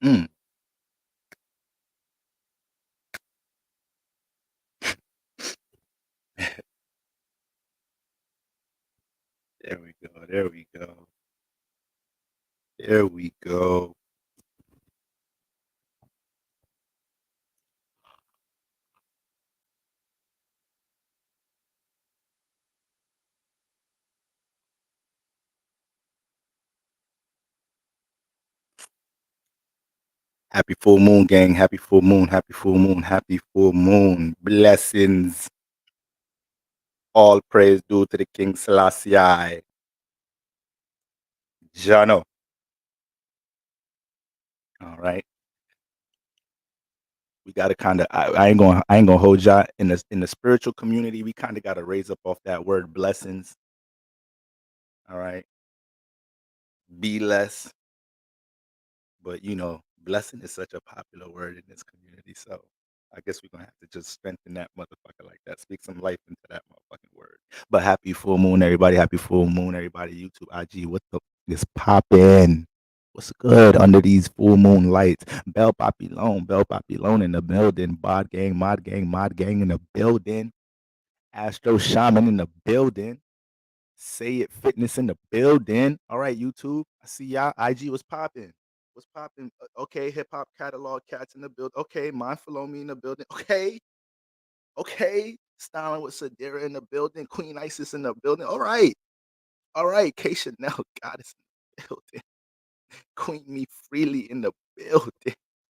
Mm. There we go. There we go. There we go. Happy full moon, gang. Happy full moon. Happy full moon. Happy full moon. Blessings. All praise due to the King Selassie. Jano. All right. We gotta kind of. I ain't gonna. I ain't gonna hold y'all in the spiritual community. We kind of gotta raise up off that word blessings. All right. Be less. But blessing is such a popular word in this community. So I guess we're gonna have to just strengthen that motherfucker like that. Speak some life into that motherfucking word. But happy full moon, everybody. Happy full moon, everybody. YouTube, IG, what the is popping? What's good under these full moon lights? Bell Poppy Lone in the building. Mod gang in the building. Astro Shaman in the building. Say It Fitness in the building. All right, YouTube. I see y'all. IG was popping. What's popping? Okay, hip hop catalog cats in the build. Okay, Mindful on Me in the building. Okay, okay. Styling with Sadira in the building. Queen Isis in the building. All right. K Chanel Goddess in the building. Queen Me Freely in the building.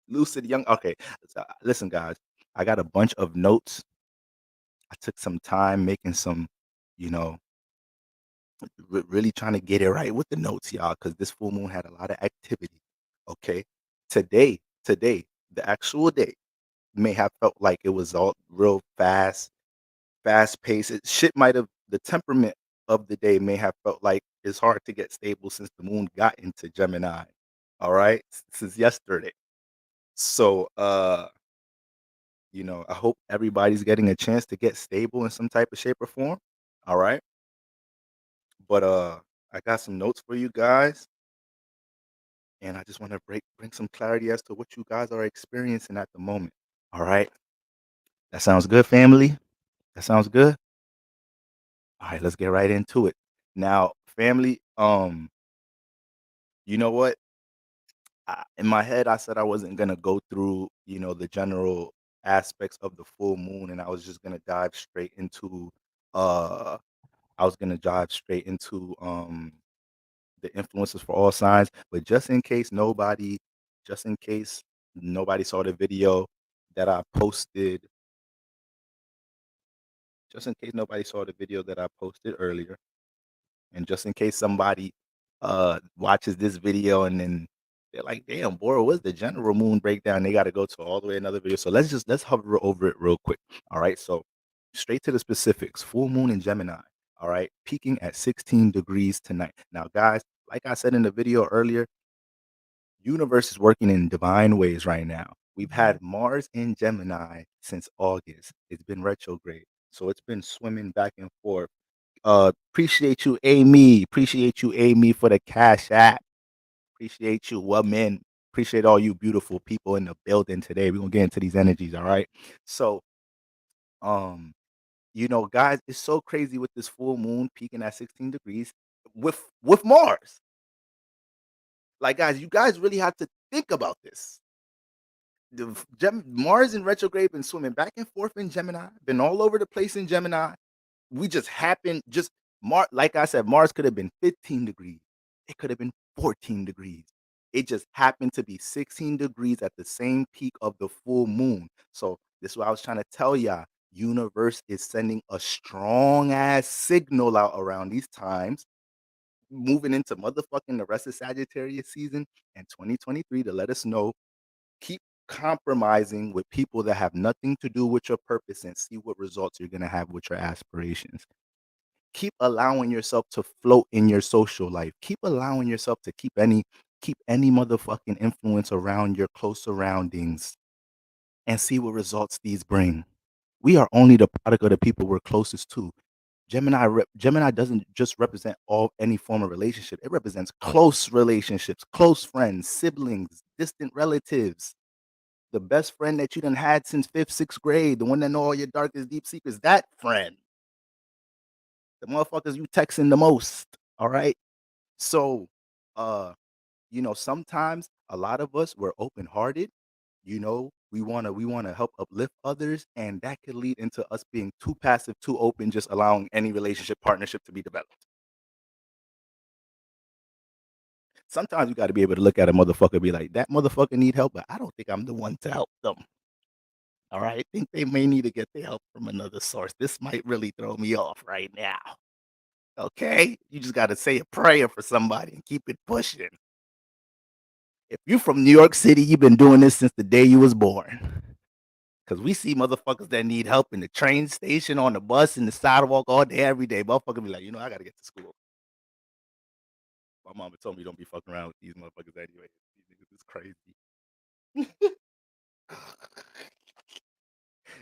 Lucid Young. Okay, so, listen, guys. I got a bunch of notes. I took some time making some, you know, really trying to get it right with the notes, y'all, because this full moon had a lot of activity. Okay, today, the actual day may have felt like it was all real fast paced. Shit might have the temperament of the day may have felt like it's hard to get stable since the moon got into Gemini. All right, since yesterday. So, I hope everybody's getting a chance to get stable in some type of shape or form. All right, but I got some notes for you guys. And I just want to bring some clarity as to what you guys are experiencing at the moment. All right. That sounds good, family. That sounds good. All right, let's get right into it. Now, family, you know what? In my head, I said I wasn't gonna go through, the general aspects of the full moon, and I was just gonna dive straight into uh I was gonna dive straight into the influences for all signs. But just in case nobody saw the video that I posted, just in case nobody saw the video that I posted earlier, and just in case somebody watches this video and then they're like, damn, Bora, what's the general moon breakdown? They gotta go to all the way another video. So let's hover over it real quick. All right. So straight to the specifics. Full moon in Gemini. All right, peaking at 16 degrees tonight. Now, guys, like I said in the video earlier, universe is working in divine ways right now. We've had Mars in Gemini since August. It's been retrograde. So it's been swimming back and forth. Appreciate you, Amy. Appreciate you, Amy, for the cash app. Appreciate you, woman. Appreciate all you beautiful people in the building today. We're gonna get into these energies, all right? So, um, guys, it's so crazy with this full moon peaking at 16 degrees with Mars. Like, guys, you guys really have to think about this. Mars in retrograde been swimming back and forth in Gemini, been all over the place in Gemini. We just happened, just Mars, like I said, Mars could have been 15 degrees. It could have been 14 degrees. It just happened to be 16 degrees at the same peak of the full moon. So this is what I was trying to tell y'all. Universe is sending a strong ass signal out around these times, moving into motherfucking the rest of Sagittarius season and 2023 to let us know, keep compromising with people that have nothing to do with your purpose and see what results you're going to have with your aspirations. Keep allowing yourself to float in your social life. Keep allowing yourself to keep any motherfucking influence around your close surroundings and see what results these bring. We are only the product of the people we're closest to. Gemini doesn't just represent all any form of relationship. It represents close relationships, close friends, siblings, distant relatives, the best friend that you done had since 5th, 6th grade, the one that know all your darkest deep secrets, that friend, the motherfuckers you texting the most, all right? So, uh, sometimes a lot of us, we're open-hearted, we wanna help uplift others, and that could lead into us being too passive, too open, just allowing any relationship, partnership to be developed. Sometimes you gotta be able to look at a motherfucker and be like, "That motherfucker need help, but I don't think I'm the one to help them." All right? I think they may need to get their help from another source. This might really throw me off right now. Okay? You just gotta say a prayer for somebody and keep it pushing. If you from New York City, you've been doing this since the day you was born. Cause we see motherfuckers that need help in the train station, on the bus, in the sidewalk all day, every day. Motherfucker be like, I gotta get to school. My mama told me don't be fucking around with these motherfuckers anyway. These niggas is crazy.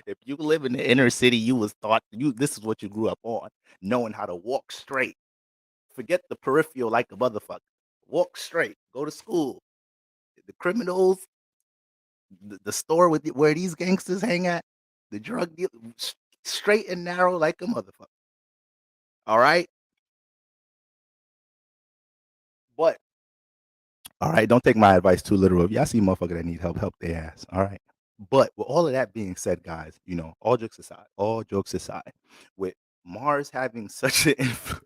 If you live in the inner city, you was taught this is what you grew up on, knowing how to walk straight. Forget the peripheral like a motherfucker. Walk straight. Go to school. The criminals, the store where these gangsters hang at, the drug deal, straight and narrow like a motherfucker. All right, but all right, don't take my advice too literal. If y'all see motherfucker that need help, help their ass. All right. But with all of that being said, guys, all jokes aside, with Mars having such an influence.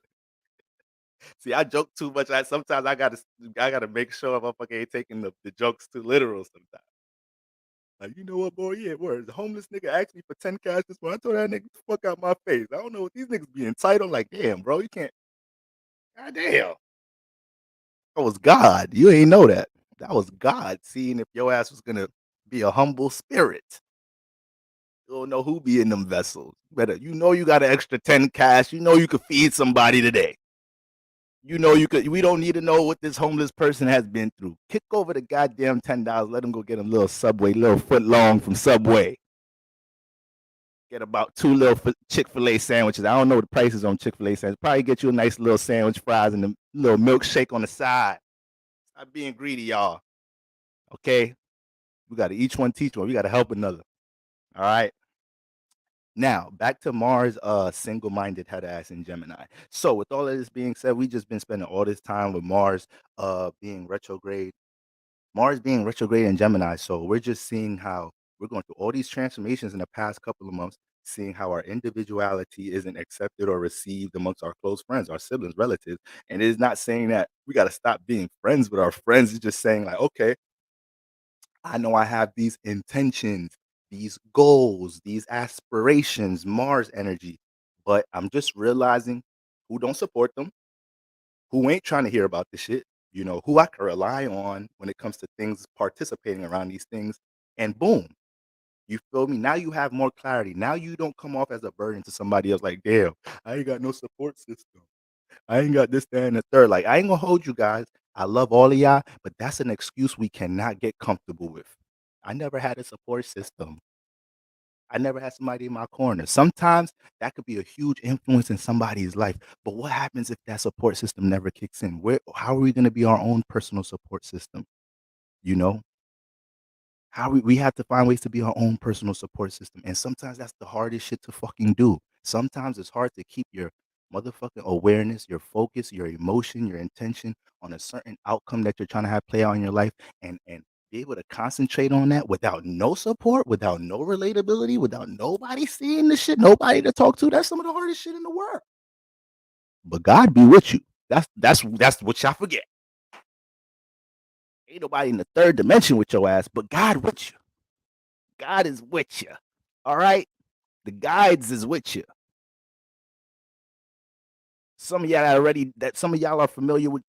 See, I joke too much. Sometimes I gotta make sure a motherfucker ain't taking the jokes too literal sometimes. Like, you know what, boy? Yeah, word. The homeless nigga asked me for 10 cash this morning. I told that nigga, "The fuck out my face." I don't know what these niggas be entitled. Like, damn, bro, you can't. God damn. That was God. You ain't know that. That was God seeing if your ass was gonna be a humble spirit. You don't know who be in them vessels. Better, you got an extra 10 cash. You know you could feed somebody today. You know you could. We don't need to know what this homeless person has been through. Kick over the goddamn $10. Let him go get a little Subway, little foot long from Subway. Get about two little Chick-fil-A sandwiches. I don't know what the prices on Chick-fil-A sandwiches. Probably get you a nice little sandwich, fries, and a little milkshake on the side. Stop being greedy, y'all. Okay? We got to each one teach one. We got to help another. All right? Now, back to Mars, single-minded head ass in Gemini. So, with all of this being said, we just been spending all this time with Mars being retrograde. Mars being retrograde in Gemini. So, we're just seeing how we're going through all these transformations in the past couple of months, seeing how our individuality isn't accepted or received amongst our close friends, our siblings, relatives. And it is not saying that we got to stop being friends with our friends. It's just saying, like, okay, I know I have these intentions, these goals, these aspirations, Mars energy, but I'm just realizing who don't support them, who ain't trying to hear about this shit, who I can rely on when it comes to things, participating around these things, and boom, you feel me? Now you have more clarity. Now you don't come off as a burden to somebody else like, damn, I ain't got no support system. I ain't got this, that, and the third. Like, I ain't gonna hold you guys. I love all of y'all, but that's an excuse we cannot get comfortable with. I never had a support system. I never had somebody in my corner. Sometimes that could be a huge influence in somebody's life. But what happens if that support system never kicks in? How are we going to be our own personal support system? You know, how we have to find ways to be our own personal support system. And sometimes that's the hardest shit to fucking do. Sometimes it's hard to keep your motherfucking awareness, your focus, your emotion, your intention on a certain outcome that you're trying to have play out in your life and be able to concentrate on that without no support, without no relatability, without nobody seeing the shit, nobody to talk to. That's some of the hardest shit in the world. But God be with you. That's what y'all forget. Ain't nobody in the third dimension with your ass, but God with you. God is with you. All right? The guides is with you. Some of y'all are familiar with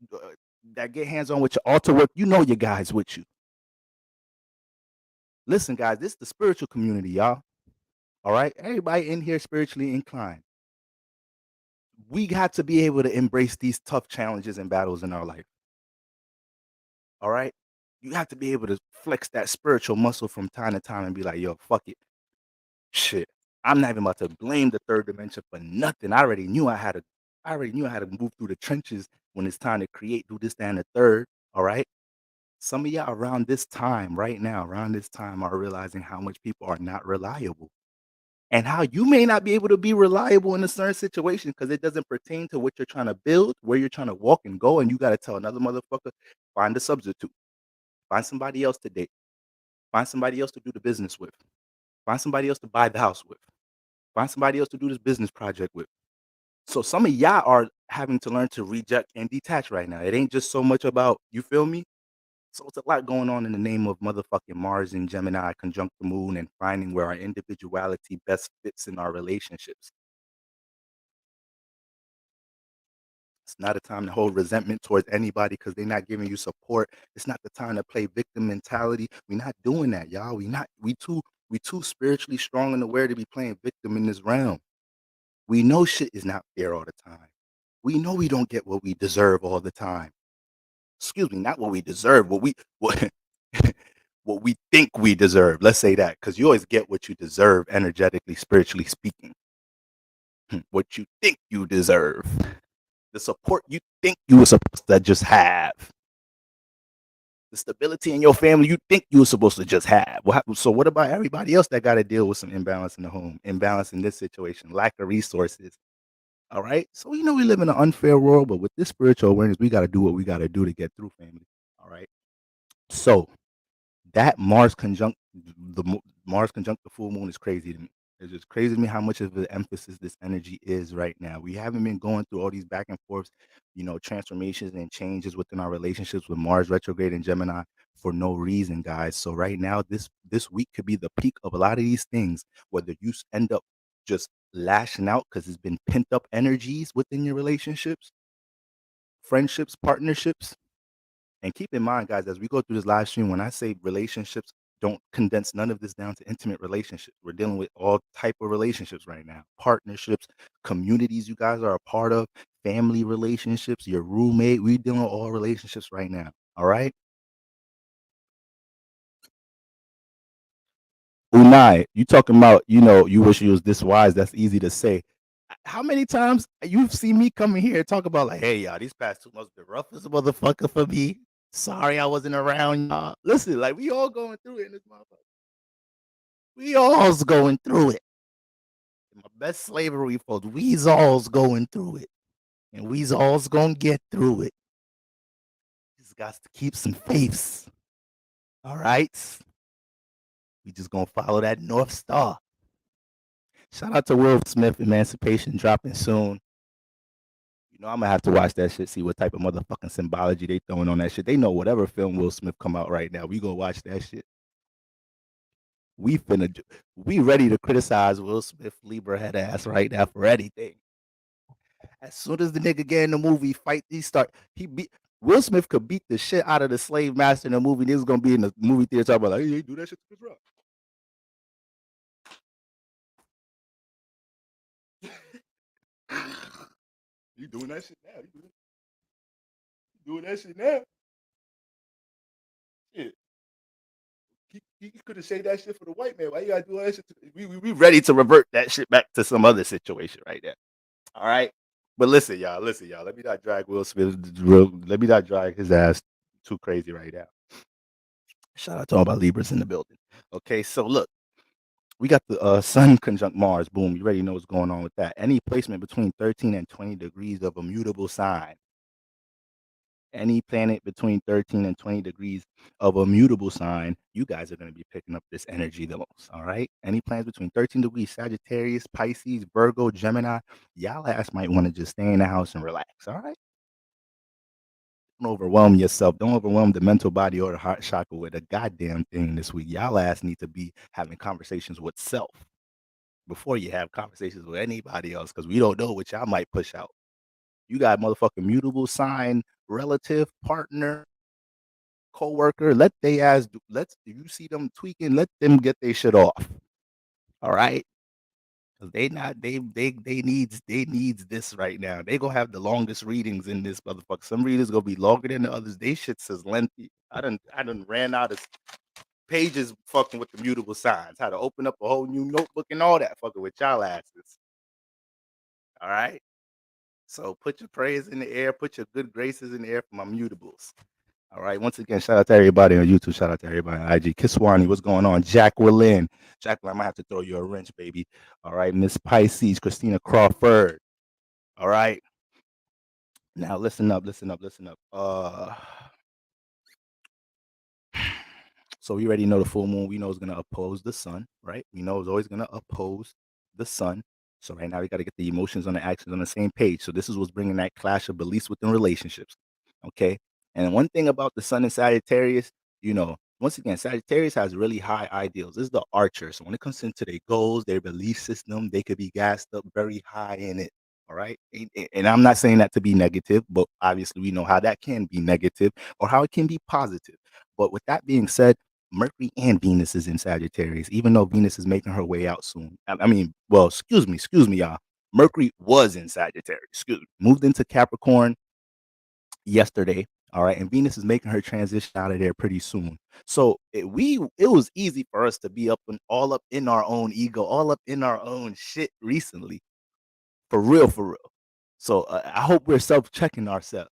that get hands on with your altar work. You know your guides with you. Listen, guys, this is the spiritual community, y'all. All right? Everybody in here spiritually inclined. We got to be able to embrace these tough challenges and battles in our life. All right? You have to be able to flex that spiritual muscle from time to time and be like, yo, fuck it. Shit. I'm not even about to blame the third dimension for nothing. I already knew I had to move through the trenches when it's time to create, do this, that, and the third. All right. Some of y'all around this time, right now, around this time, are realizing how much people are not reliable and how you may not be able to be reliable in a certain situation because it doesn't pertain to what you're trying to build, where you're trying to walk and go. And you got to tell another motherfucker, find a substitute, find somebody else to date, find somebody else to do the business with, find somebody else to buy the house with, find somebody else to do this business project with. So some of y'all are having to learn to reject and detach right now. It ain't just so much about, you feel me? So it's a lot going on in the name of motherfucking Mars and Gemini conjunct the moon and finding where our individuality best fits in our relationships. It's not a time to hold resentment towards anybody because they're not giving you support. It's not the time to play victim mentality. We're not doing that, y'all. We too spiritually strong and aware to be playing victim in this realm. We know shit is not fair all the time. We know we don't get what we deserve all the time. Excuse me, not what we deserve, what what we think we deserve. Let's say that, because you always get what you deserve energetically, spiritually speaking. What you think you deserve. The support you think you were supposed to just have. The stability in your family you think you were supposed to just have. So what about everybody else that got to deal with some imbalance in the home, imbalance in this situation, lack of resources? All right. So we know we live in an unfair world, but with this spiritual awareness, we got to do what we got to do to get through, family. All right. So that Mars conjunct the full moon is crazy to me. It's just crazy to me how much of the emphasis this energy is right now. We haven't been going through all these back and forths, transformations and changes within our relationships with Mars retrograde and Gemini for no reason, guys. So right now, this week could be the peak of a lot of these things. Whether you end up just lashing out because it's been pent up energies within your relationships, friendships, partnerships, and keep in mind, guys, as we go through this live stream, when I say relationships, don't condense none of this down to intimate relationships. We're dealing with all type of relationships right now. Partnerships, communities you guys are a part of, family relationships, your roommate. We're dealing with all relationships right now. All right. Unai, you talking about, you wish you was this wise. That's easy to say. How many times you've seen me come in here and talk about like, hey, y'all, these past 2 months been rough as a motherfucker for me. Sorry I wasn't around y'all. Listen, like we all going through it in this motherfucker. We all's going through it. My best slavery folks, we's all's going through it. And we's all's gonna get through it. Just got to keep some faiths. All right. We just gonna follow that North Star. Shout out to Will Smith, Emancipation dropping soon. I'm gonna have to watch that shit, see what type of motherfucking symbology they throwing on that shit. They know whatever film Will Smith come out right now, we gonna watch that shit. We finna do. We ready to criticize Will Smith Libra head ass right now for anything. As soon as the nigga get in the movie fight, he beat Will Smith could beat the shit out of the slave master in the movie. Niggas gonna be in the movie theater talking about like, hey, do that shit to Chris Rock. You doing that shit now? You doing that shit now? Shit. He could have said that shit for the white man. Why you gotta do all that shit? We ready to revert that shit back to some other situation right there. All right. But listen, y'all. Let me not drag Will Smith. Let me not drag his ass too crazy right now. Shout out to all my Libras in the building. Okay, so look, we got the Sun conjunct Mars. Boom, you already know what's going on with that. Any placement between 13 and 20 degrees of a mutable sign. Any planet between 13 and 20 degrees of a mutable sign, you guys are going to be picking up this energy the most. All right. Any planets between 13 degrees, Sagittarius, Pisces, Virgo, Gemini, y'all ass might want to just stay in the house and relax. All right. Don't overwhelm yourself. Don't overwhelm the mental body or the heart chakra with a goddamn thing this week. Y'all ass need to be having conversations with self before you have conversations with anybody else because we don't know what y'all might push out. You got motherfucking mutable sign, relative, partner, co-worker. Let they ass do, let's you see them tweaking, let them get their shit off. All right. Cause they needs this right now. They gonna have the longest readings in this motherfucker. Some readings gonna be longer than the others. They shit says lengthy. I done ran out of pages fucking with the mutable signs. How to open up a whole new notebook and all that fucking with y'all asses. All right. So put your praise in the air, put your good graces in the air for my mutables. All right. Once again, shout out to everybody on YouTube. Shout out to everybody on IG. Kiswani, what's going on? Jacqueline. Jacqueline, I might have to throw you a wrench, baby. All right. Miss Pisces, Christina Crawford. All right. Now listen up, listen up, listen up. So we already know the full moon, we know it's gonna oppose the sun, right? We know it's always gonna oppose the sun. So right now we got to get the emotions and the actions on the same page. So this is what's bringing that clash of beliefs within relationships. Okay. And one thing about the sun in Sagittarius, once again, Sagittarius has really high ideals. This is the archer. So when it comes into their goals, their belief system, they could be gassed up very high in it. All right. And I'm not saying that to be negative, but obviously we know how that can be negative or how it can be positive. But with that being said, Mercury and Venus is in Sagittarius, even though Venus is making her way out soon. I mean, well, excuse me, y'all. Mercury was in Sagittarius, moved into Capricorn yesterday. All right, and Venus is making her transition out of there pretty soon. So it was easy for us to be all up in our own ego, all up in our own shit recently, for real, for real. So I hope we're self checking ourselves.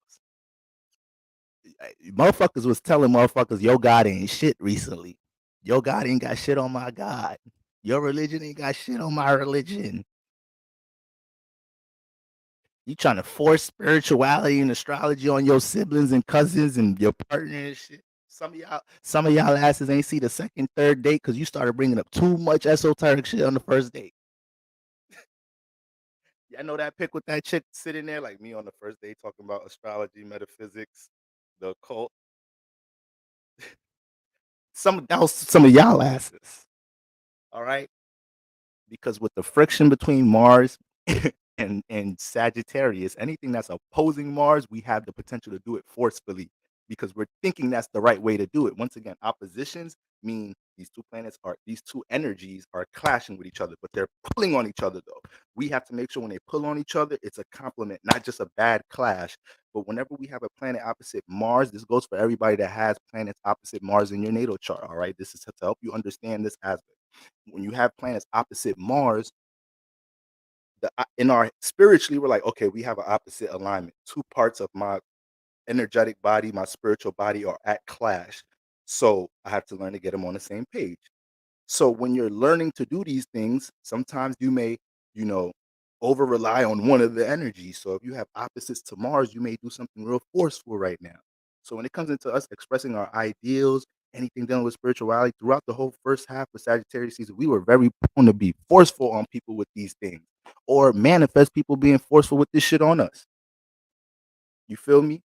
Motherfuckers was telling motherfuckers, your God ain't shit recently. Your God ain't got shit on my God. Your religion ain't got shit on my religion. You trying to force spirituality and astrology on your siblings and cousins and your partner and shit. Some of y'all asses ain't see the second, third date because you started bringing up too much esoteric shit on the first date. Yeah, I know that pic with that chick sitting there like me on the first date talking about astrology, metaphysics, the occult. That was some of y'all asses. All right. Because with the friction between Mars and Sagittarius, anything that's opposing Mars, we have the potential to do it forcefully because we're thinking that's the right way to do it. Once again, oppositions mean these two energies are clashing with each other, but they're pulling on each other though. We have to make sure when they pull on each other, it's a complement, not just a bad clash. But whenever we have a planet opposite Mars, this goes for everybody that has planets opposite Mars in your natal chart. All right, this is to help you understand this aspect. When you have planets opposite Mars, in our spiritually, we're like, okay, we have an opposite alignment. Two parts of my energetic body, my spiritual body are at clash. So I have to learn to get them on the same page. So when you're learning to do these things, sometimes you may, you know, over rely on one of the energies. So if you have opposites to Mars, you may do something real forceful right now. So when it comes into us expressing our ideals, anything dealing with spirituality, throughout the whole first half of Sagittarius season, we were very prone to be forceful on people with these things or manifest people being forceful with this shit on us. You feel me?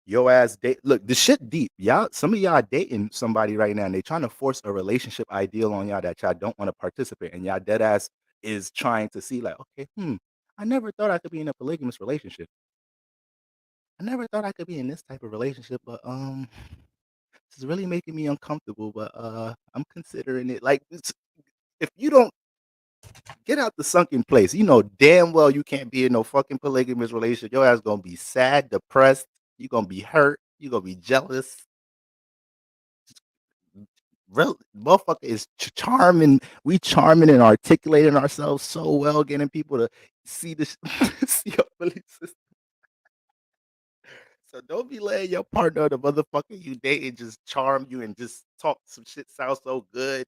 Yo ass date. Look, the shit deep. Y'all, some of y'all dating somebody right now, and they trying to force a relationship ideal on y'all that y'all don't want to participate, and y'all dead ass is trying to see like, okay, I never thought I could be in a polygamous relationship. I never thought I could be in this type of relationship, but this is really making me uncomfortable. But I'm considering it. Like, if you don't get out the sunken place, you know damn well you can't be in no fucking polygamous relationship. Your ass gonna be sad, depressed. You gonna be hurt. You gonna be jealous. Real motherfucker is charming. We charming and articulating ourselves so well, getting people to see this, see your belief system. So don't be letting your partner, or the motherfucker you dating, just charm you and just talk some shit. Sounds so good,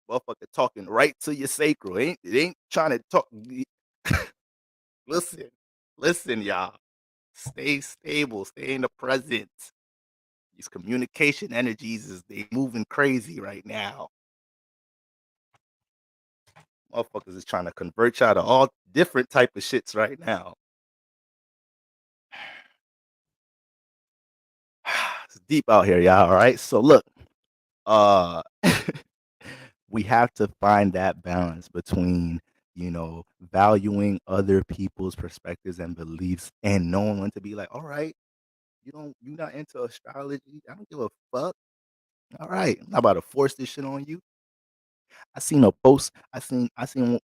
motherfucker talking right to your sacral. It ain't trying to talk. Listen, listen, y'all. Stay stable. Stay in the present. These communication energies is they moving crazy right now. Motherfuckers is trying to convert y'all to all different type of shits right now. It's deep out here, y'all. All right. So look, uh we have to find that balance between, valuing other people's perspectives and beliefs and knowing when to be like, all right, you're not into astrology. I don't give a fuck. All right. I'm not about to force this shit on you. I seen a post. I seen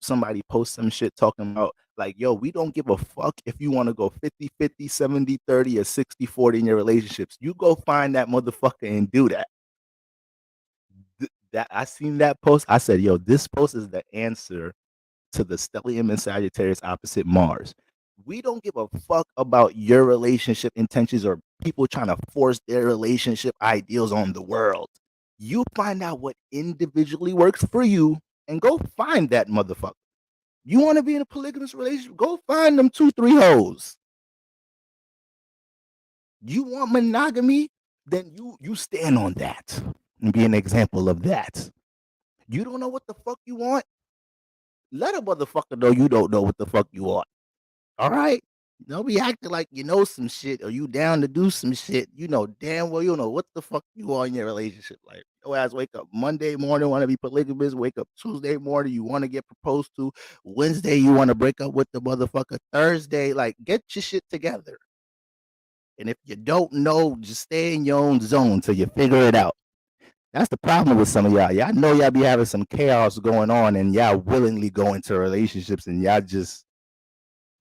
somebody post some shit talking about like, yo, we don't give a fuck if you want to go 50-50, 70-30, or 60-40 in your relationships. You go find that motherfucker and do that. That I seen that post. I said, yo, this post is the answer to the stellium and Sagittarius opposite Mars. We don't give a fuck about your relationship intentions or people trying to force their relationship ideals on the world. You find out what individually works for you and go find that motherfucker. You want to be in a polygamous relationship? Go find them 2, 3 hoes. You want monogamy? Then you stand on that and be an example of that. You don't know what the fuck you want? Let a motherfucker know you don't know what the fuck you want. All right? Don't be acting like you know some shit or you down to do some shit. You know damn well you know what the fuck you want in your relationship. Like, your ass wake up Monday morning, want to be polygamous, wake up Tuesday morning, you want to get proposed to. Wednesday, you want to break up with the motherfucker. Thursday, like, get your shit together. And if you don't know, just stay in your own zone till you figure it out. That's the problem with some of y'all. Y'all know y'all be having some chaos going on and y'all willingly go into relationships and y'all just,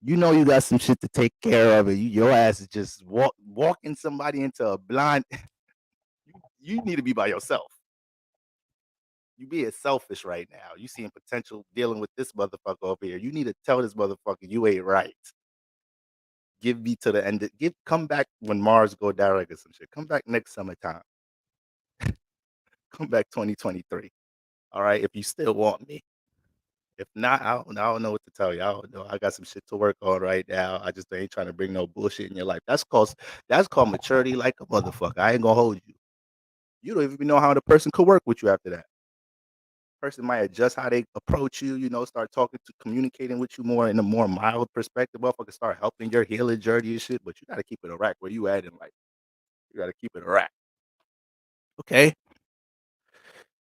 you know, you got some shit to take care of and your ass is just walking somebody into a blind. You need to be by yourself. You being selfish right now. You seeing potential dealing with this motherfucker over here. You need to tell this motherfucker you ain't right. Give me to the end. Come back when Mars go direct or some shit. Come back next summertime. Come back 2023. All right. If you still want me. If not, I don't know what to tell you. I don't know. I got some shit to work on right now. I just ain't trying to bring no bullshit in your life. That's called maturity like a motherfucker. I ain't gonna hold you. You don't even know how the person could work with you after that. Person might adjust how they approach you, start talking to communicating with you more in a more mild perspective. Motherfucker start helping your healing journey and shit, but you gotta keep it a rack where you at in life. You gotta keep it a rack. Okay.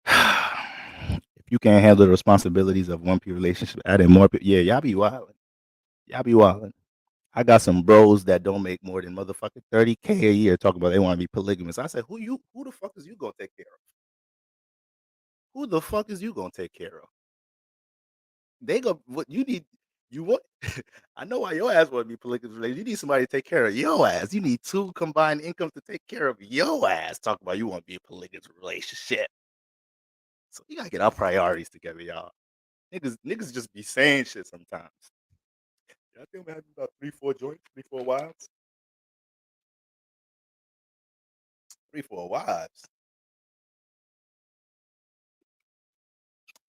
If you can't handle the responsibilities of one relationship, adding more people, yeah, y'all be wilding. Y'all be wilding. I got some bros that don't make more than motherfucking 30K a year talking about they want to be polygamous. I said, who the fuck is you gonna take care of? Who the fuck is you gonna take care of? They go what you need you want I know why your ass want to be polygamous related. You need somebody to take care of your ass. You need two combined incomes to take care of your ass. Talk about you want to be a polygamous relationship. So you gotta get our priorities together, y'all. Niggas just be saying shit sometimes. Yeah, I think I'm having about 3, 4 joints, 3, 4 wives. 3, 4 wives.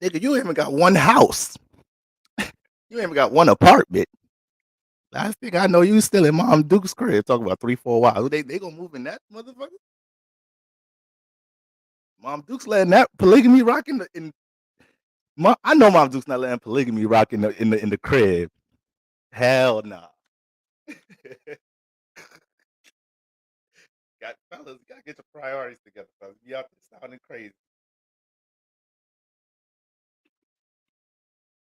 Nigga, you ain't even got one house. You ain't even got one apartment. Last thing I know, you still in Mom Duke's crib talking about 3, 4 wives. They gonna move in that motherfucker? Mom Duke's letting that polygamy rock in I know Mom Duke's not letting polygamy rock in the crib. Hell nah. Got fellas, gotta get your priorities together, fellas. Be out there sounding crazy.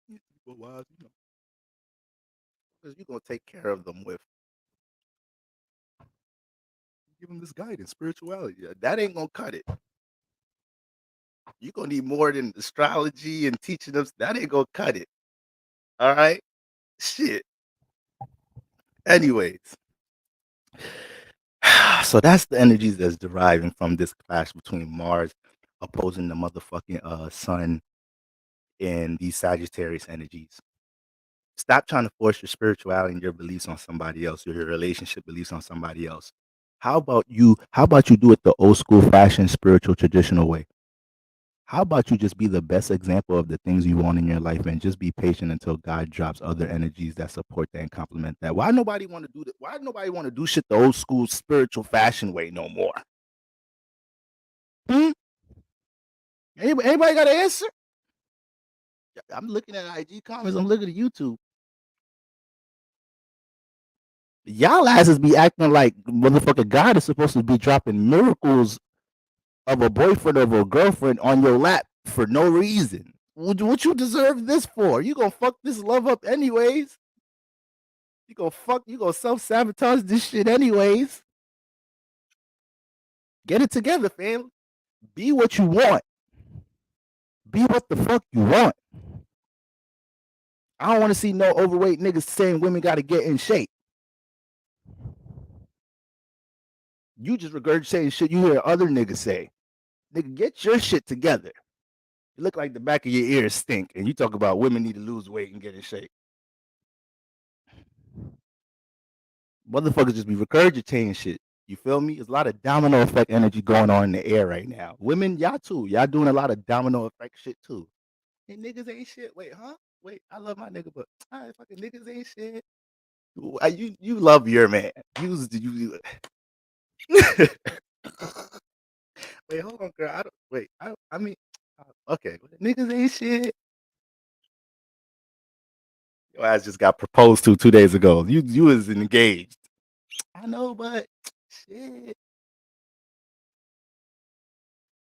3, 4 wives, because you gonna take care of them with give them this guidance, spirituality. Yeah, that ain't gonna cut it. You gonna need more than astrology and teaching them. That ain't gonna cut it. All right, shit. Anyways, so that's the energies that's deriving from this clash between Mars opposing the motherfucking sun and these Sagittarius energies. Stop trying to force your spirituality and your beliefs on somebody else, or your relationship beliefs on somebody else. How about you do it the old school fashion, spiritual, traditional way? How about you just be the best example of the things you want in your life and just be patient until God drops other energies that support that and complement that? Why nobody want to do that? Why nobody want to do shit the old school spiritual fashion way no more? Hmm? Anybody got an answer? I'm looking at IG comments. I'm looking at YouTube. Y'all asses be acting like motherfucker God is supposed to be dropping miracles of a boyfriend or a girlfriend on your lap for no reason. What you deserve this for? You gonna fuck this love up anyways? You gonna self-sabotage this shit anyways? Get it together, fam. Be what you want. Be what the fuck you want. I don't want to see no overweight niggas saying women gotta get in shape. You just regurgitating shit you hear other niggas say. Nigga, get your shit together. You look like the back of your ears stink, and you talk about women need to lose weight and get in shape. Motherfuckers just be regurgitating shit. You feel me? There's a lot of domino effect energy going on in the air right now. Women, y'all too. Y'all doing a lot of domino effect shit too. Hey, niggas ain't shit. Wait, huh? Wait, I love my nigga, but fucking niggas ain't shit. You love your man. You. Wait, hold on, girl. I don't. Wait, I mean, okay, niggas ain't shit. Your ass just got proposed to 2 days ago. You was engaged. I know, but shit.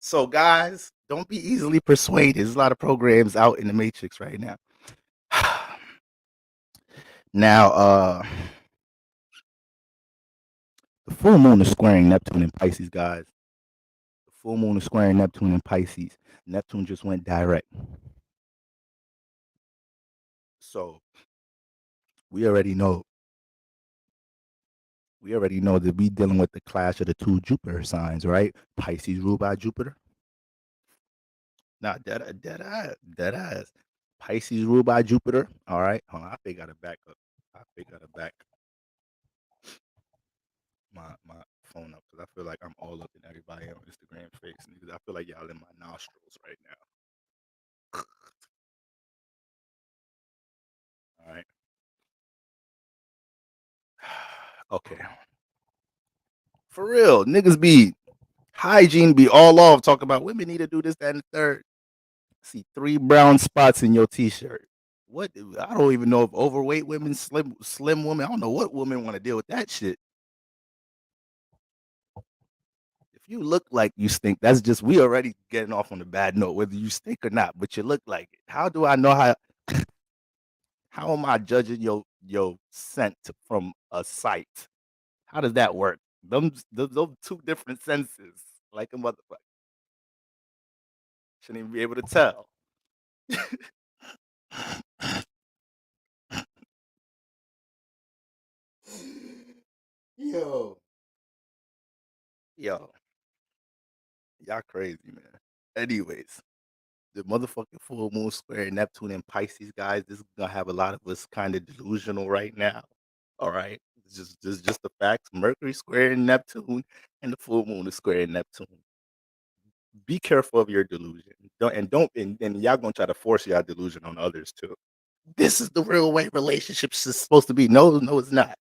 So, guys, don't be easily persuaded. There's a lot of programs out in the matrix right now. Now, the full moon is squaring Neptune and Pisces, guys. The full moon is squaring Neptune and Pisces. Neptune just went direct. So we already know that we dealing with the clash of the two Jupiter signs, right? Pisces ruled by Jupiter. Not dead ass. Pisces ruled by Jupiter. All right. Hold on. I think I gotta back up. I think I gotta back my phone up because I feel like I'm all up in everybody on Instagram's face. I feel like y'all in my nostrils right now. All right. Okay. For real, niggas be hygiene be all off talking about women need to do this, that, and the third. See 3 brown spots in your t-shirt. What? I don't even know if overweight women, slim women. I don't know what women want to deal with that shit. If you look like you stink, that's just we already getting off on a bad note, whether you stink or not. But you look like it. How do I know how? How am I judging your scent from a sight? How does that work? Those two different senses, like a motherfucker. Shouldn't even be able to tell. Yo, yo, y'all crazy, man. Anyways, the motherfucking full moon square Neptune and Pisces, guys. This is gonna have a lot of us kind of delusional right now. All right, it's just the facts. Mercury square in Neptune, and the full moon is square in Neptune. Be careful of your delusion. And y'all gonna try to force y'all delusion on others too. This is the real way relationships is supposed to be. No, no, it's not.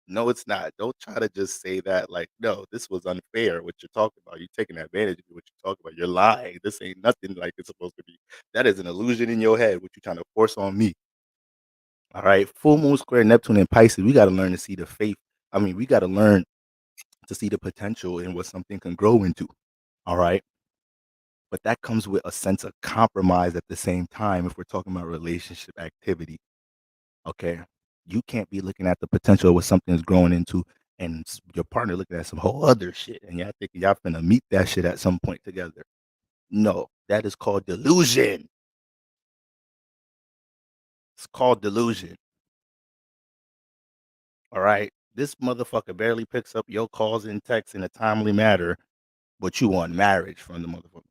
No, it's not. Don't try to just say that like, no, this was unfair. What you're talking about, you're taking advantage of what you're talking about. You're lying. This ain't nothing like it's supposed to be. That is an illusion in your head. What you're trying to force on me. All right, full moon square Neptune and Pisces. We got to learn to see the faith. I mean, we got to learn to see the potential in what something can grow into. All right, but that comes with a sense of compromise at the same time. If we're talking about relationship activity, okay, you can't be looking at the potential of what something is growing into, and your partner looking at some whole other shit, and y'all thinking y'all finna meet that shit at some point together. No, that is called delusion. It's called delusion. All right. This motherfucker barely picks up your calls and texts in a timely manner, but you want marriage from the motherfucker.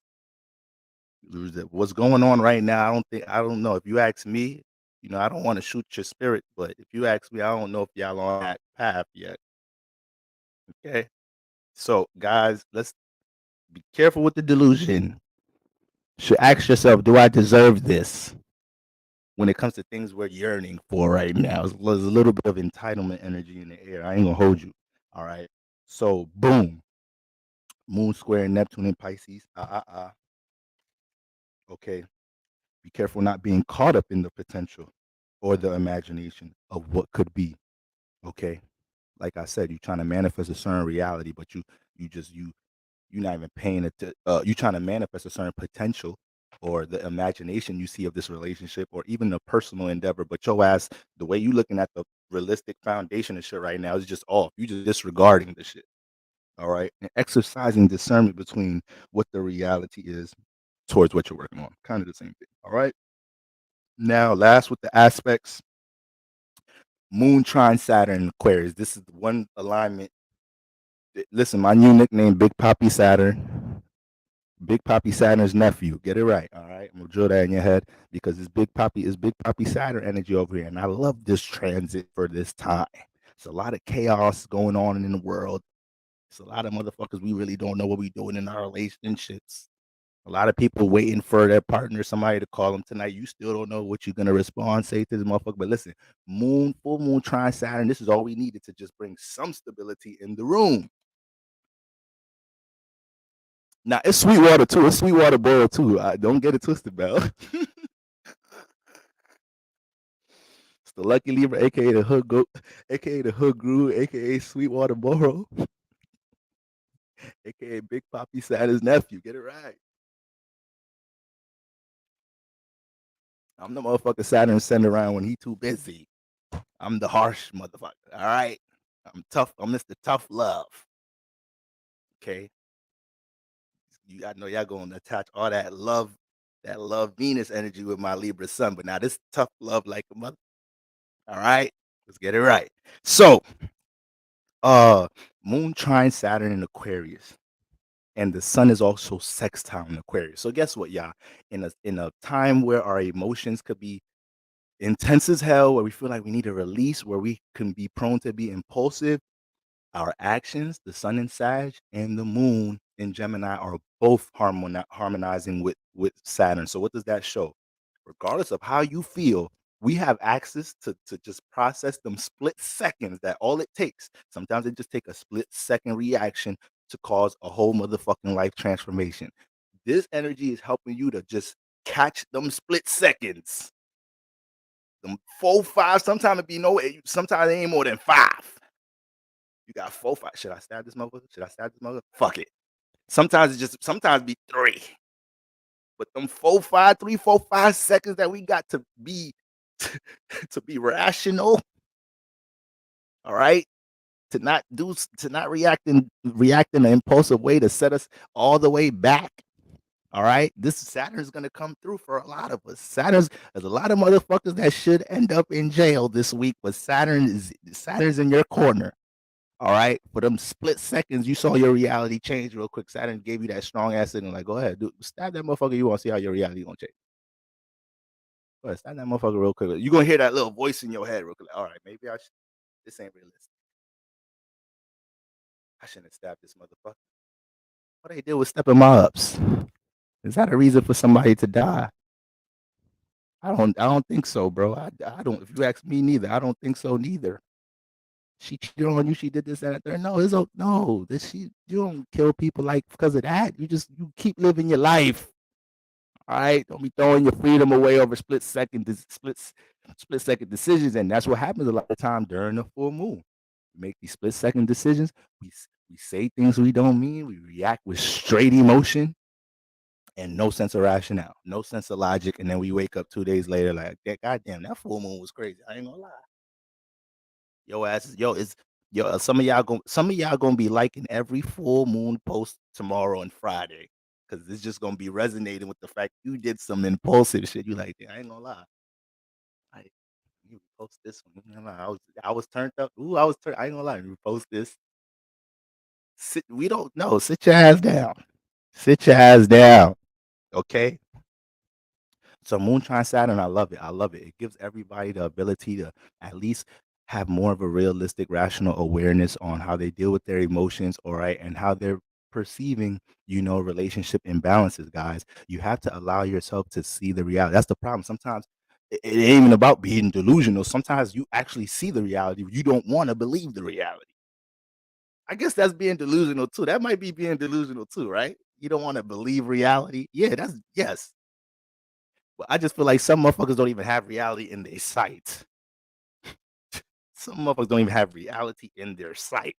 What's going on right now? I don't know. If you ask me, I don't want to shoot your spirit, but if you ask me, I don't know if y'all on that path yet. Okay. So guys, let's be careful with the delusion. Should ask yourself, do I deserve this? When it comes to things we're yearning for right now, there's a little bit of entitlement energy in the air. I ain't gonna hold you. All right. So boom, Moon square Neptune and Pisces. Okay. Be careful not being caught up in the potential or the imagination of what could be. Okay. Like I said, you're trying to manifest a certain reality, but you're not even paying it to you trying to manifest a certain potential or the imagination you see of this relationship or even a personal endeavor. But your ass, the way you looking at the realistic foundation and shit right now is just off. You just disregarding the shit. All right. And exercising discernment between what the reality is towards what you're working on. Kind of the same thing. All right. Now, last with the aspects, Moon trine Saturn Aquarius. This is the one alignment. Listen, my new nickname, Big Poppy Saturn. Big Poppy Saturn's nephew. Get it right. All right. I'm gonna drill that in your head because it's Big Poppy Saturn energy over here. And I love this transit for this time. It's a lot of chaos going on in the world. It's a lot of motherfuckers we really don't know what we doing in our relationships. A lot of people waiting for their partner, somebody to call them tonight. You still don't know what you're gonna respond, say to this motherfucker. But listen, full moon, trine Saturn. This is all we needed to just bring some stability in the room. Now it's sweet water too. It's sweet water boil too. Don't get it twisted, Bell. It's the Lucky Libra, aka the Hood Goat, aka the Hood Guru, aka Sweetwater Boro, aka Big Poppy Saturn's nephew. Get it right. I'm the motherfucker Saturn send around when he too busy. I'm the harsh motherfucker. All right. I'm tough. I'm Mr. Tough Love. Okay. I know y'all gonna attach all that love Venus energy with my Libra sun, but now this tough love like a mother. All right. Let's get it right. So uh Moon trine Saturn in Aquarius. And the sun is also sextile in Aquarius. So guess what, y'all? In a time where our emotions could be intense as hell, where we feel like we need a release, where we can be prone to be impulsive, our actions, the sun in Sag and the moon in Gemini are both harmonizing with Saturn. So what does that show? Regardless of how you feel, we have access to just process them split seconds. That all it takes. Sometimes it just take a split second reaction to cause a whole motherfucking life transformation. This energy is helping you to just catch them split seconds. Them 4, 5. Sometimes it be no. Sometimes it ain't more than 5. You got 4, 5. Should I stab this motherfucker? Should I stab this motherfucker? Fuck it. Sometimes be 3. But them 4, 5, 3, 4, 5 seconds that we got to be to be rational, all right? To not react in an impulsive way to set us all the way back. All right. This Saturn's gonna come through for a lot of us. There's a lot of motherfuckers that should end up in jail this week, but Saturn's in your corner. All right. For them split seconds, you saw your reality change real quick. Saturn gave you that strong ass signal. Like, go ahead, dude, stab that motherfucker. You want to see how your reality gonna change. Go ahead, stab that motherfucker real quick. You're gonna hear that little voice in your head real quick. All right, maybe this ain't realistic. I shouldn't have stabbed this motherfucker. What they did was step in my ups. Is that a reason for somebody to die? I don't think so, bro. I don't. If you ask me, neither. I don't think so, neither. She cheated on you. She did this, that, and third. No, no. You don't kill people like because of that. You keep living your life. All right. Don't be throwing your freedom away over split second decisions, and that's what happens a lot of time during the full moon. We make these split second decisions. We say things we don't mean. We react with straight emotion and no sense of rationale, no sense of logic, and then we wake up 2 days later like, goddamn, that full moon was crazy. I ain't gonna lie. Yo ass is yo is yo. Some of y'all gonna be liking every full moon post tomorrow and Friday because it's just gonna be resonating with the fact you did some impulsive shit. You like, I ain't gonna lie. I you post this one. You know, I was turned up. Ooh, I was turned. I ain't gonna lie. You post this. We don't know. Sit your ass down. Sit your ass down. Okay. So Moonshine Saturn, I love it. I love it. It gives everybody the ability to at least have more of a realistic, rational awareness on how they deal with their emotions, all right, and how they're perceiving, relationship imbalances, guys. You have to allow yourself to see the reality. That's the problem. Sometimes it ain't even about being delusional. Sometimes you actually see the reality. You don't want to believe the reality. I guess that's being delusional too. That might be being delusional too, right? You don't want to believe reality. Yeah, that's yes. But I just feel like some motherfuckers don't even have reality in their sight. Some motherfuckers don't even have reality in their sight.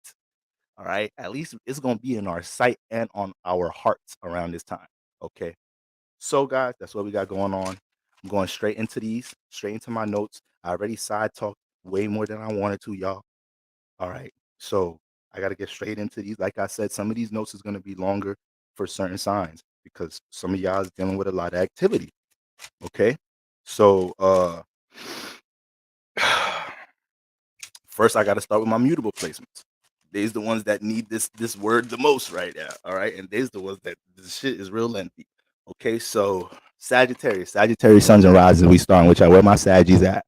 All right. At least it's gonna be in our sight and on our hearts around this time. Okay. So guys, that's what we got going on. I'm going straight into my notes. I already side talked way more than I wanted to, y'all. All right. So I gotta get straight into these. Like I said, some of these notes is gonna be longer for certain signs because some of y'all is dealing with a lot of activity. Okay. So first I gotta start with my mutable placements. These the ones that need this word the most right now. All right. And these the ones that this shit is real lengthy. Okay, so Sagittarius suns and rises. We starting which I where my Saggies at.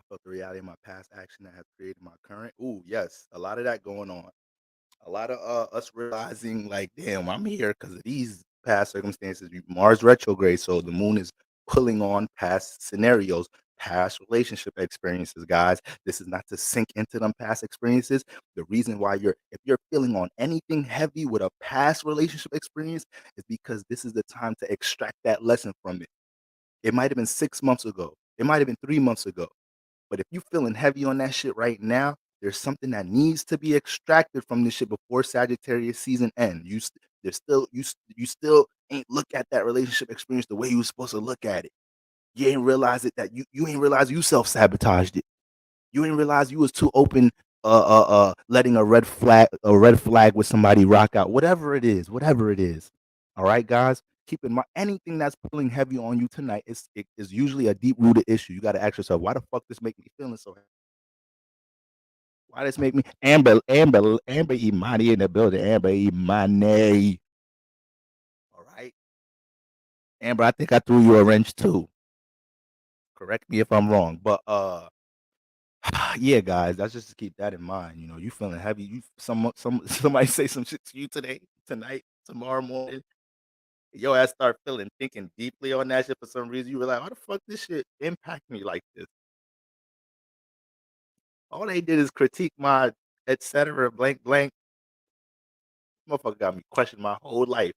felt the reality of my past action that has created my current. Ooh, yes, a lot of that going on. A lot of us realizing like, damn, I'm here because of these past circumstances. Mars retrograde, so the moon is pulling on past scenarios, past relationship experiences, guys. This is not to sink into them past experiences. The reason why if you're feeling on anything heavy with a past relationship experience is because this is the time to extract that lesson from it. It might have been 6 months ago. It might have been 3 months ago. But if you feeling heavy on that shit right now, there's something that needs to be extracted from this shit before Sagittarius season end. There's still you still ain't look at that relationship experience the way you were supposed to look at it. You ain't realize it that you ain't realize you self sabotaged it. You didn't realize you was too open, letting a red flag with somebody rock out. Whatever it is, whatever it is. All right, guys. Keep in mind anything that's pulling heavy on you tonight is usually a deep rooted issue. You got to ask yourself, why the fuck this make me feeling so heavy? Why this make me Amber Imani in the building? Amber Imani. All right, Amber. I think I threw you a wrench too. Correct me if I'm wrong, but yeah, guys, that's just to keep that in mind. You feeling heavy. Somebody say some shit to you today, tonight, tomorrow morning. Your ass start thinking deeply on that shit for some reason. You were like, how the fuck this shit impact me like this? All they did is critique my etc. blank blank. Motherfucker got me questioning my whole life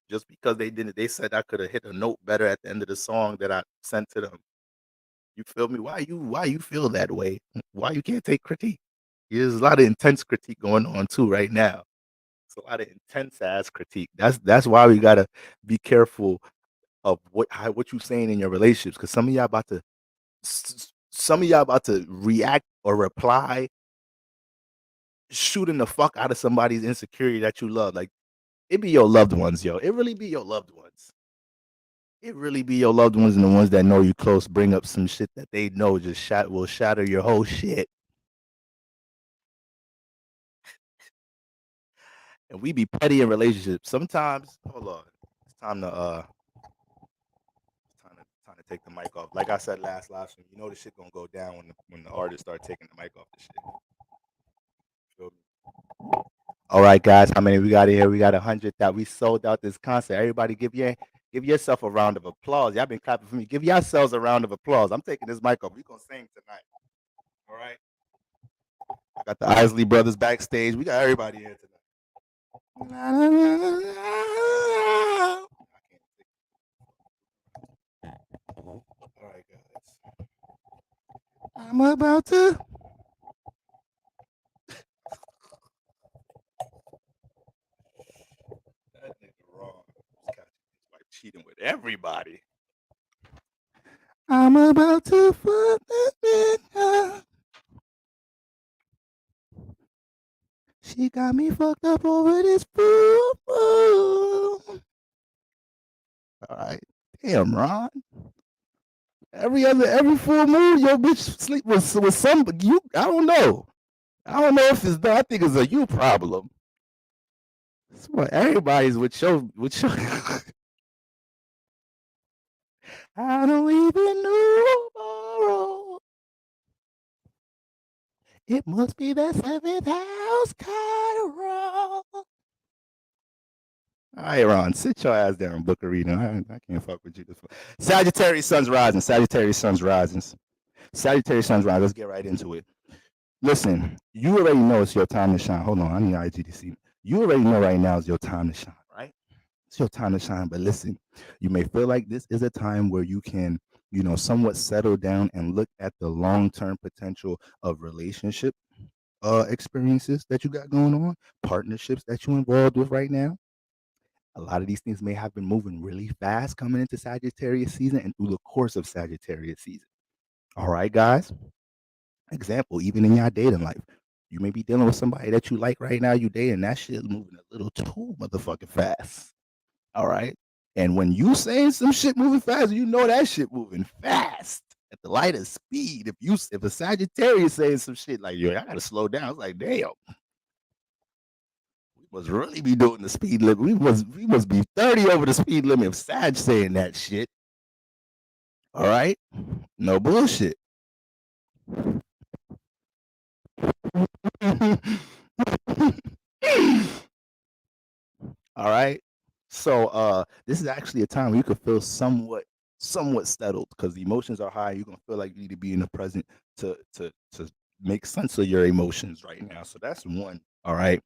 just because they didn't. They said I could have hit a note better at the end of the song that I sent to them. You feel me? Why you feel that way? Why you can't take critique? There's a lot of intense critique going on too right now. It's a lot of intense ass critique. That's why we gotta be careful of what you saying in your relationships because some of y'all about to react or reply shooting the fuck out of somebody's insecurity that you love. Like it be your loved ones, yo. It really be your loved ones. It really be your loved ones and the ones that know you close bring up some shit that they know will shatter your whole shit. And we be petty in relationships. Sometimes, hold on. It's time to take the mic off. Like I said last live stream, this shit gonna go down when the artists start taking the mic off the shit. Feel me? All right, guys, how many we got in here? We got 100 that we sold out this concert. Everybody, give yourself a round of applause. Y'all been clapping for me. Give yourselves a round of applause. I'm taking this mic off. We gonna sing tonight. All right. I got the Isley brothers backstage. We got everybody here tonight. All right, guys. I'm about to. That nigga wrong. Like cheating with everybody. I'm about to fuck this bitch. She got me fucked up over this fool. All right. Damn, Ron. Every full moon, your bitch sleep with some you. I don't know. I don't know if it's that. I think it's a you problem. That's what everybody's with your. I don't even know tomorrow. It must be the seventh house, Chiron. All right, Ron, sit your ass down, Book Arena. I can't fuck with you. Sagittarius Sun's rising. Sagittarius Sun's rising. Sagittarius Sun's rising. Let's get right into it. Listen, you already know it's your time to shine. Hold on, I need IGDC. You already know right now is your time to shine, right? It's your time to shine. But listen, you may feel like this is a time where you can, somewhat settle down and look at the long-term potential of relationship experiences that you got going on, partnerships that you're involved with right now. A lot of these things may have been moving really fast coming into Sagittarius season and through the course of Sagittarius season. All right, guys. Example, even in your dating life, you may be dealing with somebody that you like right now. You dating that shit is moving a little too motherfucking fast. All right. And when you saying some shit moving fast, you know that shit moving fast at the light of speed. If a Sagittarius saying some shit like, yo, I gotta slow down. It's like, damn, we must really be doing the speed limit. We must be 30 over the speed limit if Sag saying that shit. All right. No bullshit. All right. So this is actually a time where you could feel somewhat settled because the emotions are high. You're gonna feel like you need to be in the present to make sense of your emotions right now. So that's one. All right.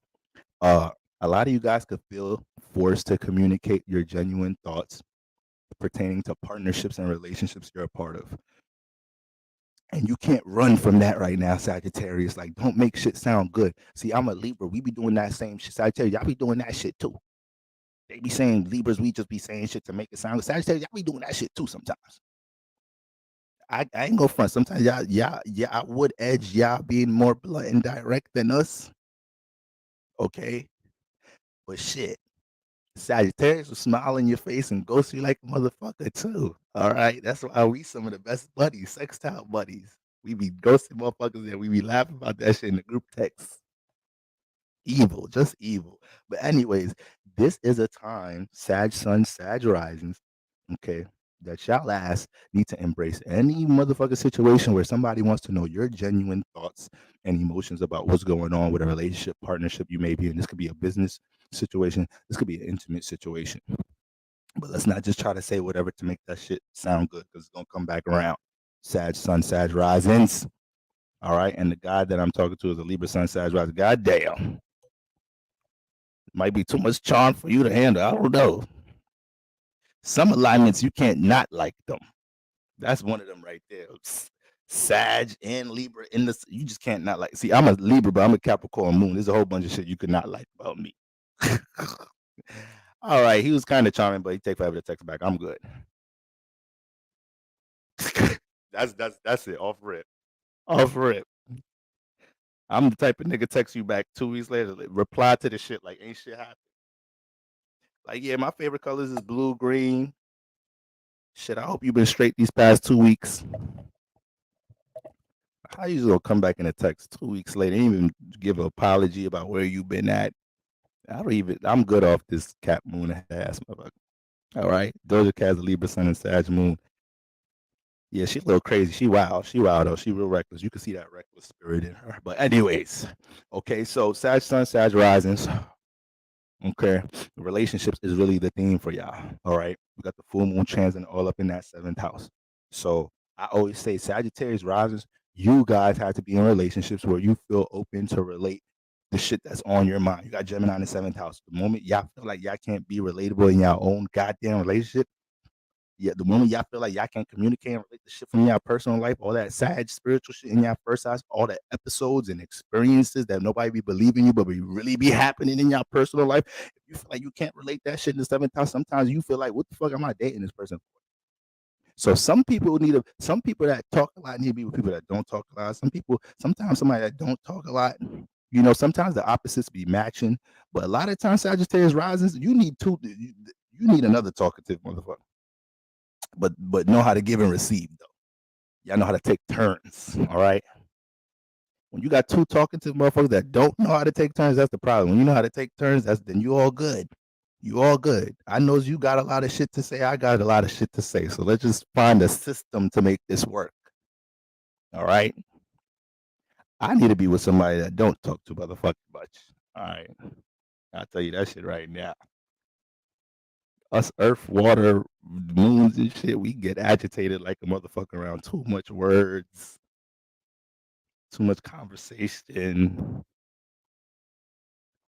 Uh a lot of you guys could feel forced to communicate your genuine thoughts pertaining to partnerships and relationships you're a part of. And you can't run from that right now, Sagittarius. Like, don't make shit sound good. See, I'm a Libra. We be doing that same shit. Sagittarius, y'all be doing that shit too. They be saying Libras, we just be saying shit to make it sound good. Sagittarius, y'all be doing that shit too sometimes. I ain't go front. Sometimes I would edge y'all being more blunt and direct than us. Okay. But shit. Sagittarius will smile in your face and ghost you like a motherfucker too. All right. That's why we some of the best buddies, sextile buddies. We be ghosting motherfuckers and we be laughing about that shit in the group text. Evil, just evil. But anyways, this is a time, Sag Sun, Sag Risings, okay, that y'all ass need to embrace any motherfucking situation where somebody wants to know your genuine thoughts and emotions about what's going on with a relationship, partnership you may be in. This could be a business situation. This could be an intimate situation. But let's not just try to say whatever to make that shit sound good because it's gonna come back around. Sag Sun, Sag Risings. All right. And the guy that I'm talking to is a Libra Sun, Sag Rising. God damn. Might be too much charm for you to handle. I don't know. Some alignments you can't not like them. That's one of them right there. Sag and Libra in this, you just can't not like. See, I'm a Libra, but I'm a Capricorn moon. There's a whole bunch of shit you could not like about me. All right, he was kind of charming, but he take forever to text back. I'm good. that's it. Off rip. Off rip. I'm the type of nigga text you back 2 weeks later, reply to the shit like ain't shit happened. Like, yeah, my favorite colors is blue, green. Shit, I hope you've been straight these past 2 weeks. How you just gonna come back in a text 2 weeks later and even give an apology about where you been at? I don't even. I'm good off this Cap Moon ass motherfucker. All right, Doja Cat's Libra Sun and Sag Moon. Yeah, she a little crazy. She wild. She wild though. She real reckless. You can see that reckless spirit in her. But anyways, okay. So Sag Sun, Sag Risings. Okay, relationships is really the theme for y'all. All right, we got the full moon transit all up in that seventh house. So I always say Sagittarius risings, you guys have to be in relationships where you feel open to relate the shit that's on your mind. You got Gemini in the seventh house. The moment y'all feel like y'all can't be relatable in your own goddamn relationship, yeah, the moment y'all feel like y'all can't communicate and relate the shit from your personal life, all that sad spiritual shit in your first house, all the episodes and experiences that nobody be believing you, but we really be happening in your personal life. If you feel like you can't relate that shit in the seventh house, sometimes you feel like, what the fuck am I dating this person for? So some people that talk a lot need to be with people that don't talk a lot. Sometimes somebody that don't talk a lot. Sometimes the opposites be matching, but a lot of times Sagittarius risings, you need you need another talkative motherfucker. But know how to give and receive though. Y'all know how to take turns. All right. When you got two talkative motherfuckers that don't know how to take turns, that's the problem. When you know how to take turns, then you all good. You all good. I know you got a lot of shit to say. I got a lot of shit to say. So let's just find a system to make this work. All right. I need to be with somebody that don't talk too motherfucking much. All right. I'll tell you that shit right now. Us earth, water, moons and shit, we get agitated like a motherfucker around too much words, too much conversation.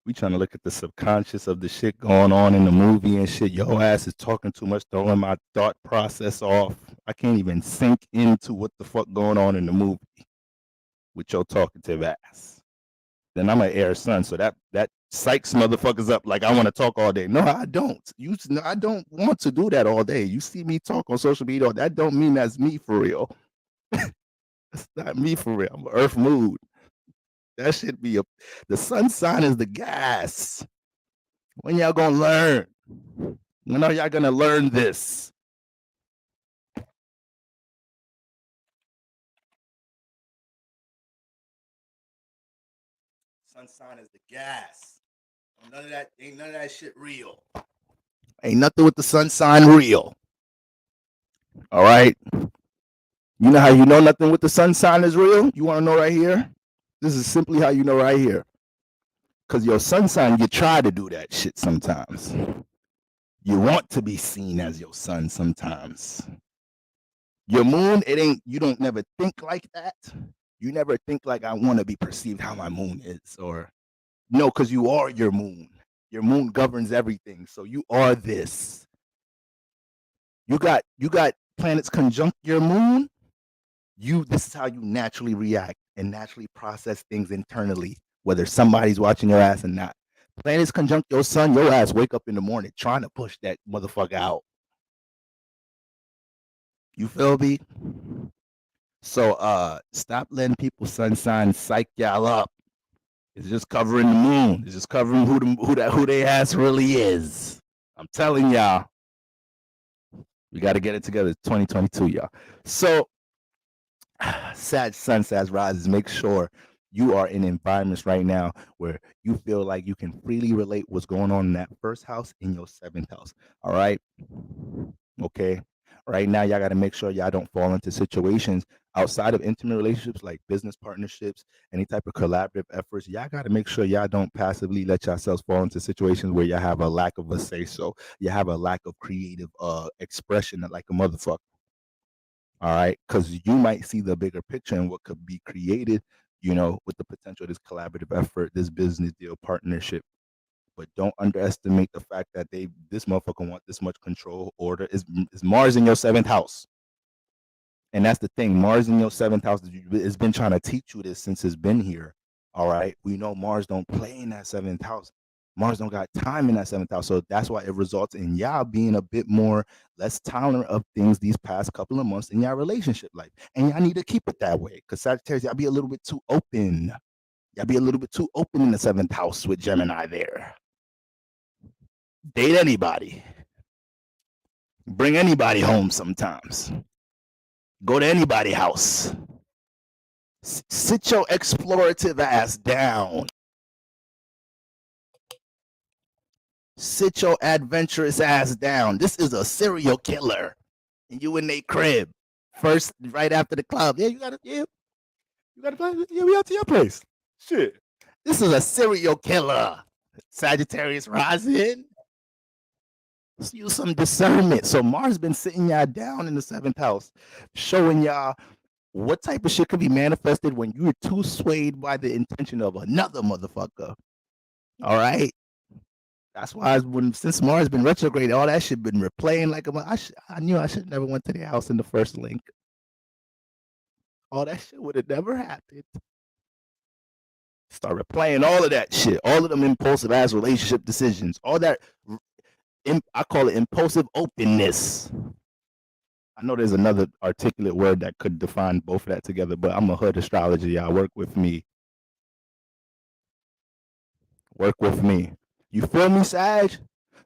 We trying to look at the subconscious of the shit going on in the movie and shit. Your ass is talking too much, throwing my thought process off. I can't even sink into what the fuck going on in the movie with your talkative ass. Then I'm an air son, so that psychs motherfuckers up like I want to talk all day. No, I don't. I don't want to do that all day. You see me talk on social media, that don't mean that's me for real. That's not me for real. I'm earth mood. That should be the sun sign is the gas. When y'all gonna learn? When are y'all gonna learn this? Sun sign is the gas. None of that ain't none of that shit real. Ain't nothing with the sun sign real. All right. You know how you know nothing with the sun sign is real? You want to know right here? This is simply how you know right here. Because your sun sign, you try to do that shit sometimes. You want to be seen as your son sometimes. Your moon, it ain't, you don't never think like that. You never think like, I want to be perceived how my moon is, or no, because you are your moon. Your moon governs everything. So you are this. You got planets conjunct your moon. This is how you naturally react and naturally process things internally, whether somebody's watching your ass or not. Planets conjunct your sun, your ass wake up in the morning trying to push that motherfucker out. You feel me? So stop letting people sun signs psych y'all up. It's just covering the moon. It's just covering who they ass really is. I'm telling y'all. We got to get it together. It's 2022, y'all. So Sag Sun, Sag Rises, make sure you are in environments right now where you feel like you can freely relate what's going on in that first house in your seventh house. All right. Okay. Right now, y'all got to make sure y'all don't fall into situations outside of intimate relationships like business partnerships, any type of collaborative efforts. Y'all got to make sure y'all don't passively let yourselves fall into situations where you have a lack of a say so. You have a lack of creative expression like a motherfucker. All right, because you might see the bigger picture and what could be created, with the potential of this collaborative effort, this business deal partnership. But don't underestimate the fact that this motherfucker want this much control. Order is Mars in your seventh house. And that's the thing. Mars in your seventh house has been trying to teach you this since it's been here. All right. We know Mars don't play in that seventh house. Mars don't got time in that seventh house. So that's why it results in y'all being a bit more less tolerant of things these past couple of months in y'all relationship life. And y'all need to keep it that way. Because Sagittarius, y'all be a little bit too open. Y'all be a little bit too open in the seventh house with Gemini there. Date anybody. Bring anybody home sometimes. Go to anybody's house. Sit your explorative ass down. Sit your adventurous ass down. This is a serial killer. And you in their crib. First, right after the club. Yeah, you gotta play. Yeah, we out to your place. Shit. This is a serial killer. Sagittarius rising. Use some discernment. So Mars been sitting y'all down in the seventh house, showing y'all what type of shit could be manifested when you're too swayed by the intention of another motherfucker. All right. That's why since Mars been retrograde, all that shit been replaying like I knew I should never went to their house in the first link. All that shit would have never happened. Start replaying all of that shit, all of them impulsive ass relationship decisions, all that. I call it impulsive openness. I know there's another articulate word that could define both of that together, but I'm a hood astrology. Y'all work with me. Work with me. You feel me, Sag?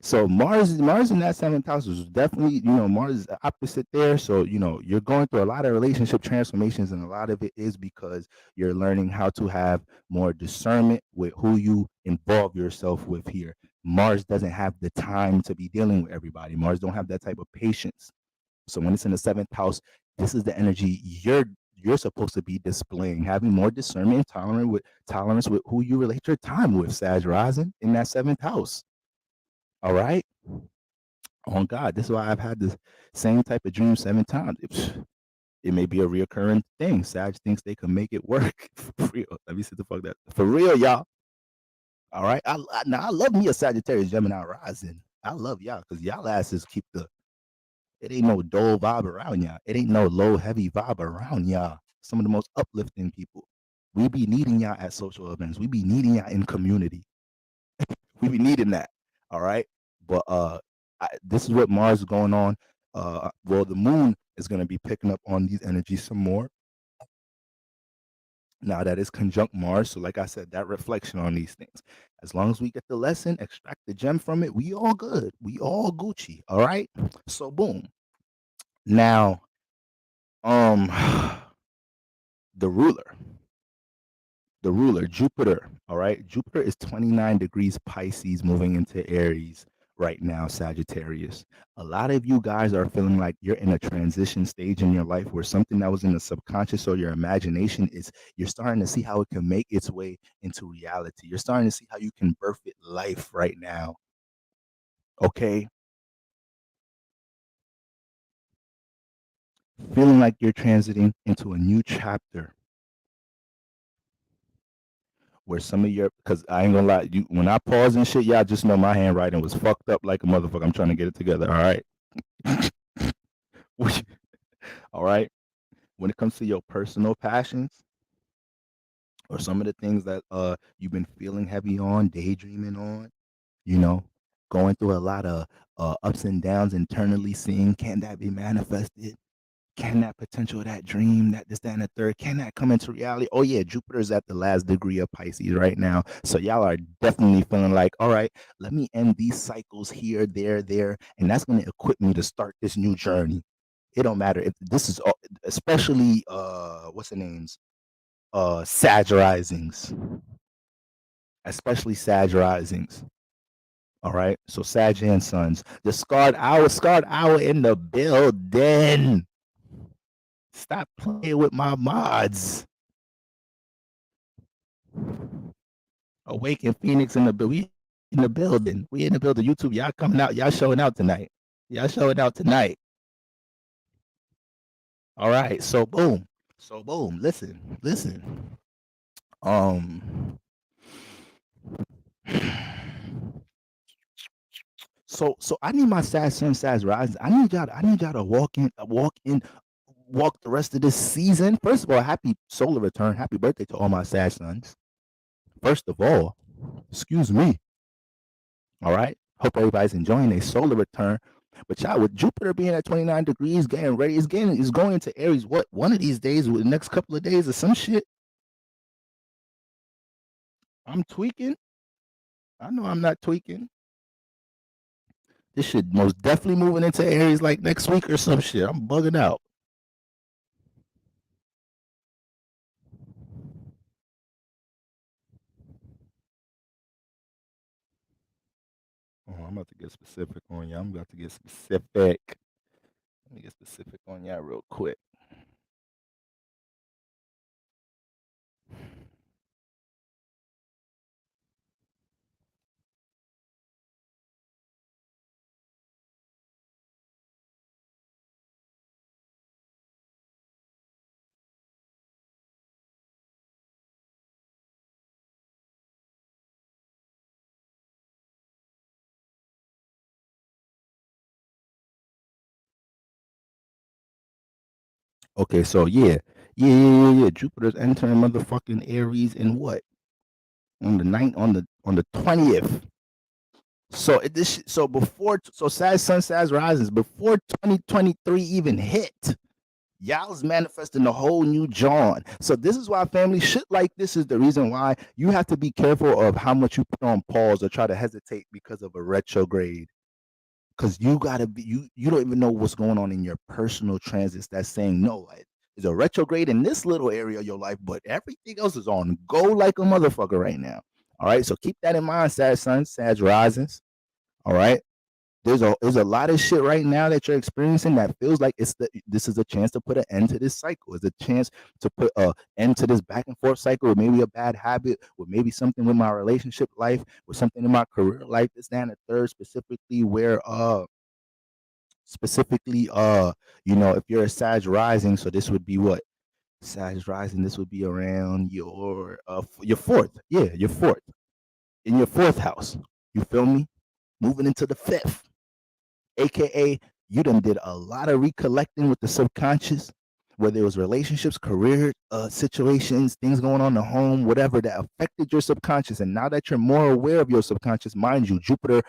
So Mars in that seventh house is definitely, Mars is the opposite there. So, you're going through a lot of relationship transformations, and a lot of it is because you're learning how to have more discernment with who you involve yourself with here. Mars doesn't have the time to be dealing with everybody. Mars don't have that type of patience. So when it's in the seventh house, this is the energy you're supposed to be displaying, having more discernment and tolerance with who you relate your time with, Sag rising in that seventh house. All right. On God, this is why I've had the same type of dream 7 times. It may be a reoccurring thing. Sag thinks they can make it work. For real. Let me sit the fuck that. For real, y'all. All right. Now I love me a Sagittarius Gemini rising. I love y'all because y'all asses keep it ain't no dull vibe around y'all. It ain't no low, heavy vibe around y'all. Some of the most uplifting people. We be needing y'all at social events. We be needing y'all in community. We be needing that. All right. But this is what Mars is going on. Well, the moon is going to be picking up on these energies some more. Now that is conjunct Mars. So like I said, that reflection on these things. As long as we get the lesson, extract the gem from it, we all good. We all Gucci. All right. So boom. Now, the ruler, Jupiter. All right. Jupiter is 29 degrees Pisces moving into Aries right now, Sagittarius. A lot of you guys are feeling like you're in a transition stage in your life where something that was in the subconscious or your imagination is you're starting to see how it can make its way into reality. You're starting to see how you can birth it life right now. Okay? Feeling like you're transiting into a new chapter where some of your because I ain't gonna lie, you when I pause and shit, y'all just know my handwriting was fucked up like a motherfucker. I'm trying to get it together. All right. All right. When it comes to your personal passions or some of the things that you've been feeling heavy on, daydreaming on, you know, going through a lot of ups and downs internally, seeing can that be manifested? Can that potential, that dream, that this, that, and the third, can that come into reality? Oh yeah, Jupiter's at the last degree of Pisces right now. So y'all are definitely feeling like, all right, let me end these cycles here, there, and that's gonna equip me to start this new journey. It don't matter if this is especially what's the names? Sag risings. Especially Sag risings. All right. So Sag and Sons. The scarred hour in the building. Stop playing with my mods. Awaken Phoenix in the we in the building. We in the building. YouTube, y'all coming out. Y'all showing out tonight. Y'all showing out tonight. All right. So boom. So boom. Listen. Um. So I need my Sag Sun, Sag Rise. I need y'all to walk the rest of this season. First of all, happy solar return. Happy birthday to all my Sag Suns. First of all, excuse me. All right. Hope everybody's enjoying a solar return. But y'all, with Jupiter being at 29 degrees, getting ready, it's going into Aries. What, one of these days, with the next couple of days or some shit? I'm tweaking. I know I'm not tweaking. This shit most definitely moving into Aries like next week or some shit. I'm bugging out. Oh, I'm about to get specific on y'all. I'm about to get specific. Let me get specific on y'all real quick. Okay, so yeah. Jupiter's entering motherfucking Aries in what? On the ninth, on the 20th. So so before Sag Sun, Sag Rises, before 2023 even hit, y'all's manifesting a whole new John. So this is why family shit like this is the reason why you have to be careful of how much you put on pause or try to hesitate because of a retrograde. Because you gotta be you don't even know what's going on in your personal transits that's saying no. There's a retrograde in this little area of your life, but everything else is on go like a motherfucker right now. All right, so keep that in mind, Sag Sun, Sag Risings. All right. There's a lot of shit right now that you're experiencing that feels like this is a chance to put an end to this cycle. It's a chance to put an end to this back and forth cycle with maybe a bad habit, with maybe something with my relationship life, with something in my career life. This, that, and the third, specifically if you're a Sag rising, so this would be what? Sag rising, this would be around your fourth. Yeah, your fourth. In your fourth house. You feel me? Moving into the fifth. AKA you done did a lot of recollecting with the subconscious, whether it was relationships, career situations, things going on in the home, whatever that affected your subconscious. And now that you're more aware of your subconscious, mind you, Jupiter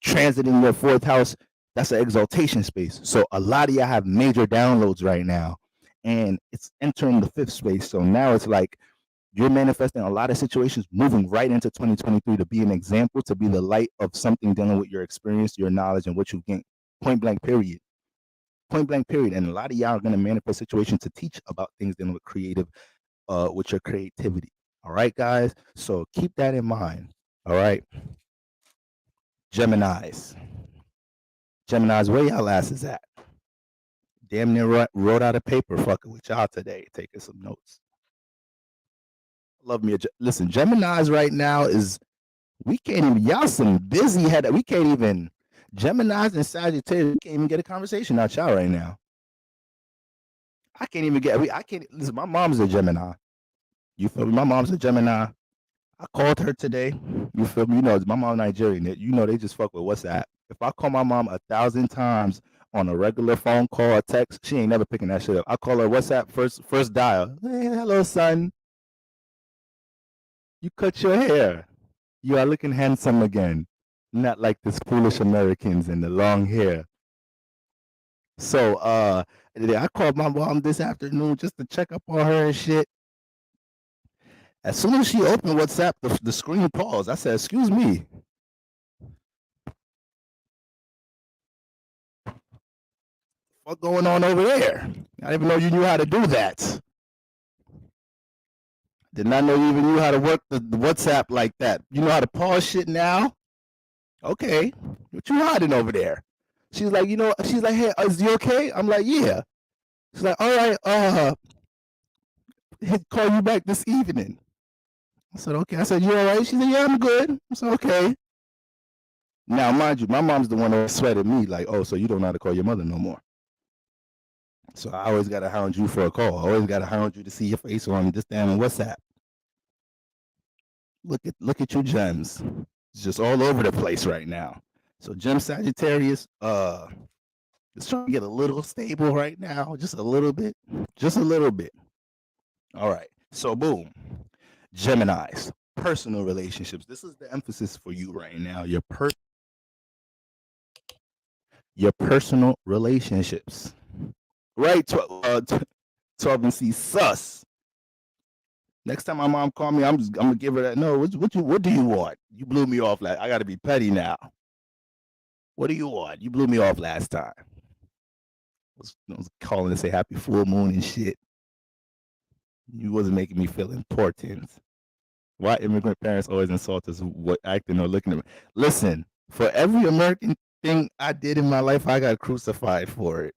transiting your fourth house, that's an exaltation space. So a lot of y'all have major downloads right now, and it's entering the fifth space. So now it's like you're manifesting a lot of situations moving right into 2023 to be an example, to be the light of something dealing with your experience, your knowledge, and what you've gained. Point blank, period. Point blank, period. And a lot of y'all are going to manifest situations to teach about things dealing with your creativity. All right, guys. So keep that in mind. All right, Gemini's. Gemini's, where y'all asses at? Damn near wrote out a paper fucking with y'all today, taking some notes. Love me. Listen, Gemini's right now is, we can't even, y'all some busy head. We can't even, Gemini's and Sagittarius, we can't even get a conversation out y'all right now. I can't even get, I can't, listen, my mom's a Gemini. You feel me? My mom's a Gemini. I called her today. You feel me? You know, my mom Nigerian. You know, they just fuck with WhatsApp. If I call my mom 1,000 times on a regular phone call or text, she ain't never picking that shit up. I call her WhatsApp first dial. Hey, hello, son. You cut your hair. You are looking handsome again. Not like this foolish Americans and the long hair. So I called my mom this afternoon just to check up on her and shit. As soon as she opened WhatsApp, the screen paused. I said, excuse me. What's going on over there? I didn't even know you knew how to do that. Did not know you even knew how to work the WhatsApp like that. You know how to pause shit now? Okay. What you hiding over there? She's like, she's like, hey, is you okay? I'm like, yeah. She's like, all right, he'll call you back this evening. I said, okay. I said, you all right? She said, yeah, I'm good. I said, okay. Now, mind you, my mom's the one that sweated me, like, oh, so you don't know how to call your mother no more. So I always got to hound you for a call. I always got to hound you to see your face on this damn WhatsApp. Look at your gems. It's just all over the place right now. So Gem Sagittarius, just trying to get a little stable right now, just a little bit. All right. So boom, Geminis, personal relationships. This is the emphasis for you right now. Your personal relationships. Right, 12 and C sus. Next time my mom call me, I'm gonna give her that. No, what do you want? You blew me off. I gotta be petty now. What do you want? You blew me off last time. I was calling to say happy full moon and shit. You wasn't making me feel important. Why immigrant parents always insult us? What acting or looking at me? Listen, for every American thing I did in my life, I got crucified for it.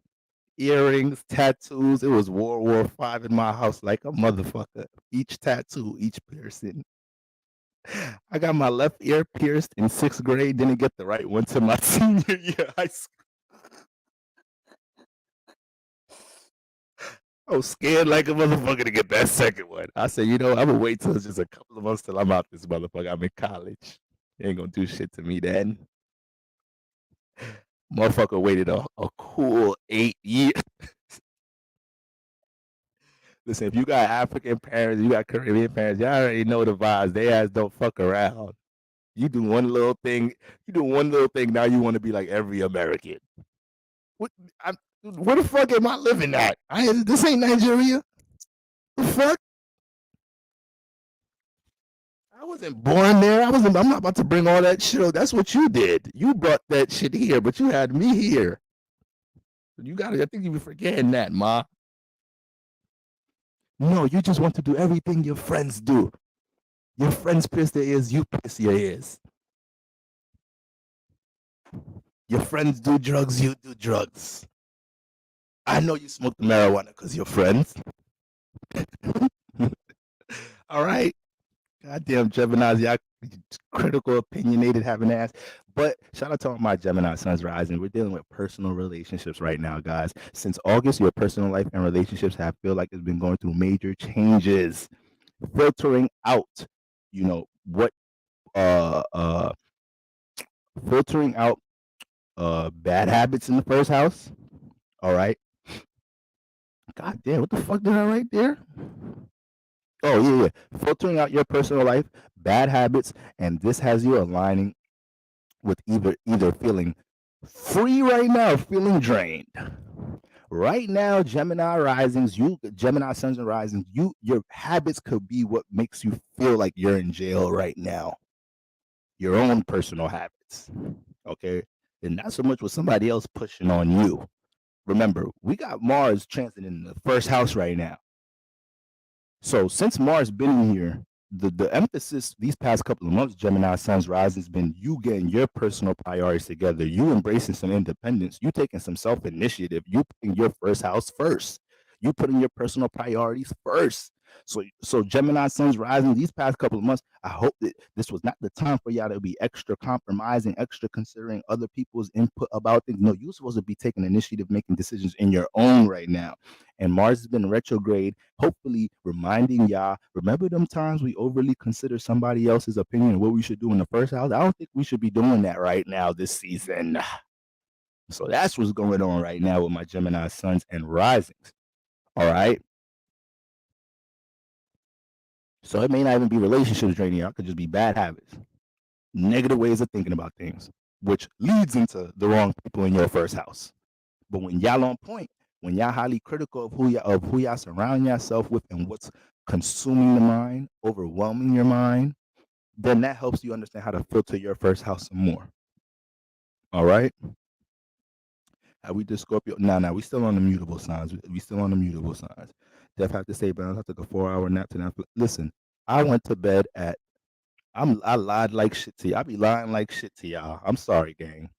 Earrings, tattoos. It was World War V in my house like a motherfucker. Each tattoo, each piercing. I got my left ear pierced in 6th grade. Didn't get the right one to my senior year high school. I was scared like a motherfucker to get that second one. I said, I'm gonna wait till it's just a couple of months till I'm out this motherfucker. I'm in college. They ain't gonna do shit to me then. Motherfucker waited a cool 8 years. Listen, if you got African parents, you got Caribbean parents, y'all already know the vibes. They ass don't fuck around. You do one little thing. Now you want to be like every American. Where the fuck am I living at? This ain't Nigeria. The fuck? I wasn't born there. I'm not about to bring all that shit up. That's what you did. You brought that shit here, but you had me here. I think you were forgetting that, Ma. No, you just want to do everything your friends do. Your friends pierce their ears, you pierce your ears. Your friends do drugs, you do drugs. I know you smoke the marijuana because you're friends. All right. Goddamn Geminis, y'all critical, opinionated, having ass. But shout out to all my Gemini sons rising. We're dealing with personal relationships right now, guys. Since August, your personal life and relationships feel like it's been going through major changes, filtering out, what filtering out bad habits in the first house. All right. God damn, what the fuck did I write there? Oh, yeah. Filtering out your personal life, bad habits, and this has you aligning with either feeling free right now or feeling drained. Right now, Gemini risings, Gemini suns and risings, your habits could be what makes you feel like you're in jail right now. Your own personal habits. Okay? And not so much with somebody else pushing on you. Remember, we got Mars transiting in the first house right now. So since Mars been in here, the emphasis these past couple of months, Gemini Sun's Rising, has been you getting your personal priorities together, you embracing some independence, you taking some self initiative, you putting your first house first, you putting your personal priorities first. So Gemini Sun's Rising these past couple of months, I hope that this was not the time for y'all to be extra compromising, extra considering other people's input about things. No, you're supposed to be taking initiative, making decisions in your own right now. And Mars has been retrograde, hopefully reminding y'all, remember them times we overly consider somebody else's opinion of what we should do in the first house? I don't think we should be doing that right now this season. So that's what's going on right now with my Gemini suns and risings. All right. So it may not even be relationships draining y'all. It could just be bad habits, negative ways of thinking about things, which leads into the wrong people in your first house. But when y'all on point, when y'all highly critical of who y'all surround yourself with and what's consuming the mind, overwhelming your mind, then that helps you understand how to filter your first house some more. All right. We did Scorpio. Nah, we still on the mutable signs. We still on the mutable signs. Def have to say, but I took a 4 hour nap tonight. Listen, I went to bed at. I lied like shit to you. I be lying like shit to y'all. I'm sorry, gang.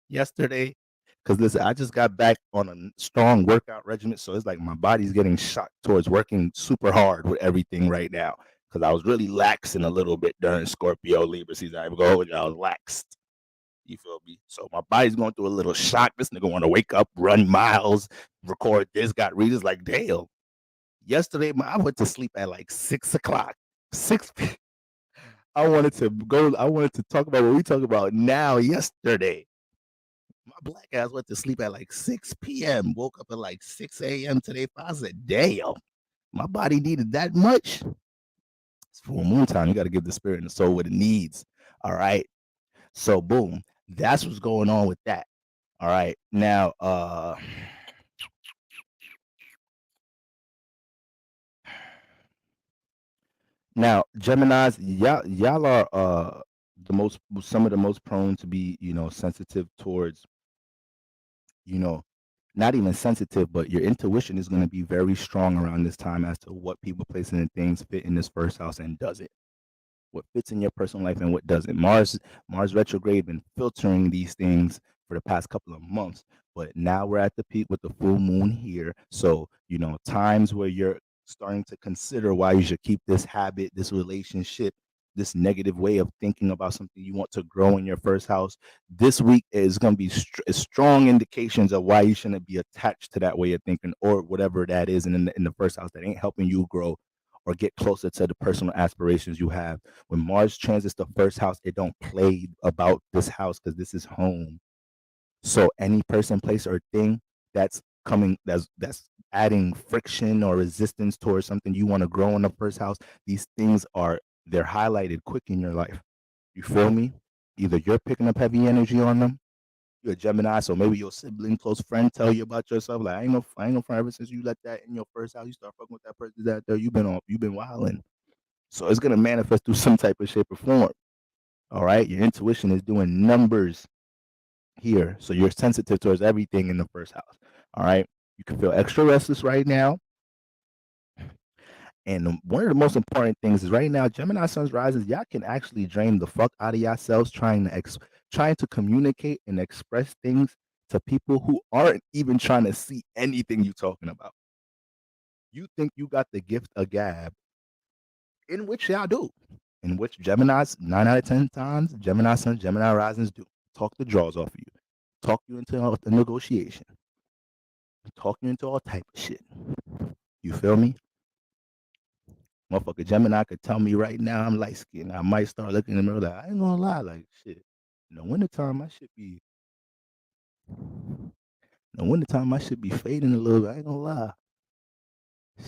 Yesterday, because listen, I just got back on a strong workout regimen, so it's like my body's getting shocked towards working super hard with everything right now. Because I was really laxing a little bit during Scorpio Libra season. I was laxed. You feel me? So my body's going through a little shock. This nigga want to wake up, run miles, record this, got readers like damn. Yesterday, I went to sleep at like 6 o'clock. I wanted to go. I wanted to talk about what we talk about now. Yesterday, my black ass went to sleep at like 6 p.m. Woke up at like 6 a.m. today. I said, "Damn, my body needed that much." It's full moon time. You got to give the spirit and the soul what it needs. All right. So boom, that's what's going on with that. All right. Now Geminis, y'all are the most some of the most prone to be, sensitive towards, you know, not even sensitive, but your intuition is going to be very strong around this time as to what people, places, and things fit in this first house and doesn't. What fits in your personal life and what doesn't. Mars retrograde been filtering these things for the past couple of months, but now we're at the peak with the full moon here. So, times where you're starting to consider why you should keep this habit, this relationship, this negative way of thinking about something you want to grow in your first house. This week is going to be strong indications of why you shouldn't be attached to that way of thinking or whatever that is in the first house that ain't helping you grow or get closer to the personal aspirations you have. When Mars transits the first house, it don't play about this house because this is home. So any person, place, or thing that's coming, that's adding friction or resistance towards something you want to grow in the first house, these things they're highlighted quick in your life. You feel me? Either you're picking up heavy energy on them, you're a Gemini, so maybe your sibling, close friend tell you about yourself. Like I ain't no friend ever since you let that in your first house. You start fucking with that person that there. You've been wilding. So it's gonna manifest through some type of shape or form. All right. Your intuition is doing numbers here. So you're sensitive towards everything in the first house. All right. You can feel extra restless right now. And one of the most important things is right now, Gemini Sun's rises, y'all can actually drain the fuck out of yourselves trying to communicate and express things to people who aren't even trying to see anything you talking about. You think you got the gift of gab, in which y'all do, in which Gemini's 9 out of 10 times, Gemini Sun, Gemini risings do. Talk the draws off of you, talk you into a negotiation, talk you into all type of shit. You feel me? Motherfucker Gemini could tell me right now I'm light skinned. I might start looking in the mirror like I ain't gonna lie, like shit. In the wintertime I should be fading a little bit. I ain't gonna lie.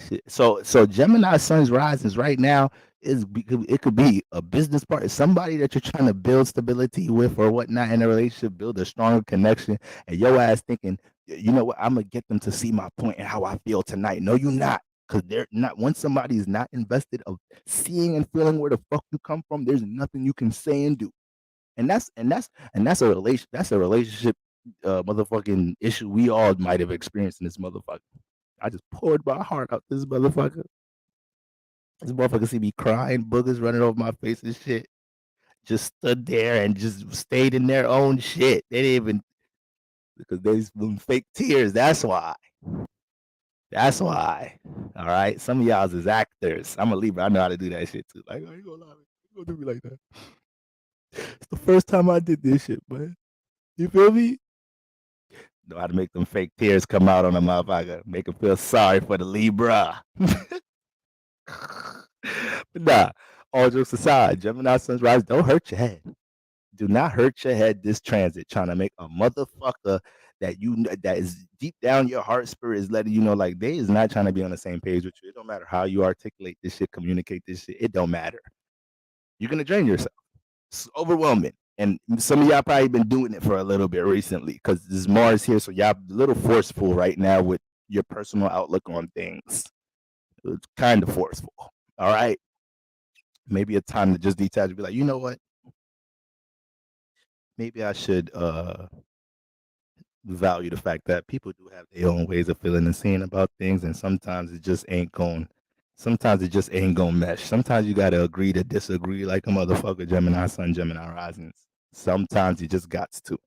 Shit. So Gemini Sun's risings right now it could be a business partner, somebody that you're trying to build stability with or whatnot in a relationship, build a stronger connection, and your ass thinking, you know what, I'm gonna get them to see my point and how I feel tonight. No, you're not. Because they're not, once somebody is not invested of seeing and feeling where the fuck you come from, there's nothing you can say and do. And that's a relationship motherfucking issue we all might have experienced in this motherfucker. I just poured my heart out this motherfucker. This motherfucker see me crying, boogers running over my face and shit. Just stood there and just stayed in their own shit. They didn't even because there's some fake tears. That's why. That's why. All right. Some of y'all is actors. I'm a Libra. I know how to do that shit too. Like, I ain't gonna lie. You gonna do me like that. It's the first time I did this shit, man. You feel me? Know how to make them fake tears come out on a motherfucker. Make them feel sorry for the Libra. But nah, all jokes aside, Gemini sunrise, don't hurt your head. Do not hurt your head this transit trying to make a motherfucker that is deep down your heart spirit is letting you know like they is not trying to be on the same page with you. It don't matter how you articulate this shit, communicate this shit. It don't matter. You're gonna drain yourself. It's overwhelming. And some of y'all probably been doing it for a little bit recently because this Mars here, so y'all a little forceful right now with your personal outlook on things. It's kind of forceful. All right. Maybe a time to just detach and be like, you know what? Maybe I should value the fact that people do have their own ways of feeling and seeing about things, and sometimes it just ain't going. Sometimes it just ain't gonna mesh. Sometimes you gotta agree to disagree, like a motherfucker. Gemini Sun, Gemini Risings. Sometimes you just got to.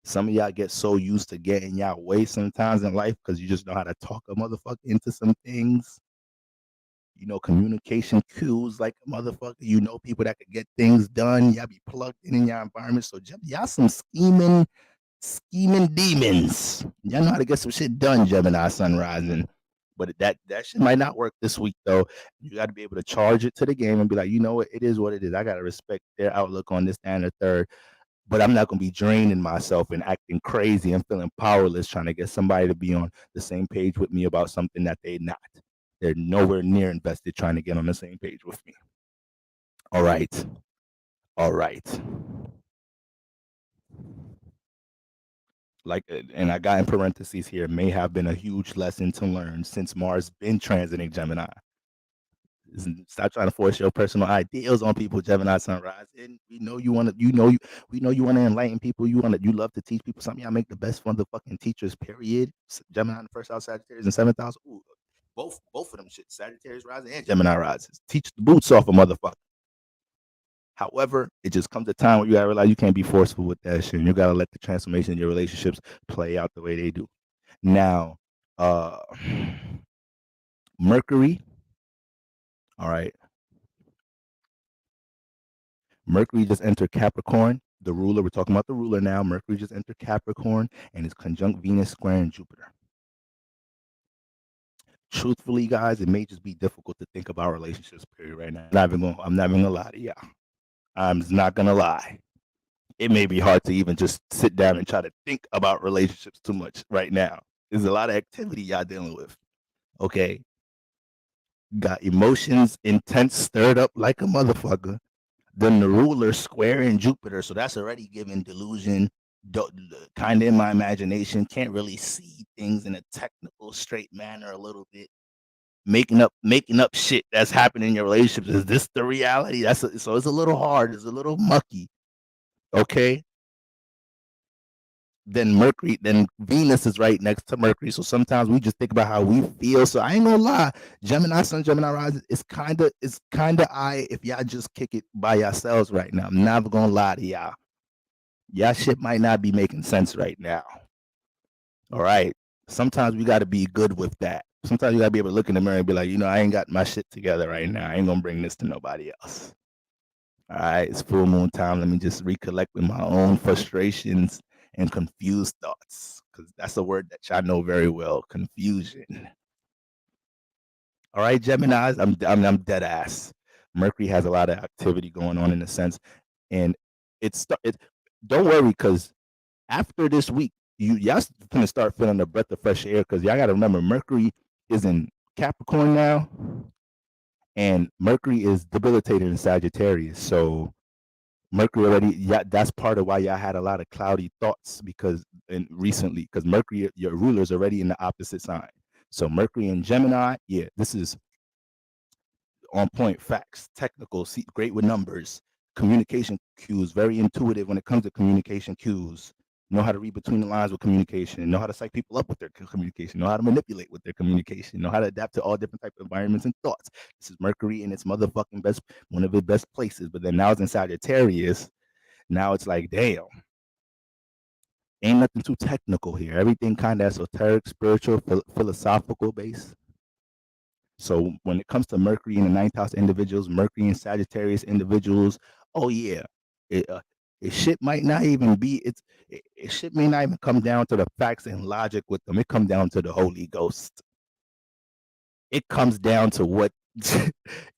Some of y'all get so used to getting y'all way sometimes in life because you just know how to talk a motherfucker into some things. You know, communication cues like a motherfucker. You know, people that could get things done. Y'all be plugged in your environment. So, y'all some scheming demons. Y'all know how to get some shit done, Gemini Sun Rising. But that shit might not work this week though. You got to be able to charge it to the game and be like, you know what, it is what it is. I got to respect their outlook on this, that, and the third. But I'm not gonna be draining myself and acting crazy and feeling powerless trying to get somebody to be on the same page with me about something that they're not. They're nowhere near invested trying to get on the same page with me. All right. All right. Like, and I got in parentheses here, may have been a huge lesson to learn since Mars been transiting Gemini. Stop trying to force your personal ideals on people, Gemini sunrise. And we know you want to, we know you want to enlighten people. You love to teach people. Some of y'all make the best motherfucking teachers. Period. Gemini in the first house, Sagittarius in 7th house. Ooh, both of them shit. Sagittarius rising and Gemini rises. Teach the boots off a motherfucker. However, it just comes a time where you gotta realize you can't be forceful with that shit. And you gotta let the transformation in your relationships play out the way they do. Now, uh Mercury, all right. Mercury just entered Capricorn, the ruler. We're talking about the ruler now. Mercury just entered Capricorn and is conjunct Venus square in Jupiter. Truthfully, guys, it may just be difficult to think about relationships, period, right now. I'm not even gonna lie to y'all. I'm just not gonna lie. It may be hard to even just sit down and try to think about relationships too much right now. There's a lot of activity y'all dealing with. Okay. Got emotions intense, stirred up like a motherfucker. Then the ruler square in Jupiter. So that's already giving delusion. Kind of in my imagination, can't really see things in a technical, straight manner a little bit. Making up shit that's happening in your relationships. Is this the reality? So it's a little hard. It's a little mucky. Okay. Then Venus is right next to Mercury. So sometimes we just think about how we feel. So I ain't gonna lie, Gemini Sun, Gemini Rising, it's kinda I if y'all just kick it by yourselves right now. I'm never gonna lie to y'all. Y'all shit might not be making sense right now. All right. Sometimes we gotta be good with that. Sometimes you gotta be able to look in the mirror and be like, I ain't got my shit together right now. I ain't gonna bring this to nobody else. All right, it's full moon time. Let me just recollect with my own frustrations and confused thoughts, because that's a word that y'all know very well. Confusion. All right, Gemini's. I'm dead ass. Mercury has a lot of activity going on in a sense, and it. Don't worry, because after this week, y'all gonna start feeling a breath of fresh air. Because y'all got to remember, Mercury is in Capricorn now, and Mercury is debilitated in Sagittarius. So Mercury already, yeah, that's part of why y'all had a lot of cloudy thoughts recently, because Mercury, your ruler, is already in the opposite sign. So Mercury in Gemini, yeah, this is on point, facts, technical, great with numbers, communication cues, very intuitive when it comes to communication cues. know how to read between the lines with communication, know how to psych people up with their communication, know how to manipulate with their communication, know how to adapt to all different types of environments and thoughts. This is Mercury in its motherfucking best, one of its best places. But then now it's in Sagittarius. Now it's like, damn, ain't nothing too technical here. Everything kind of esoteric, spiritual, philosophical base. So when it comes to Mercury in the ninth house individuals, Mercury and Sagittarius individuals, oh yeah, it it shit might not even be it shit may not even come down to the facts and logic with them. It comes down to the Holy Ghost. It comes down to what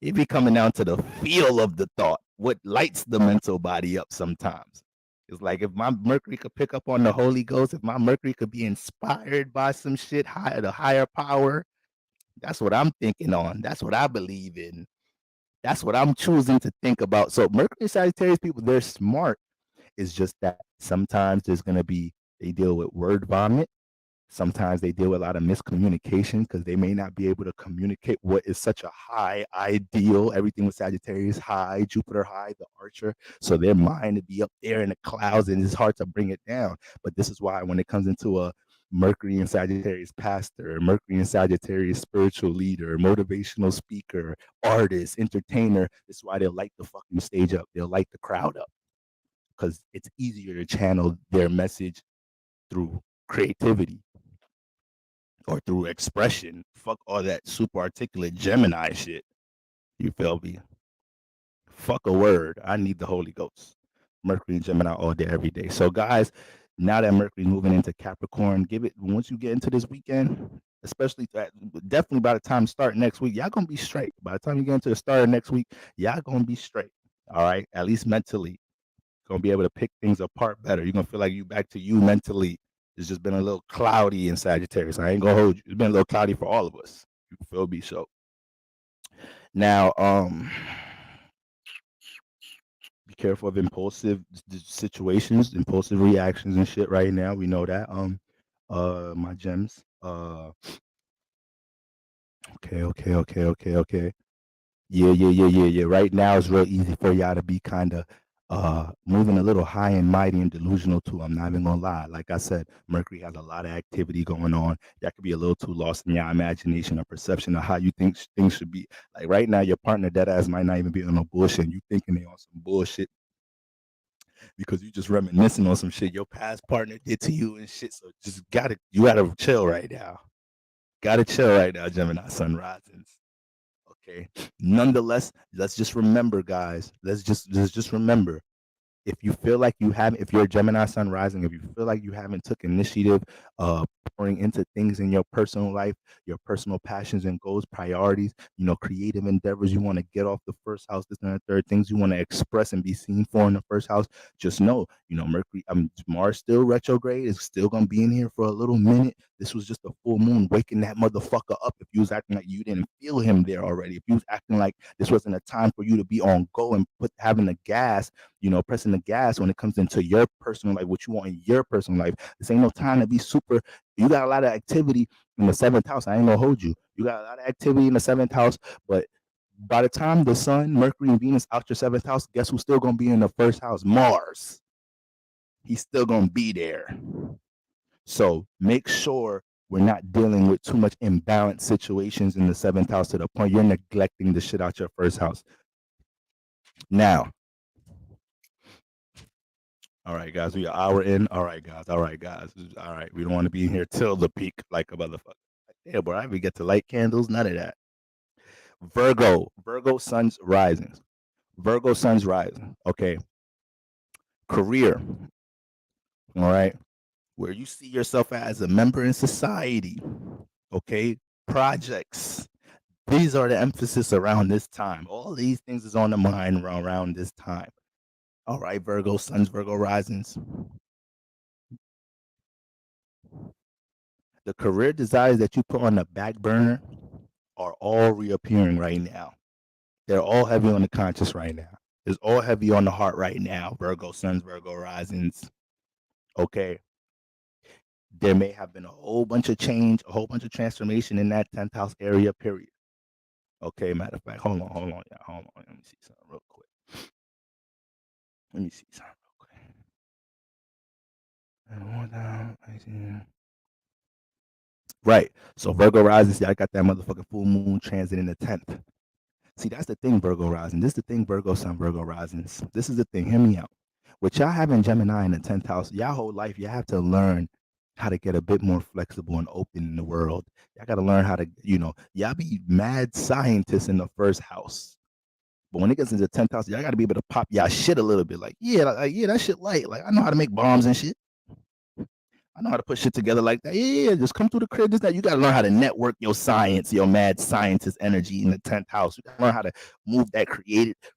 it be coming down to the feel of the thought, what lights the mental body up sometimes. It's like if my Mercury could pick up on the Holy Ghost, if my Mercury could be inspired by some shit higher, the higher power, that's what I'm thinking on. That's what I believe in. That's what I'm choosing to think about. So Mercury Sagittarius people, they're smart. It's just that sometimes there's gonna be they deal with word vomit. Sometimes they deal with a lot of miscommunication because they may not be able to communicate what is such a high ideal. Everything with Sagittarius high, Jupiter high, the archer. So their mind to be up there in the clouds and it's hard to bring it down. But this is why when it comes into a Mercury and Sagittarius pastor, Mercury and Sagittarius spiritual leader, motivational speaker, artist, entertainer, this is why they'll light the fucking stage up. They'll light the crowd up because it's easier to channel their message through creativity or through expression. Fuck all that super articulate Gemini shit. You feel me? Fuck a word. I need the Holy Ghost. Mercury and Gemini all day, every day. So, guys, now that Mercury's moving into Capricorn, give it once you get into this weekend, especially definitely by the time start next week, y'all gonna be straight. By the time you get into the start of next week, y'all gonna be straight. All right, at least mentally, gonna be able to pick things apart better. You're gonna feel like you back to you mentally. It's just been a little cloudy in Sagittarius. I ain't gonna hold you. It's been a little cloudy for all of us. You feel me? So now, be careful of impulsive situations, impulsive reactions and shit. Right now, we know that. My gems. Okay. Yeah. Right now, it's real easy for y'all to be kind of moving a little high and mighty and delusional too. I'm not even gonna lie. Like I said, Mercury has a lot of activity going on. That could be a little too lost in your imagination or perception of how you think things should be. Like right now, your partner dead ass might not even be on no bullshit. And you thinking they on some bullshit because you just reminiscing on some shit your past partner did to you and shit. So you gotta chill right now. Gotta chill right now, Gemini Sun Risings. Okay. Nonetheless, let's just remember, guys. Let's just remember if you feel like you haven't, if you're a Gemini Sun rising, if you feel like you haven't took initiative, pouring into things in your personal life, your personal passions and goals, priorities, creative endeavors you want to get off the first house, this and the third, things you want to express and be seen for in the first house, just know, Mercury, Mars still retrograde, is still gonna be in here for a little minute. This was just a full moon waking that motherfucker up. If you was acting like you didn't feel him there already, if you was acting like this wasn't a time for you to be on go and having the gas, pressing the gas when it comes into your personal life, what you want in your personal life. This ain't no time to be super. You got a lot of activity in the seventh house. I ain't gonna hold you. You got a lot of activity in the seventh house, but by the time the sun, Mercury, and Venus out your seventh house, guess who's still gonna be in the first house? Mars. He's still gonna be there. So make sure we're not dealing with too much imbalanced situations in the seventh house to the point you're neglecting the shit out your first house. Now, all right, guys, we are an hour in. All right, guys. All right. We don't want to be in here till the peak like a motherfucker. Yeah, bro. I we get to light candles. None of that. Virgo Sun's rising. Virgo Sun's rising. Okay. Career. All right. Where you see yourself as a member in society. Okay. Projects. These are the emphasis around this time. All these things is on the mind around this time. All right, Virgo Suns, Virgo Risings. The career desires that you put on the back burner are all reappearing right now. They're all heavy on the conscious right now. It's all heavy on the heart right now. Virgo Suns, Virgo Risings. Okay. There may have been a whole bunch of change, a whole bunch of transformation in that 10th house area, period. Okay, matter of fact, hold on, yeah, hold on. Let me see something real quick. Let me see something real quick. And one down. Right. So Virgo rises, y'all got that motherfucking full moon transit in the 10th. See, that's the thing, Virgo rising. This is the thing, Virgo sun, Virgo risings. This is the thing. Hear me out. With y'all having Gemini in the 10th house, y'all whole life, you have to learn how to get a bit more flexible and open in the world. Y'all got to learn how to, y'all be mad scientists in the first house. But when it gets into the 10th house, y'all got to be able to pop y'all shit a little bit. Like, yeah, that shit light. Like, I know how to make bombs and shit. I know how to put shit together like that. Yeah, just come through the crib. This, that. You got to learn how to network your science, your mad scientist energy in the 10th house. You got to learn how to move that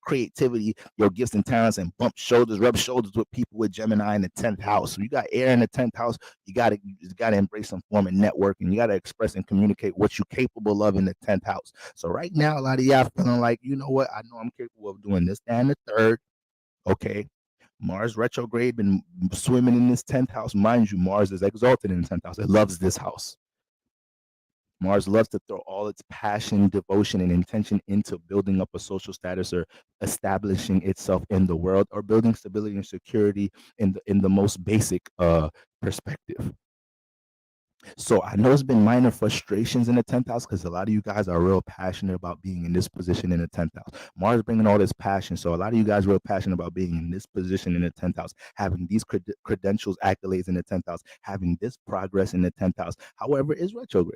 creativity, your gifts and talents, and rub shoulders with people with Gemini in the 10th house. So you got air in the 10th house. You gotta embrace some form of networking. You gotta express and communicate what you're capable of in the 10th house. So right now, a lot of y'all feeling like, you know what? I know I'm capable of doing this, that, and the third. Okay. Mars retrograde been swimming in this 10th house. Mind you, Mars is exalted in the 10th house. It loves this house. Mars loves to throw all its passion, devotion, and intention into building up a social status or establishing itself in the world or building stability and security in the most basic perspective. So I know it's been minor frustrations in the 10th house because a lot of you guys are real passionate about being in this position in the 10th house. Mars bringing all this passion. So a lot of you guys are real passionate about being in this position in the 10th house, having these credentials, accolades in the 10th house, having this progress in the 10th house. However, it's retrograde.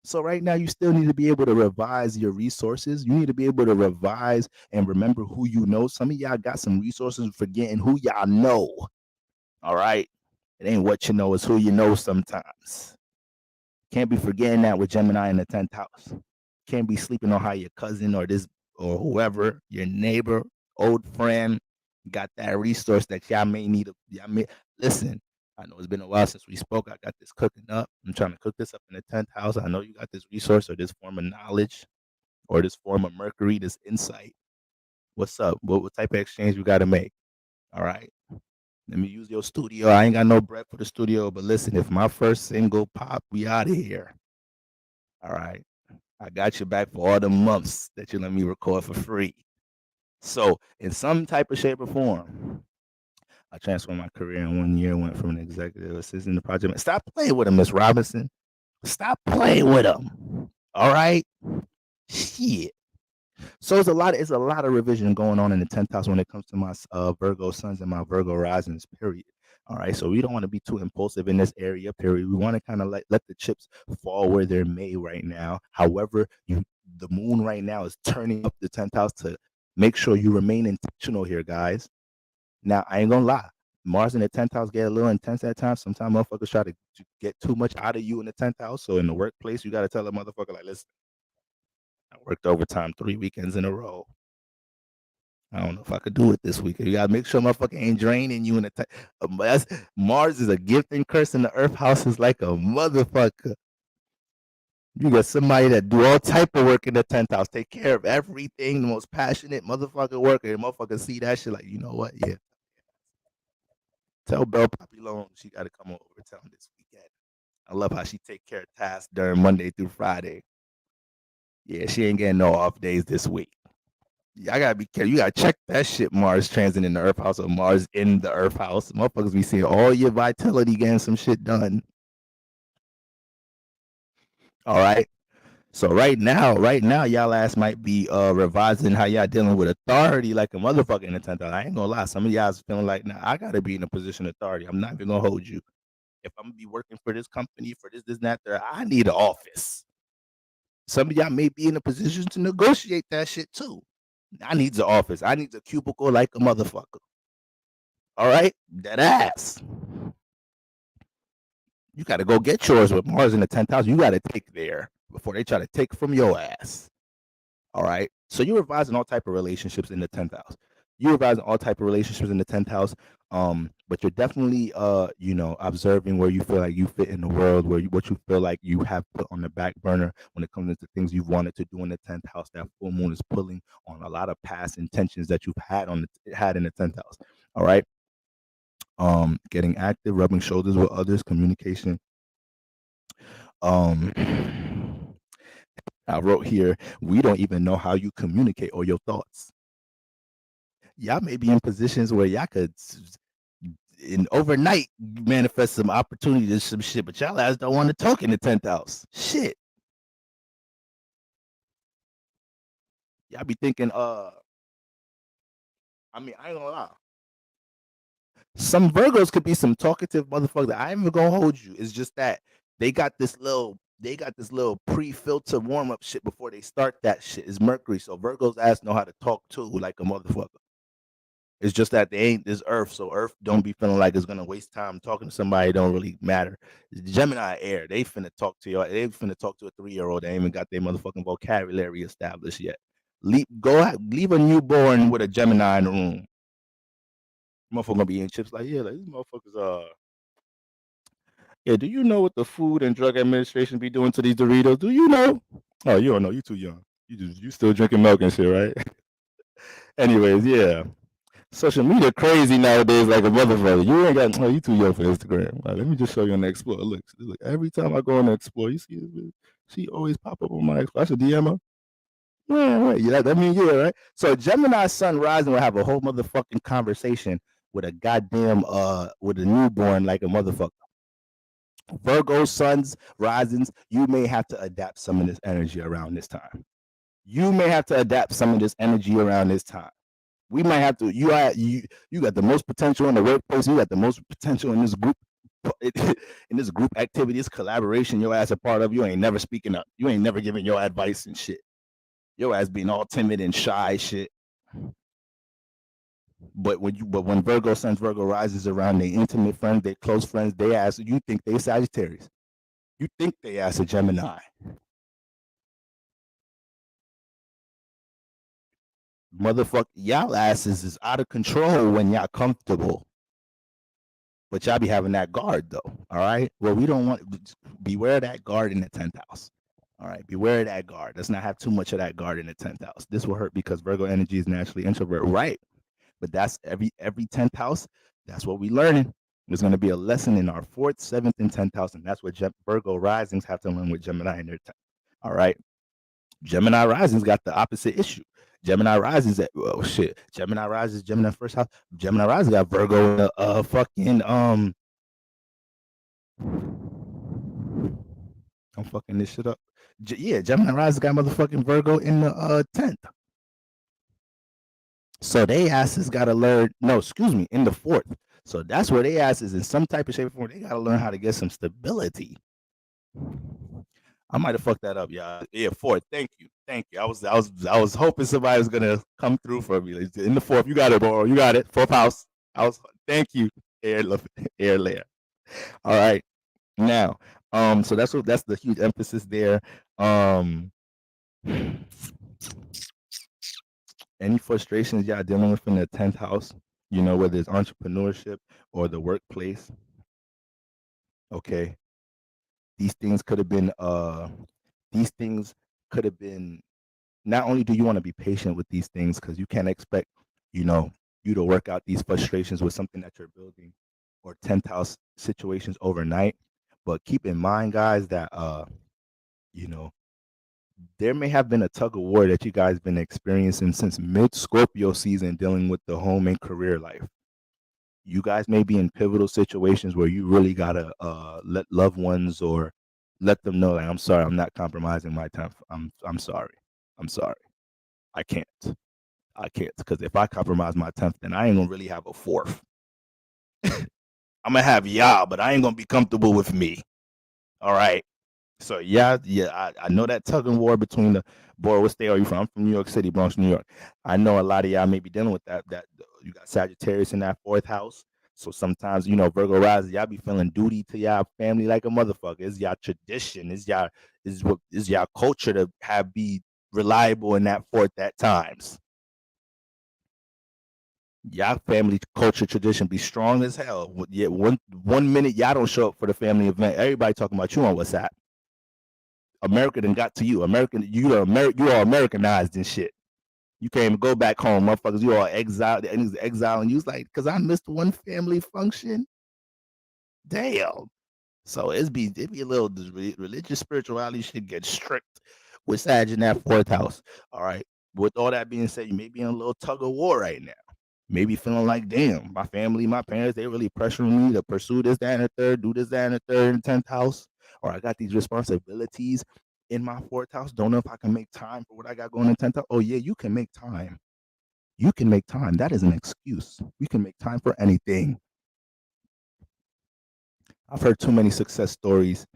So right now, you still need to be able to revise your resources. You need to be able to revise and remember who you know. Some of y'all got some resources forgetting who y'all know. All right. It ain't what you know, it's who you know sometimes. Can't be forgetting that with Gemini in the 10th house. Can't be sleeping on how your cousin or this or whoever, your neighbor, old friend, got that resource that y'all may need. Listen, I know it's been a while since we spoke. I got this cooking up. I'm trying to cook this up in the 10th house. I know you got this resource or this form of knowledge or this form of Mercury, this insight. What's up? What type of exchange we got to make? All right. Let me use your studio. I ain't got no bread for the studio, but listen, if my first single pop, we out of here. All right. I got you back for all the months that you let me record for free. So, in some type of shape or form, I transformed my career in 1 year, went from an executive assistant to project. Stop playing with him, Miss Robinson. Stop playing with him. All right? Shit. So it's a lot of revision going on in the 10th house when it comes to my Virgo sons and my Virgo risings, period. All right. So we don't want to be too impulsive in this area, period. We want to kind of let the chips fall where they're made right now. However, the moon right now is turning up the 10th house to make sure you remain intentional here, guys. Now, I ain't gonna lie. Mars in the 10th house get a little intense at times. Sometimes motherfuckers try to get too much out of you in the 10th house. So in the workplace, you got to tell a motherfucker, like, listen, I worked overtime 3 weekends in a row. I don't know if I could do it this week. You gotta make sure motherfucker ain't draining you in the Mars is a gift and curse, and the Earth house is like a motherfucker. You got somebody that do all type of work in the 10th house, take care of everything, the most passionate motherfucker worker. And motherfucker see that shit like, you know what? Yeah. Tell Belle Poppy Loan she gotta come over town this weekend. I love how she take care of tasks during Monday through Friday. Yeah, she ain't getting no off days this week. I gotta be careful. You gotta check that shit. Mars transit in the Earth house or Mars in the Earth house. Motherfuckers be seeing all your vitality getting some shit done. All right. So right now, y'all ass might be revising how y'all dealing with authority like a motherfucker in the 10th house. I ain't gonna lie. Some of y'all's feeling like, nah, I gotta be in a position of authority. I'm not even gonna hold you. If I'm gonna be working for this company, for this, and that, there, I need an office. Some of y'all may be in a position to negotiate that shit too. I needs an office. I needs a cubicle like a motherfucker. All right, that ass. You got to go get yours with Mars in the 10th house. You got to take there before they try to take from your ass. All right. So you're revising all type of relationships in the 10th house. You're revising all type of relationships in the 10th house. But you're definitely observing where you feel like you fit in the world, what you feel like you have put on the back burner when it comes to things you've wanted to do in the 10th house. That full moon is pulling on a lot of past intentions that you've had in the 10th house. All right. Getting active, rubbing shoulders with others, communication. Um, I wrote here, we don't even know how you communicate or your thoughts. Y'all may be in positions where y'all could and overnight manifest some opportunity to some shit, but y'all ass don't want to talk in the 10th house. Shit. Y'all be thinking, I mean, I ain't gonna lie. Some Virgos could be some talkative motherfucker. I ain't even gonna hold you. It's just that they got this little pre-filter warm-up shit before they start that shit. It's Mercury. So Virgos ass know how to talk too, like a motherfucker. It's just that they ain't this Earth, so Earth don't be feeling like it's gonna waste time talking to somebody. Don't really matter. Gemini air, they finna talk to you. They finna talk to a 3-year-old. They ain't even got their motherfucking vocabulary established yet. Leave a newborn with a Gemini in the room. Motherfucker gonna be eating chips like, yeah, like these motherfuckers. Yeah. Do you know what the Food and Drug Administration be doing to these Doritos? Do you know? Oh, you don't know. You too young. You still drinking milk and shit, right? Anyways, yeah. Social media crazy nowadays, like a motherfucker. You ain't got. Oh, you too young for Instagram. Let me just show you on the Explore. Look. Every time I go on the Explore, you see this bitch. She always pop up on my Explore. I should DM her. Yeah, yeah. That mean yeah, right? So Gemini Sun Rising will have a whole motherfucking conversation with a goddamn with a newborn like a motherfucker. Virgo Suns Risings, you may have to adapt some of this energy around this time. You may have to adapt some of this energy around this time. We might have to. You got the most potential in the workplace. You got the most potential in this group. In this group activity, this collaboration, your ass a part of. You ain't never speaking up. You ain't never giving your advice and shit. Your ass being all timid and shy shit. But when Virgo Suns Virgo rises around their intimate friends, their close friends, they ask you think they Sagittarius. You think they ask a Gemini. Motherfucker, y'all asses is out of control when y'all comfortable. But y'all be having that guard though. All right. Well, we don't want beware that guard in the 10th house. All right. Beware of that guard. Let's not have too much of that guard in the 10th house. This will hurt because Virgo energy is naturally introvert. Right. But that's every 10th house. That's what we learning. There's going to be a lesson in our 4th, 7th, and 10th house. And that's what Virgo risings have to learn with Gemini in their 10th. All right. Gemini risings got the opposite issue. Gemini rises at oh shit. Gemini rises, Gemini first house. Gemini rising got Virgo in the fucking I'm fucking this shit up. Yeah, Gemini rising got motherfucking Virgo in the 10th. So they asses gotta learn. No, excuse me, in the 4th. So that's where they asses in some type of shape or form. They gotta learn how to get some stability. I might have fucked that up, y'all. Yeah, 4th. Thank you. I was hoping somebody was gonna come through for me. In the 4th, you got it, bro. You got it. 4th house. Thank you, air air layer. All right. Now, so that's the huge emphasis there. Any frustrations y'all dealing with in the 10th house, whether it's entrepreneurship or the workplace, okay, these things could have been these things could have been not only do you want to be patient with these things because you can't expect you know you to work out these frustrations with something that you're building or 10th house situations overnight, but keep in mind guys that you know there may have been a tug of war that you guys been experiencing since mid Scorpio season dealing with the home and career life. You guys may be in pivotal situations where you really gotta let loved ones or let them know like I'm sorry, I'm not compromising my time. I'm sorry. I'm sorry. I can't. I can't. Because if I compromise my 10th, then I ain't gonna really have a 4th. I'm gonna have y'all, but I ain't gonna be comfortable with me. All right. So yeah, I know that tug and war between the boy. What state are you from? I'm from New York City, Bronx, New York. I know a lot of y'all may be dealing with that. That you got Sagittarius in that 4th house. So sometimes Virgo rising, y'all be feeling duty to y'all family like a motherfucker. It's y'all tradition. It's y'all culture to have be reliable in that 4th at times. Y'all family culture tradition be strong as hell. Yeah, one minute y'all don't show up for the family event, everybody talking about you on WhatsApp. America done got to you. You are Americanized and shit. You can't even go back home, motherfuckers. You all exiled, and exiling you. Was like, cause I missed one family function. Damn. So it be a little religious spirituality should get strict with Sag in that 4th house. All right. With all that being said, you may be in a little tug of war right now. Maybe feeling like, damn, my family, my parents, they really pressuring me to pursue this, that, and the third, do this, that, and the third, and 10th house. Or I got these responsibilities in my fourth house. Don't know if I can make time for what I got going in 10th house. Oh, yeah, you can make time. You can make time. That is an excuse. You can make time for anything. I've heard too many success stories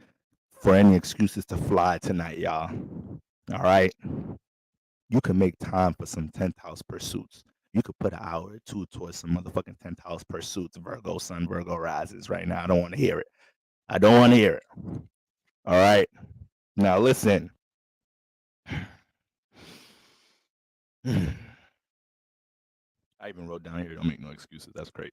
for any excuses to fly tonight, y'all. All right. You can make time for some 10th house pursuits. You could put an hour or two towards some motherfucking 10th house pursuits, Virgo sun, Virgo rises right now. I don't want to hear it. I don't want to hear it. All right. Now listen. I even wrote down here, don't make no excuses. That's crazy.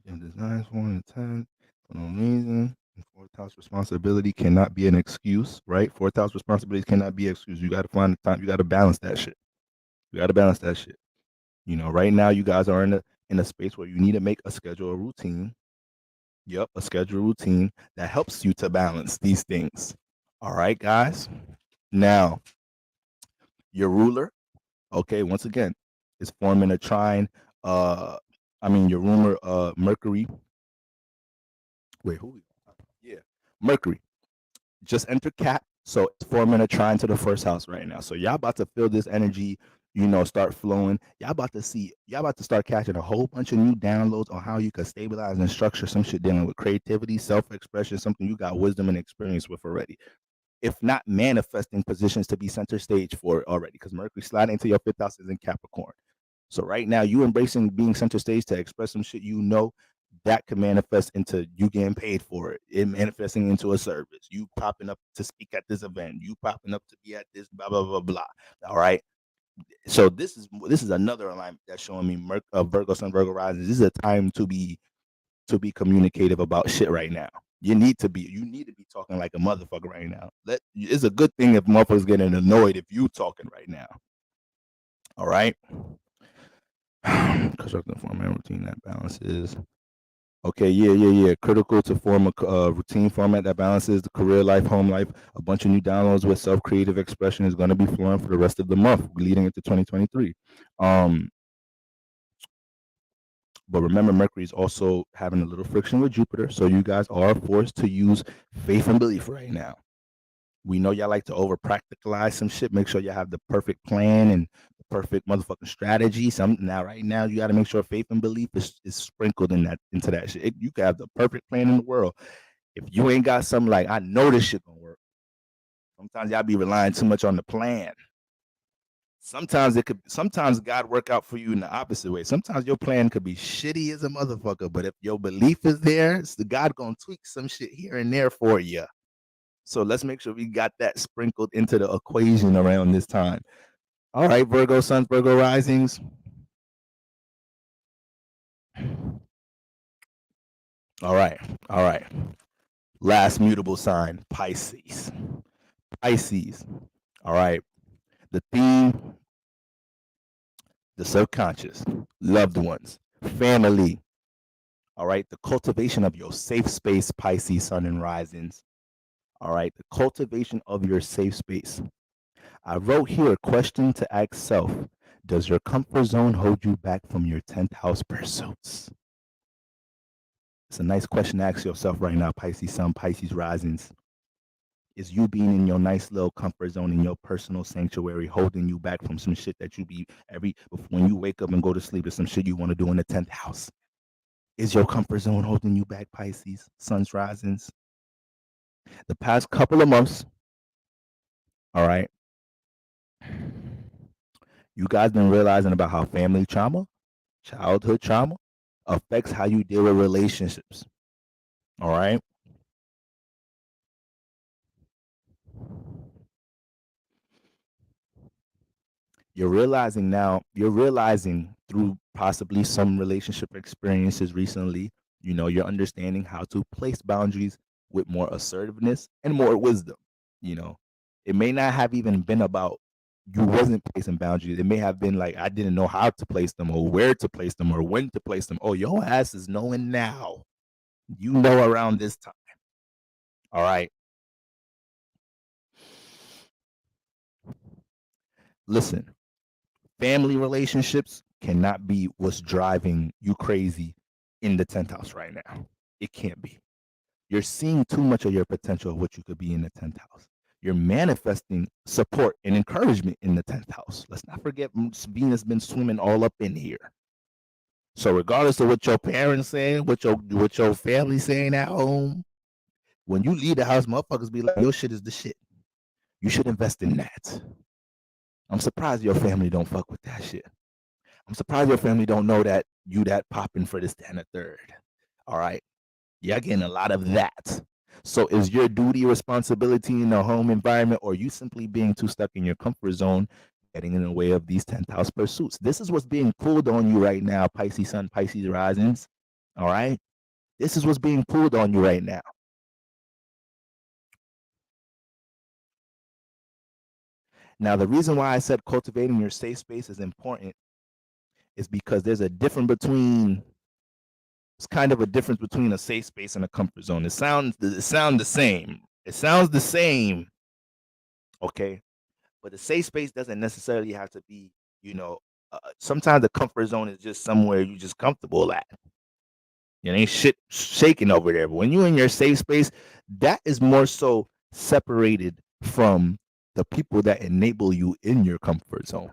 If designs 1 to 10 for no reason, fourth house responsibility cannot be an excuse, right? Fourth house responsibilities cannot be an excuse. You got to find the time. You got to balance that shit. You got to balance that shit. You know, right now you guys are in a space where you need to make a schedule, a routine. Yep, a schedule routine that helps you to balance these things. All right, guys. Now, your ruler, okay, once again, is forming a trine. Your ruler, Mercury. Wait, who? Yeah, Mercury. Just enter Cat. So it's forming a trine to the first house right now. So y'all about to feel this energy, start flowing. Y'all about to start catching a whole bunch of new downloads on how you can stabilize and structure some shit dealing with creativity, self-expression, something you got wisdom and experience with already. If not manifesting positions to be center stage for it already, because Mercury sliding into your fifth house is in Capricorn. So right now, you embracing being center stage to express some shit that can manifest into you getting paid for it. It manifesting into a service. You popping up to speak at this event. You popping up to be at this blah blah blah blah. All right. So this is another alignment that's showing me Virgo Sun, Virgo rising. This is a time to be communicative about shit right now. You need to be talking like a motherfucker right now. It's a good thing if motherfuckers getting annoyed if you talking right now. All right. Constructing format routine that balances. Okay, yeah. Critical to form a routine format that balances the career life, home life. A bunch of new downloads with self-creative expression is going to be flowing for the rest of the month, leading into 2023. But remember, Mercury is also having a little friction with Jupiter, so you guys are forced to use faith and belief right now. We know y'all like to over practicalize some shit. Make sure you have the perfect plan and the perfect motherfucking strategy. Right now, you got to make sure faith and belief is sprinkled into that shit. You can have the perfect plan in the world. If you ain't got something like, I know this shit gonna work. Sometimes y'all be relying too much on the plan. Sometimes God work out for you in the opposite way. Sometimes your plan could be shitty as a motherfucker, but if your belief is there, it's the God gonna tweak some shit here and there for you. So let's make sure we got that sprinkled into the equation around this time. All right, Virgo suns, Virgo risings. All right. Last mutable sign, Pisces. Pisces. All right. The theme, the subconscious, loved ones, family. All right. The cultivation of your safe space, Pisces, sun and risings. All right. The cultivation of your safe space. I wrote here a question to ask self. Does your comfort zone hold you back from your 10th house pursuits? It's a nice question to ask yourself right now, Pisces sun, Pisces risings. Is you being in your nice little comfort zone in your personal sanctuary holding you back from some shit that you be when you wake up and go to sleep? There's some shit you want to do in the 10th house. Is your comfort zone holding you back, Pisces, suns, risings? The past couple of months, all right, you guys been realizing about how family trauma, childhood trauma affects how you deal with relationships. All right. You're realizing through possibly some relationship experiences recently, you're understanding how to place boundaries with more assertiveness and more wisdom. You know, it may not have even been about you wasn't placing boundaries. It may have been like, I didn't know how to place them or where to place them or when to place them. Oh, your ass is knowing now. You know around this time. All right. Listen, family relationships cannot be what's driving you crazy in the 10th house right now. It can't be. You're seeing too much of your potential of what you could be in the 10th house. You're manifesting support and encouragement in the 10th house. Let's not forget Venus been swimming all up in here. So regardless of what your parents saying, what your family saying at home, when you leave the house, motherfuckers be like, your shit is the shit. You should invest in that. I'm surprised your family don't fuck with that shit. I'm surprised your family don't know that you that popping for this, that, and the third. All right. You're getting a lot of that. So is your duty responsibility in the home environment, or you simply being too stuck in your comfort zone, getting in the way of these 10th house pursuits? This is what's being pulled on you right now, Pisces Sun, Pisces risings. All right. This is what's being pulled on you right now. Now, the reason why I said cultivating your safe space is important is because there's a difference between, it's kind of a difference between a safe space and a comfort zone. It sounds the same. It sounds the same. Okay. But the safe space doesn't necessarily have to be, sometimes the comfort zone is just somewhere you just comfortable at. It ain't shit shaking over there. But when you're in your safe space, that is more so separated from the people that enable you in your comfort zone.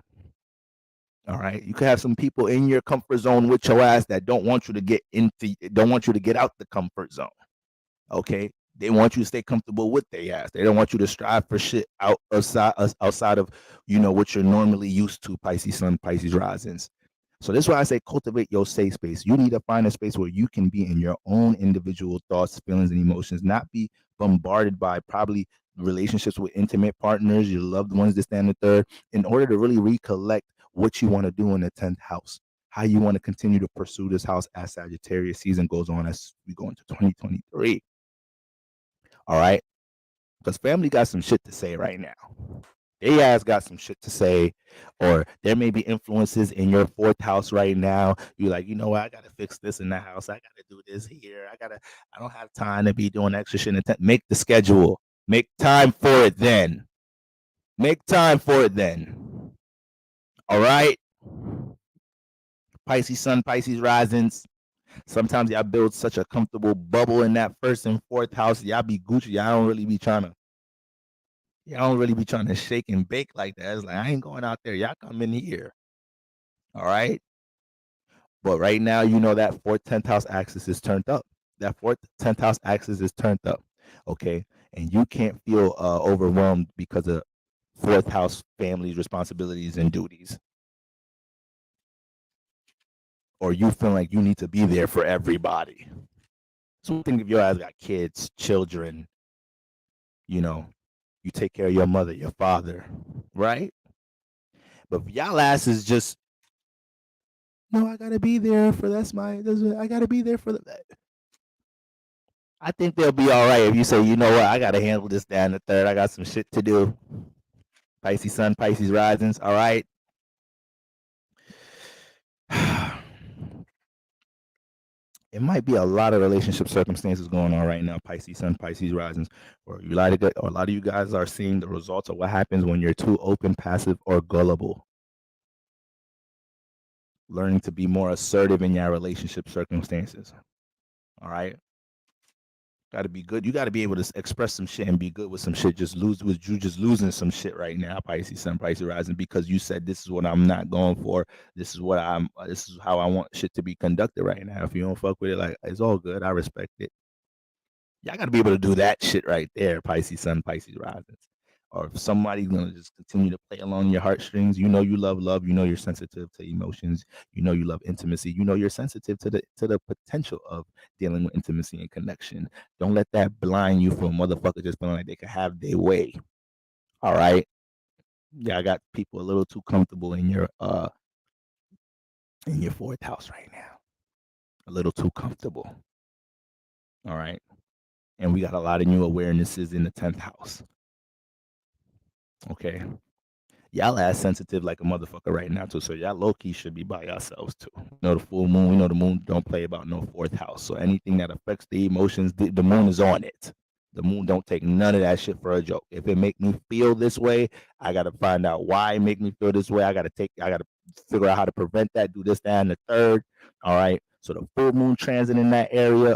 All right. You could have some people in your comfort zone with your ass that don't want you to get out the comfort zone. Okay. They want you to stay comfortable with their ass. They don't want you to strive for shit outside of what you're normally used to, Pisces Sun, Pisces risings. So this is why I say cultivate your safe space. You need to find a space where you can be in your own individual thoughts, feelings, and emotions, not be bombarded by probably relationships with intimate partners, your loved ones, this, and the third, in order to really recollect what you want to do in the 10th house, how you want to continue to pursue this house as Sagittarius season goes on as we go into 2023. All right. Because family got some shit to say right now. They ass got some shit to say, or there may be influences in your 4th house right now. You're like, you know what? I gotta fix this in the house. I gotta do this here. I don't have time to be doing extra shit. Make the schedule. Make time for it then. Make time for it then. All right. Pisces Sun, Pisces risings. Sometimes y'all build such a comfortable bubble in that 1st and 4th house. Y'all be Gucci. Y'all don't really be trying to shake and bake like that. It's like, I ain't going out there. Y'all come in here. All right. But right now, that 4th, 10th house axis is turned up. That 4th, 10th house axis is turned up. Okay. And you can't feel overwhelmed because of 4th house family's responsibilities and duties. Or you feel like you need to be there for everybody. So think if your ass got kids, children, you take care of your mother, your father, right? But if y'all ass is just, no, I gotta be there for I gotta be there for that. I think they'll be all right if you say, you know what, I gotta handle this, that, and the third. I got some shit to do. Pisces Sun, Pisces risings, all right. It might be a lot of relationship circumstances going on right now, Pisces Sun, Pisces risings, or a lot of you guys are seeing the results of what happens when you're too open, passive, or gullible. Learning to be more assertive in your relationship circumstances. All right. Got to be good. You got to be able to express some shit and be good with some shit. Just losing some shit right now, Pisces Sun, Pisces rising, because you said this is what I'm not going for. This is how I want shit to be conducted right now. If you don't fuck with it, like, it's all good. I respect it. Y'all got to be able to do that shit right there, Pisces Sun, Pisces risings. Or if somebody's gonna just continue to play along your heartstrings, you love love, you're sensitive to emotions, you love intimacy, you're sensitive to the potential of dealing with intimacy and connection. Don't let that blind you from motherfuckers just feeling like they can have their way. All right. Yeah, I got people a little too comfortable in your 4th house right now. A little too comfortable. All right. And we got a lot of new awarenesses in the 10th house. Okay. Y'all ass sensitive like a motherfucker right now too. So y'all low key should be by yourselves too. The full moon. We know the moon don't play about no 4th house. So anything that affects the emotions, the moon is on it. The moon don't take none of that shit for a joke. If it make me feel this way, I gotta find out why it make me feel this way. I gotta figure out how to prevent that, do this, that, and the third. All right. So the full moon transit in that area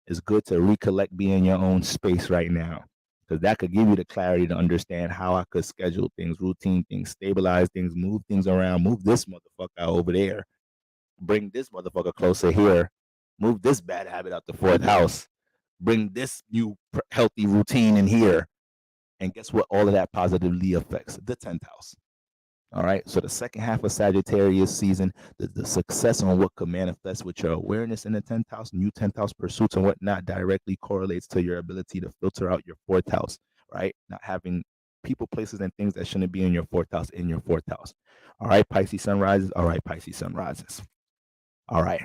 is good to recollect, be in your own space right now. Because that could give you the clarity to understand how I could schedule things, routine things, stabilize things, move things around, move this motherfucker over there, bring this motherfucker closer here, move this bad habit out the fourth house, bring this new healthy routine in here. And guess what? All of that positively affects the 10th house. All right. So the second half of Sagittarius season, the success on what could manifest with your awareness in the 10th house, new 10th house pursuits and whatnot directly correlates to your ability to filter out your fourth house, right? Not having people, places, and things that shouldn't be in your fourth house in your fourth house. All right, Pisces sunrises. All right, Pisces sunrises. All right.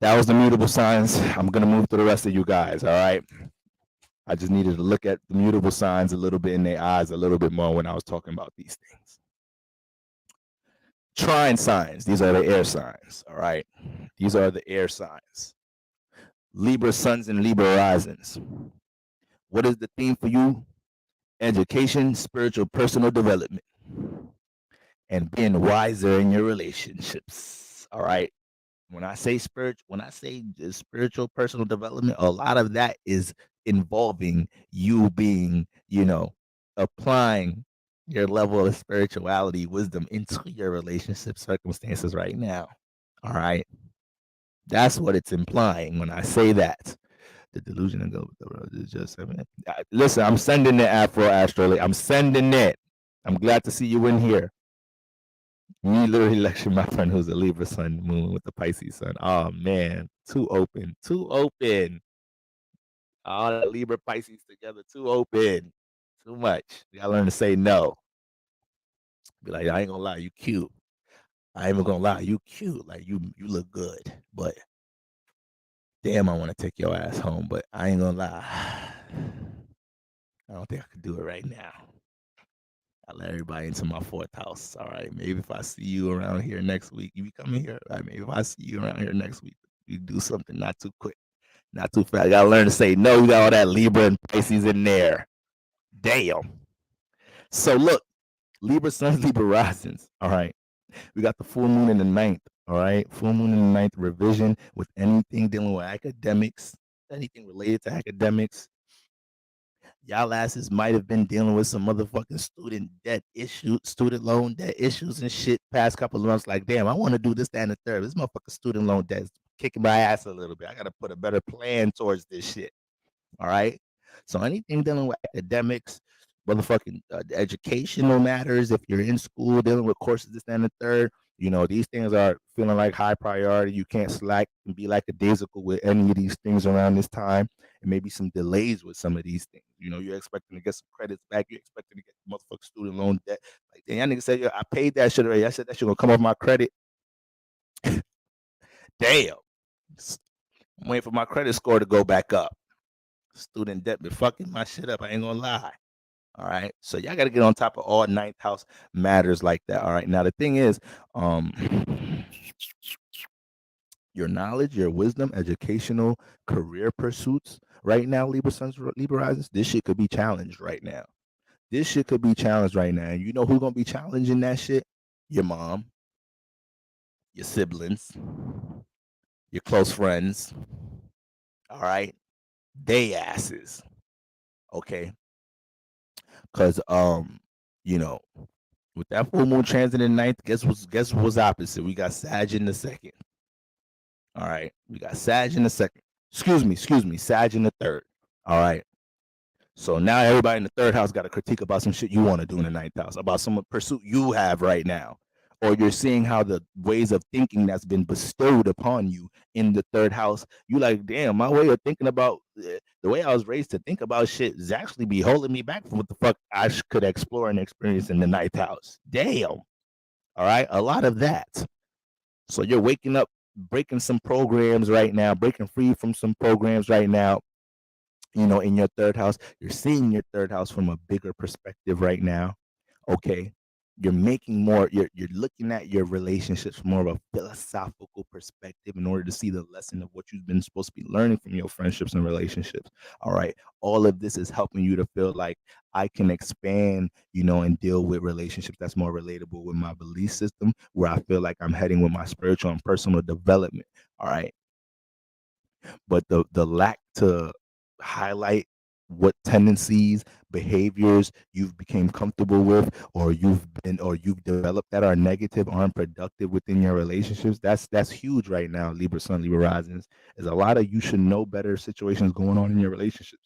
That was the mutable signs. I'm going to move to the rest of you guys. All right. I just needed to look at the mutable signs a little bit in their eyes a little bit more when I was talking about these things. Trine signs. These are the air signs. All right. These are the air signs. Libra suns and Libra risings. What is the theme for you? Education, spiritual, personal development, and being wiser in your relationships. All right. When I say spiritual personal development, a lot of that is involving you being, applying your level of spirituality, wisdom into your relationship circumstances right now. All right. That's what it's implying when I say that. The delusion of the road is just, listen, I'm sending it, Afro Astrally. I'm sending it. I'm glad to see you in here. Me literally lecturing my friend who's a Libra sun moon with the Pisces sun. Oh man, too open, too open. All that Libra Pisces together, too open, too much. You gotta learn to say no. Be like, I ain't gonna lie, you cute. I ain't even gonna lie, you cute. Like you look good, but damn, I want to take your ass home. But I ain't gonna lie, I don't think I could do it right now. I let everybody into my fourth house. All right. Maybe if I see you around here next week, you be coming here. All right. Maybe if I see you around here next week, you do something not too quick, not too fast. You gotta learn to say no. You got all that Libra and Pisces in there. Damn. So look, Libra suns, Libra risings. All right. We got the full moon in the ninth. All right. Full moon in the ninth, revision with anything dealing with academics, anything related to academics. Y'all asses might have been dealing with some motherfucking student debt issues, student loan debt issues and shit past couple of months. Like, damn, I want to do this, that, and the third. This motherfucking student loan debt is kicking my ass a little bit. I got to put a better plan towards this shit. All right. So anything dealing with academics, motherfucking educational matters, if you're in school dealing with courses, this, that, and the third, these things are feeling like high priority. You can't slack and be like a daisical with any of these things around this time. And maybe some delays with some of these things. You're expecting to get some credits back. You're expecting to get motherfucking student loan debt. Like, damn, y'all nigga said, I paid that shit already. I said that shit gonna come off my credit. Damn. I'm waiting for my credit score to go back up. Student debt been fucking my shit up. I ain't gonna lie. All right. So y'all got to get on top of all ninth house matters like that. All right. Now the thing is, your knowledge, your wisdom, educational, career pursuits right now, Libra Suns, Libra Risings, this shit could be challenged right now. This shit could be challenged right now. And you know who's gonna be challenging that shit? Your mom, your siblings, your close friends. All right. They asses. Okay. Cause with that full moon transit in the ninth, guess what's opposite? We got Sag in the second. All right. We got Sag in the second. Excuse me. Sag in the third. All right. So now everybody in the third house got to critique about some shit you want to do in the ninth house, about some pursuit you have right now. Or you're seeing how the ways of thinking that's been bestowed upon you in the third house, you like, damn, my way of thinking about the way I was raised to think about shit is actually be holding me back from what the fuck I could explore and experience in the ninth house. Damn. All right. A lot of that. So you're waking up, breaking some programs right now, breaking free from some programs right now, in your third house. You're seeing your third house from a bigger perspective right now. Okay. You're making more. You're looking at your relationships from more of a philosophical perspective in order to see the lesson of what you've been supposed to be learning from your friendships and relationships. All right, all of this is helping you to feel like I can expand, and deal with relationships that's more relatable with my belief system, where I feel like I'm heading with my spiritual and personal development. All right, but the lack to highlight what tendencies, behaviors you've became comfortable with, or you've developed that are negative or unproductive within your relationships, that's huge right now. Libra Sun, Libra Risings, there's a lot of you should know better situations going on in your relationships.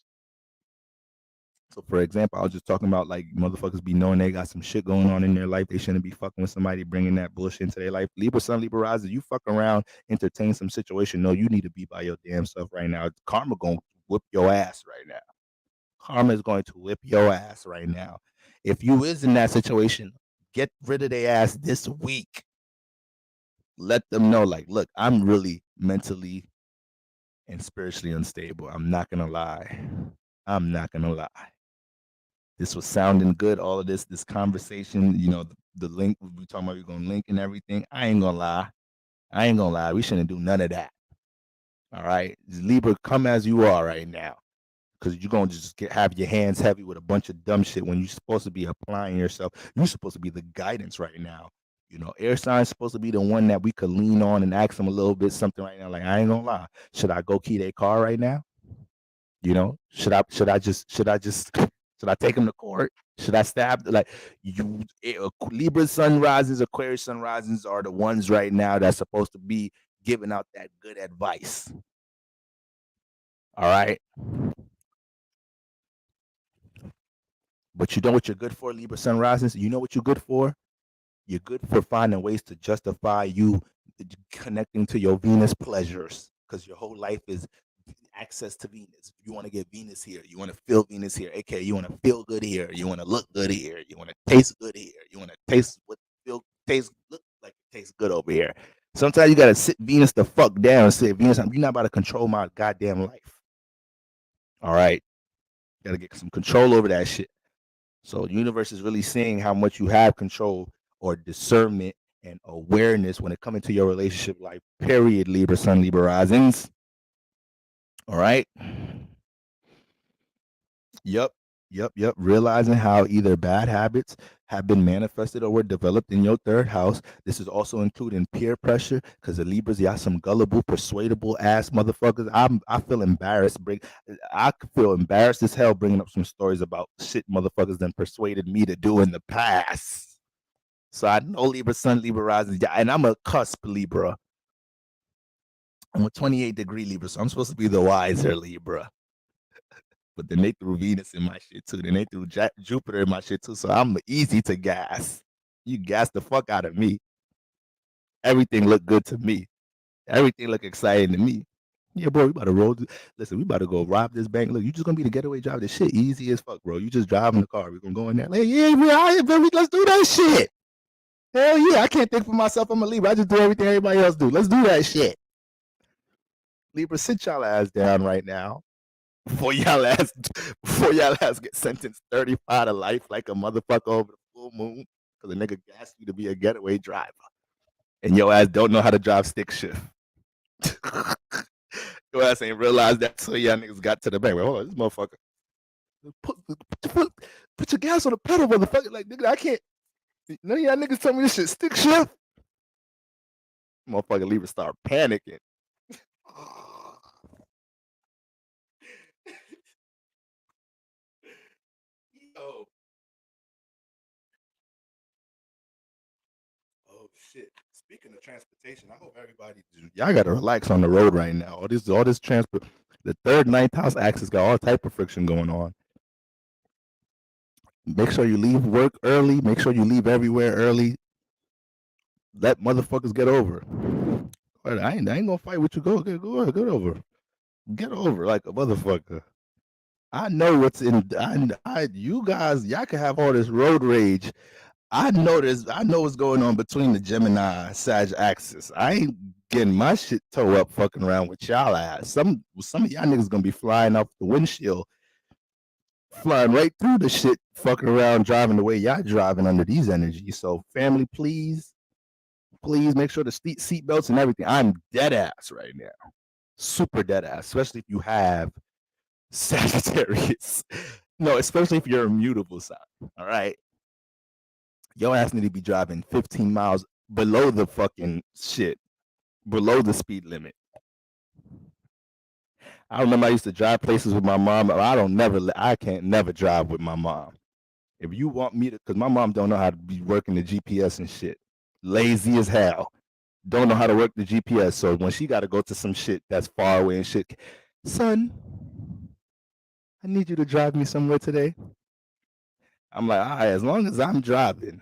So, for example, I was just talking about like motherfuckers be knowing they got some shit going on in their life. They shouldn't be fucking with somebody bringing that bullshit into their life. Libra Sun, Libra Rising, you fuck around, entertain some situation. No, you need to be by your damn self right now. Karma gonna whip your ass right now. Karma is going to whip your ass right now. If you is in that situation, get rid of their ass this week. Let them know, like, look, I'm really mentally and spiritually unstable. I'm not gonna lie. I'm not gonna lie. This was sounding good. All of this conversation, the link we talking about, we're gonna link and everything. I ain't gonna lie. I ain't gonna lie. We shouldn't do none of that. All right, Libra, come as you are right now, because you're gonna just have your hands heavy with a bunch of dumb shit when you're supposed to be applying yourself. You're supposed to be the guidance right now. Air sign's supposed to be the one that we could lean on and ask them a little bit something right now. Like, I ain't gonna lie. Should I go key their car right now? Should I just should I take him to court? Should I stab, like, Libra sunrises, Aquarius sunrises are the ones right now that's supposed to be giving out that good advice. All right. But you know what you're good for, Libra sunrises? You know what you're good for? You're good for finding ways to justify you connecting to your Venus pleasures, because your whole life is access to Venus. You want to get Venus here. You want to feel Venus here. Okay, you want to feel good here. You want to look good here. You want to taste good here. You want to taste what look like it tastes good over here. Sometimes you gotta sit Venus the fuck down and say, Venus, you're not about to control my goddamn life. All right, gotta get some control over that shit. So the universe is really seeing how much you have control or discernment and awareness when it comes into your relationship life. Period, Libra Sun, Libra Risings. All right. Yep. Yep. Realizing how either bad habits have been manifested or were developed in your third house. This is also including peer pressure, because the Libras, y'all some gullible, persuadable ass motherfuckers. I feel embarrassed. I feel embarrassed as hell bringing up some stories about shit motherfuckers done persuaded me to do in the past. So I know Libra Sun, Libra Rising, and I'm a cusp Libra. I'm a 28-degree Libra, so I'm supposed to be the wiser Libra. But then they threw Venus in my shit too. Then they threw Jupiter in my shit too. So I'm easy to gas. You gas the fuck out of me. Everything looked good to me. Everything looked exciting to me. Yeah, bro, we about to roll. Listen, we about to go rob this bank. Look, you just gonna be the getaway driver. This shit easy as fuck, bro. You just driving the car. We gonna go in there. Like, yeah, bro, let's do that shit. Hell yeah, I can't think for myself. I'm a Libra. I just do everything everybody else do. Let's do that shit. Libra, sit y'all ass down right now. Before y'all ass get sentenced 35 to life like a motherfucker over the full moon, because a nigga gassed you to be a getaway driver, and your ass don't know how to drive stick shift. Your ass ain't realized that till y'all niggas got to the bank. Hold on, this motherfucker. Put your gas on the pedal, motherfucker. Like, nigga, I can't. None of y'all niggas tell me this shit stick shift. Motherfucker, Libra start panicking. Yo. Oh shit. Speaking of transportation, I hope everybody y'all gotta relax on the road right now. All this transport, the third ninth house axis got all type of friction going on. Make sure you leave work early. Make sure you leave everywhere early. Let motherfuckers get over. I ain't gonna fight with you. Go over. Get over like a motherfucker. I know what's in. You guys, y'all can have all this road rage. I know what's going on between the Gemini Sag axis. I ain't getting my shit toe up fucking around with y'all ass. Some of y'all niggas gonna be flying off the windshield flying right through the shit, fucking around, driving the way y'all driving under these energies. So, family, please, please make sure the seat belts and everything. I'm dead ass right now, super dead ass, especially if you have Sagittarius. No, especially if you're a mutable sign. All right, your ass need to be driving 15 miles below the fucking shit, below the speed limit. I remember I used to drive places with my mom. I can't never drive with my mom. If you want me to, because my mom don't know how to be working the GPS and shit. Lazy as hell. Don't know how to work the GPS. So when she got to go to some shit that's far away and shit, son, I need you to drive me somewhere today. I'm like, all right, as long as I'm driving.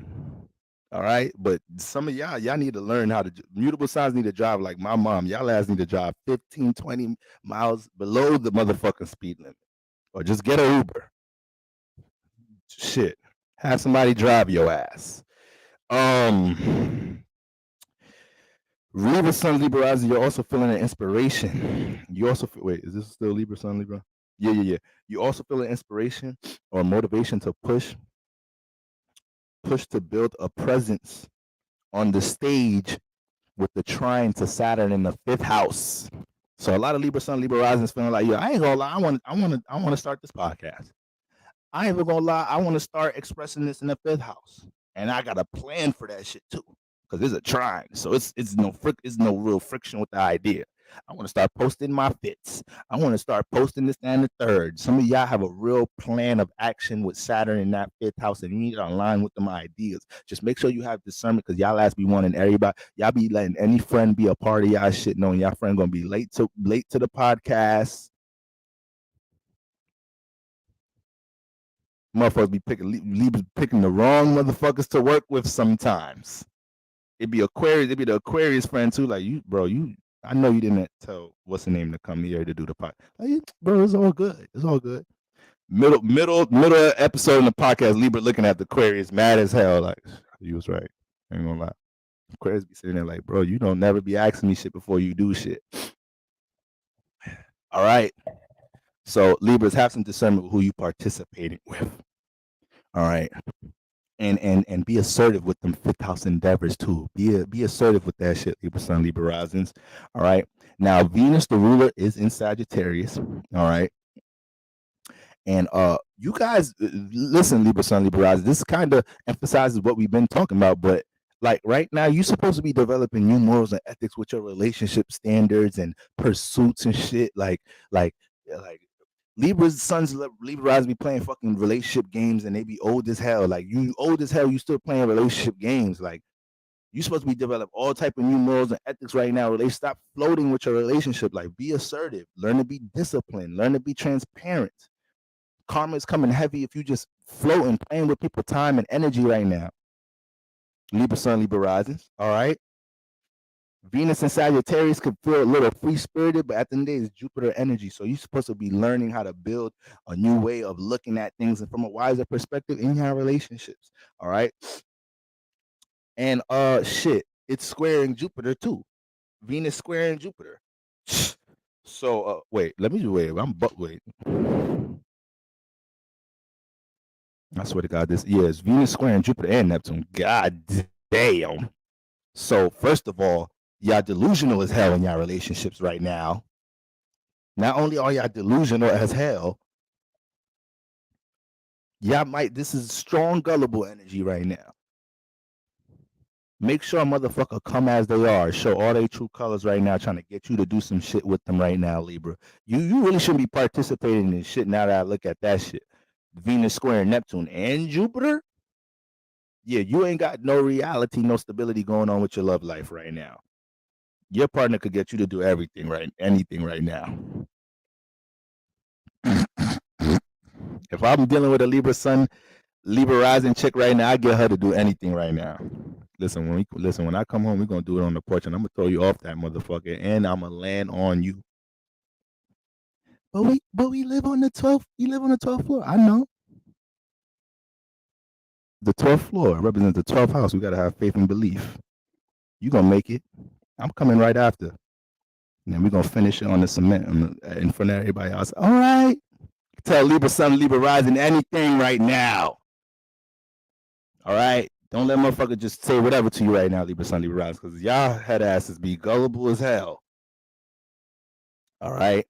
All right. But some of y'all need to learn how to, mutable signs need to drive like my mom. Y'all ass need to drive 15, 20 miles below the motherfucking speed limit. Or just get an Uber. Shit. Have somebody drive your ass. Libra Sun Libra rising, you're also feeling an inspiration. You also feel, wait, is this still Libra Sun Libra? Yeah. You also feel an inspiration or motivation to push to build a presence on the stage with the trine to Saturn in the fifth house. So a lot of Libra Sun Libra rising is feeling like, yo, I ain't gonna lie, I want to start this podcast. I ain't even gonna lie, I want to start expressing this in the fifth house, and I got a plan for that shit too, because it's a trine, so it's no real friction with the idea. I want to start posting my fits. I want to start posting this and the third. Some of y'all have a real plan of action with Saturn in that fifth house, and you need to align with them ideas. Just make sure you have discernment, because y'all ass be wanting everybody. Y'all be letting any friend be a part of y'all shit, knowing y'all friend gonna be late to the podcast. Motherfuckers be picking the wrong motherfuckers to work with sometimes. It'd be the Aquarius friend too. Like, you, bro, I know you didn't tell what's the name to come here to do the podcast. Like, bro, it's all good. It's all good. Middle episode in the podcast, Libra looking at the Aquarius, mad as hell. Like, you was right. I ain't gonna lie. Aquarius be sitting there like, bro, you don't never be asking me shit before you do shit. All right. So Libras, have some discernment with who you participating with. All right. And be assertive with them fifth house endeavors too. Be assertive with that shit, Libra Sun, Libra risings. All right. Now Venus, the ruler, is in Sagittarius. All right. And you guys listen, Libra Sun, Libra rising. This kind of emphasizes what we've been talking about, but like right now, you're supposed to be developing new morals and ethics with your relationship standards and pursuits and shit. Like Libra's sons, Libra rising be playing fucking relationship games, and they be old as hell. Like, you old as hell, you still playing relationship games. Like, you supposed to be develop all type of new morals and ethics right now. Where they stop floating with your relationship. Like, be assertive, learn to be disciplined, learn to be transparent. Karma is coming heavy if you just floating, playing with people time and energy right now. Libra Sun, Libra risings. All right. Venus and Sagittarius could feel a little free spirited, but at the end of the day, it's Jupiter energy. So you're supposed to be learning how to build a new way of looking at things and from a wiser perspective in your relationships. All right. And shit, it's squaring Jupiter too. Venus squaring Jupiter. So wait, let me wait. Wait. I swear to God, this it's Venus squaring Jupiter and Neptune. God damn. So first of all, y'all delusional as hell in y'all relationships right now. Not only are y'all delusional as hell, this is strong gullible energy right now. Make sure a motherfucker come as they are, show all their true colors right now, trying to get you to do some shit with them right now, Libra. You really shouldn't be participating in shit now that I look at that shit. Venus square Neptune and Jupiter. Yeah, you ain't got no reality, no stability going on with your love life right now. Your partner could get you to do anything right now. If I'm dealing with a Libra Sun, Libra rising chick right now, I get her to do anything right now. Listen, when I come home, we're gonna do it on the porch, and I'm gonna throw you off that motherfucker, and I'm gonna land on you. But we live on the 12th. We live on the 12th floor. I know. The 12th floor represents the 12th house. We gotta have faith and belief. You gonna make it. I'm coming right after. And then we're gonna finish it on the cement in front of everybody else. All right. Tell Libra Sun, Libra Rising anything right now. All right? Don't let motherfucker just say whatever to you right now, Libra Sun, Libra Rising, because y'all head asses be gullible as hell. All right?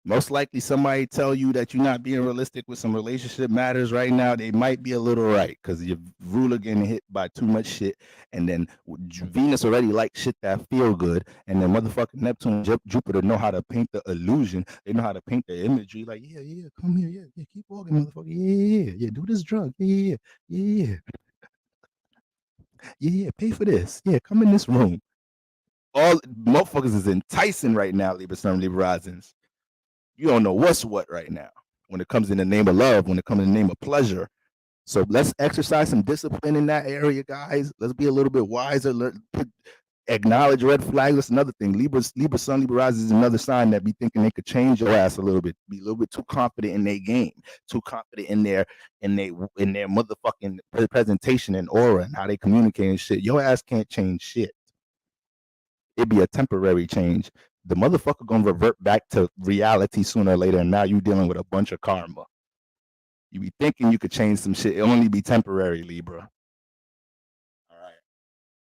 Most likely somebody tell you that you're not being realistic with some relationship matters right now. They might be a little right because your ruler getting hit by too much shit. And then Venus already like shit that feel good. And then motherfucking Neptune and Jupiter know how to paint the illusion. They know how to paint the imagery. Like, yeah, come here. Yeah, keep walking, motherfucker. Yeah, do this drug. Yeah. Pay for this. Yeah, come in this room. All motherfuckers is enticing right now, Libra Sun, Libra Risings. You don't know what's what right now when it comes in the name of love, when it comes in the name of pleasure. So let's exercise some discipline in that area, guys. Let's be a little bit wiser. Acknowledge red flags. That's another thing. Libra Sun, Libra Rising is another sign that be thinking they could change your ass a little bit. Be a little bit too confident in their game, too confident in their motherfucking presentation and aura and how they communicate and shit. Your ass can't change shit. It'd be a temporary change. The motherfucker gonna revert back to reality sooner or later, and now you dealing with a bunch of karma. You be thinking you could change some shit. It'll only be temporary, Libra. All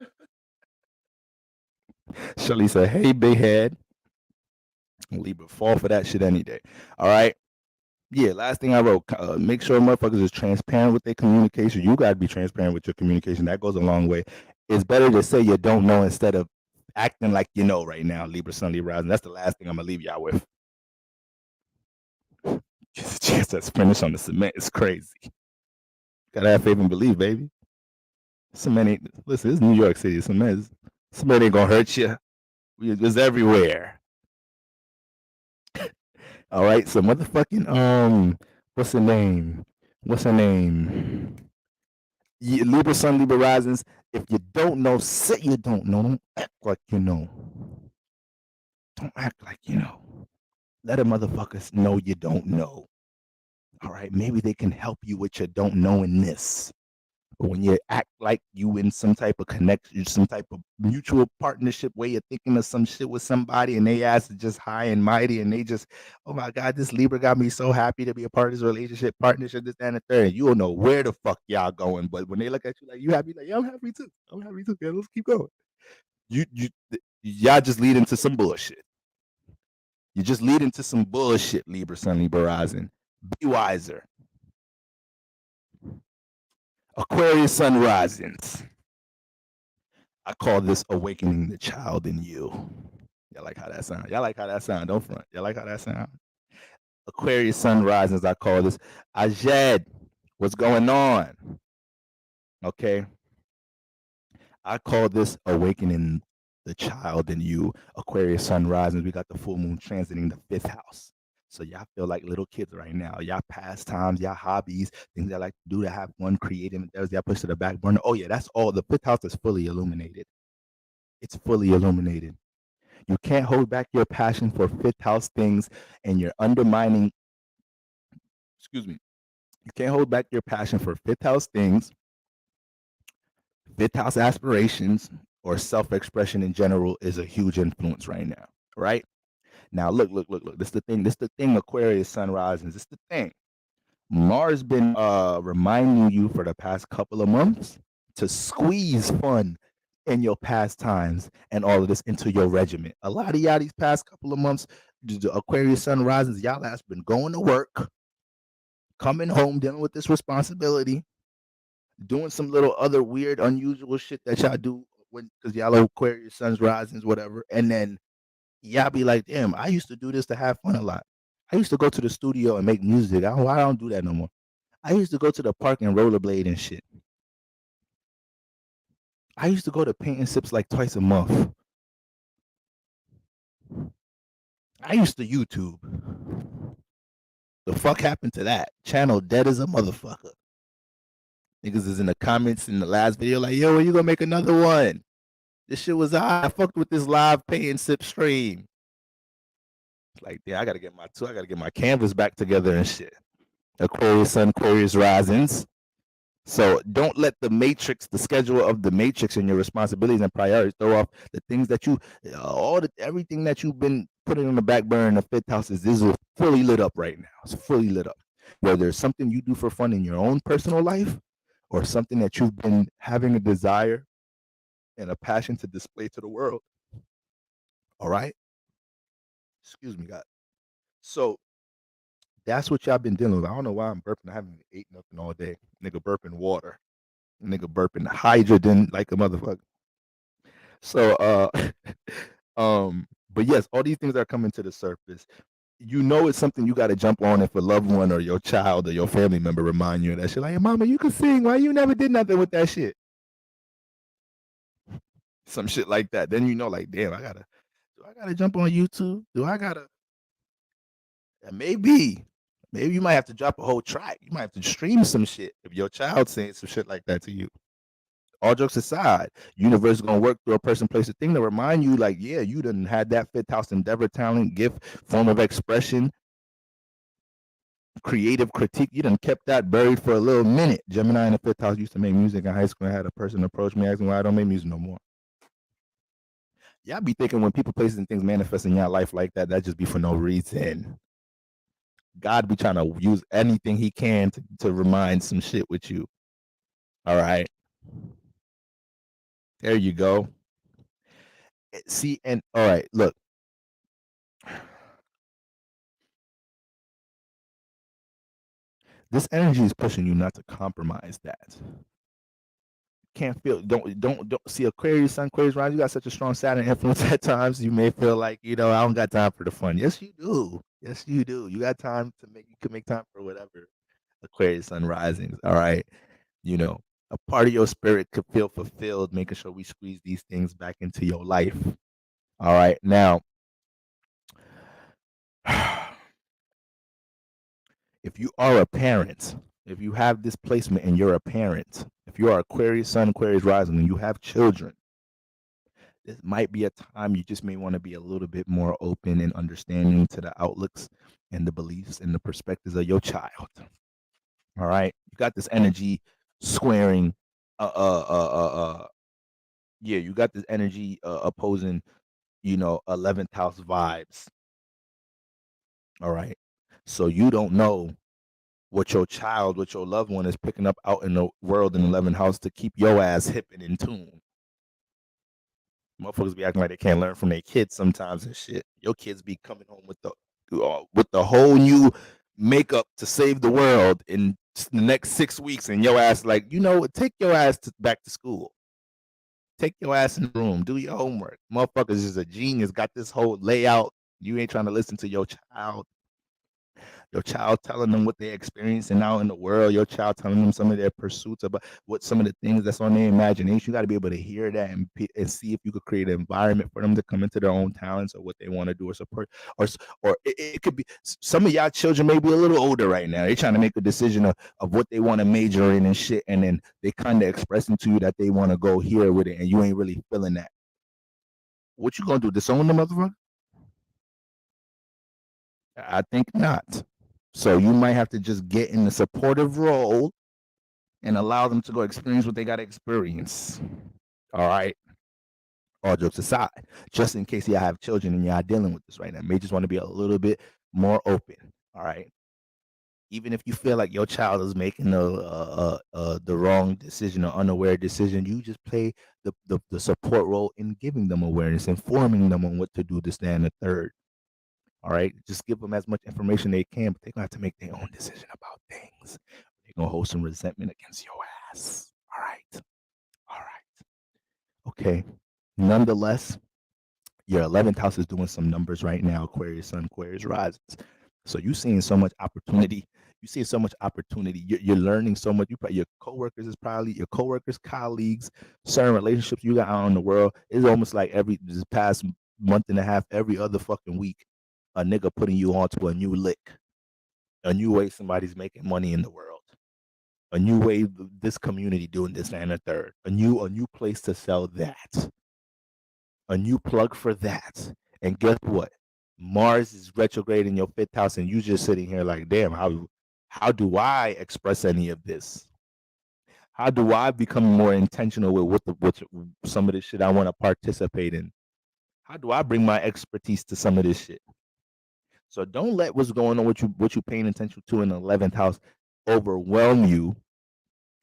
right. Shelly said, hey, big head. Libra, fall for that shit any day. All right. Yeah, last thing I wrote, make sure motherfuckers is transparent with their communication. You got to be transparent with your communication. That goes a long way. It's better to say you don't know instead of acting like you know right now, Libra Sun, Libra Rising. That's the last thing I'm going to leave y'all with. Just that's finish on the cement is crazy. Gotta have faith and believe, baby. Cement ain't, listen, it's New York City. Cement ain't gonna hurt you. It's everywhere. All right, so motherfucking what's her name? Libra Sun, Libra Risings. If you don't know, say you don't know. Don't act like you know. Don't act like you know. Let a motherfuckers know you don't know. All right, maybe they can help you with your don't know in this. But when you act like you in some type of connection, some type of mutual partnership way of thinking of some shit with somebody and they ass is just high and mighty and they just, oh my God, this Libra got me so happy to be a part of this relationship, partnership, this, that, and the third. You don't know where the fuck y'all going. But when they look at you like, you happy? Like, yeah, I'm happy too. Yeah, let's keep going. Y'all just lead into some bullshit. You just lead into some bullshit, Libra Sun, Libra Rising. Be wiser. Aquarius Sun Risings. I call this awakening the child in you. Y'all like how that sound? Y'all like how that sound? Don't front. Y'all like how that sound? Aquarius Sun Risings, I call this. Ajed, what's going on? Okay. I call this awakening the child in you. Aquarius Sun Risings. We got the full moon transiting the 5th house. So y'all feel like little kids right now. Y'all pastimes, y'all hobbies, things y'all like to do to have fun, creative endeavors, y'all push to the back burner. Oh yeah, that's all. The 5th house is fully illuminated. It's fully illuminated. You can't hold back your passion for 5th house things and you're undermining, excuse me. You can't hold back your passion for 5th house things, 5th house aspirations, or self-expression in general is a huge influence right now, right? Now, look. This is the thing. This is the thing, Aquarius Sun Risings. This is the thing. Mars been reminding you for the past couple of months to squeeze fun in your pastimes and all of this into your regimen. A lot of y'all these past couple of months, the Aquarius Sun Risings, y'all has been going to work, coming home, dealing with this responsibility, doing some little other weird, unusual shit that y'all do when because y'all are Aquarius Suns Risings, whatever, and then y'all be like, damn, I used to do this to have fun a lot. I used to go to the studio and make music. I don't do that no more. I used to go to the park and rollerblade and shit. I used to go to paint and sips like twice a month. I used to YouTube. The fuck happened to that? Channel dead as a motherfucker. Niggas is in the comments in the last video like, yo, when you gonna make another one? This shit was I fucked with this live paint and sip stream. Like, yeah, I gotta get my canvas back together and shit. Aquarius Sun, Aquarius Risings. So don't let the matrix, the schedule of the matrix and your responsibilities and priorities throw off the things that you, everything that you've been put it on the back burner. The fifth house is fully lit up right now. It's fully lit up. Whether it's something you do for fun in your own personal life or something that you've been having a desire and a passion to display to the world. All right. Excuse me, God. So that's what y'all been dealing with. I don't know why I'm burping. I haven't ate nothing all day. Nigga burping water. Nigga burping hydrogen like a motherfucker. So but yes, all these things are coming to the surface. You know it's something you gotta jump on if a loved one or your child or your family member remind you of that shit. Like, hey, mama, you can sing. Why you never did nothing with that shit? Some shit like that. Then you know, like, damn, do I gotta jump on YouTube? Do I gotta maybe you might have to drop a whole track. You might have to stream some shit if your child's saying some shit like that to you. All jokes aside, universe is gonna work through a person, place, a thing to remind you, like, yeah, you done had that fifth house endeavor, talent, gift, form of expression, creative critique. You done kept that buried for a little minute. Gemini in the fifth house used to make music in high school. I had a person approach me asking why I don't make music no more. Y'all be thinking when people, places, and things manifest in your life like that, that just be for no reason. God be trying to use anything he can to remind some shit with you. All right. There you go. See, and all right, look. This energy is pushing you not to compromise that. Can't feel, don't see Aquarius, Sun, Aquarius, Rise. You got such a strong Saturn influence at times. You may feel like, I don't got time for the fun. Yes, you do. Yes, you do. You got time you can make time for whatever. Aquarius, Sun, risings. All right. A part of your spirit could feel fulfilled, making sure we squeeze these things back into your life. All right. Now, if you are a parent, if you have this placement and you're a parent, if you are Aquarius, Sun, Aquarius, rising, and you have children, this might be a time you just may want to be a little bit more open and understanding to the outlooks and the beliefs and the perspectives of your child. All right. You got this energy squaring, yeah, you got this energy opposing, 11th house vibes. All right. So you don't know what your child, what your loved one is picking up out in the world in 11th house to keep your ass hip and in tune. Motherfuckers be acting like they can't learn from their kids sometimes and shit. Your kids be coming home with the whole new makeup to save the world in the next 6 weeks, and your ass like, take your ass back to school. Take your ass in the room. Do your homework. Motherfuckers is a genius. Got this whole layout. You ain't trying to listen to your child. Your child telling them what they're experiencing out in the world. Your child telling them some of their pursuits about what some of the things that's on their imagination. You got to be able to hear that and see if you could create an environment for them to come into their own talents or what they want to do or support. Or it could be some of y'all children may be a little older right now. They're trying to make a decision of what they want to major in and shit, and then they kind of expressing to you that they want to go here with it, and you ain't really feeling that. What you gonna do? Disown the motherfucker? I think not. So you might have to just get in the supportive role and allow them to go experience what they got to experience. All right. All jokes aside, just in case y'all have children and y'all dealing with this right now, may just want to be a little bit more open. All right. Even if you feel like your child is making the wrong decision or unaware decision, you just play the support role in giving them awareness, informing them on what to do, this, that, and the third. All right. Just give them as much information they can, but they're going to have to make their own decision about things. They're going to hold some resentment against your ass. All right. All right. Okay. Nonetheless, your 11th house is doing some numbers right now. Aquarius, Sun, Aquarius rises. So you're seeing so much opportunity. You see so much opportunity. You're learning so much. Your coworkers is probably your coworkers, colleagues, certain relationships you got out in the world. It's almost like this past month and a half, every other fucking week, a nigga putting you onto a new lick, a new way somebody's making money in the world, a new way this community doing this and a third, a new place to sell that, a new plug for that. And guess what? Mars is retrograde in your fifth house, and you just sitting here like, damn, how do I express any of this? How do I become more intentional with what some of the shit I want to participate in? How do I bring my expertise to some of this shit? So don't let what's going on, what you paying attention to in the 11th house, overwhelm you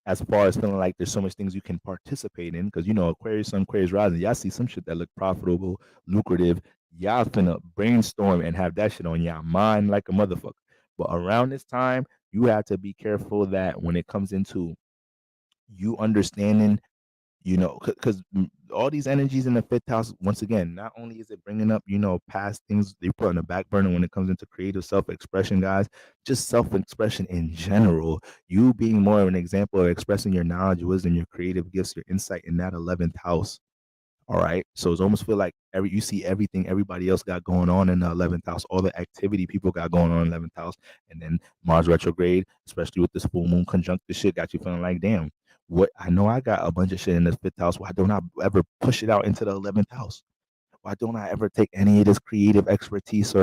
as far as feeling like there's so much things you can participate in. Because Aquarius Sun, Aquarius Rising, y'all see some shit that look profitable, lucrative. Y'all finna brainstorm and have that shit on y'all mind like a motherfucker. But around this time, you have to be careful that when it comes into you understanding, because all these energies in the fifth house, once again, not only is it bringing up, past things they put on the back burner when it comes into creative self-expression, guys, just self-expression in general, you being more of an example of expressing your knowledge, wisdom, your creative gifts, your insight in that 11th house. All right. So it's almost feel like you see everything everybody else got going on in the 11th house, all the activity people got going on in the 11th house. And then Mars retrograde, especially with this full moon conjunct, this shit got you feeling like, damn, what I know I got a bunch of shit in the fifth house. Why don't I ever push it out into the 11th house? Why don't I ever take any of this creative expertise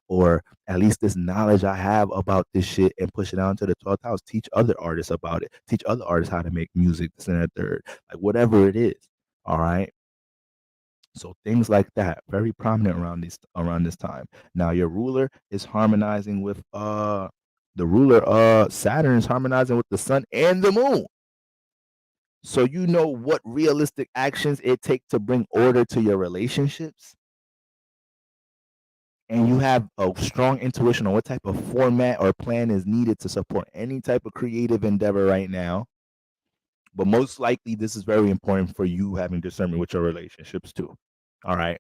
or at least this knowledge I have about this shit and push it out into the 12th house? Teach other artists about it. Teach other artists how to make music, this and that third. Like whatever it is. All right. So things like that, very prominent around this time. Now your ruler is harmonizing with the ruler Saturn is harmonizing with the sun and the moon. So you know what realistic actions it takes to bring order to your relationships. And you have a strong intuition on what type of format or plan is needed to support any type of creative endeavor right now. But most likely, this is very important for you having discernment with your relationships too. All right.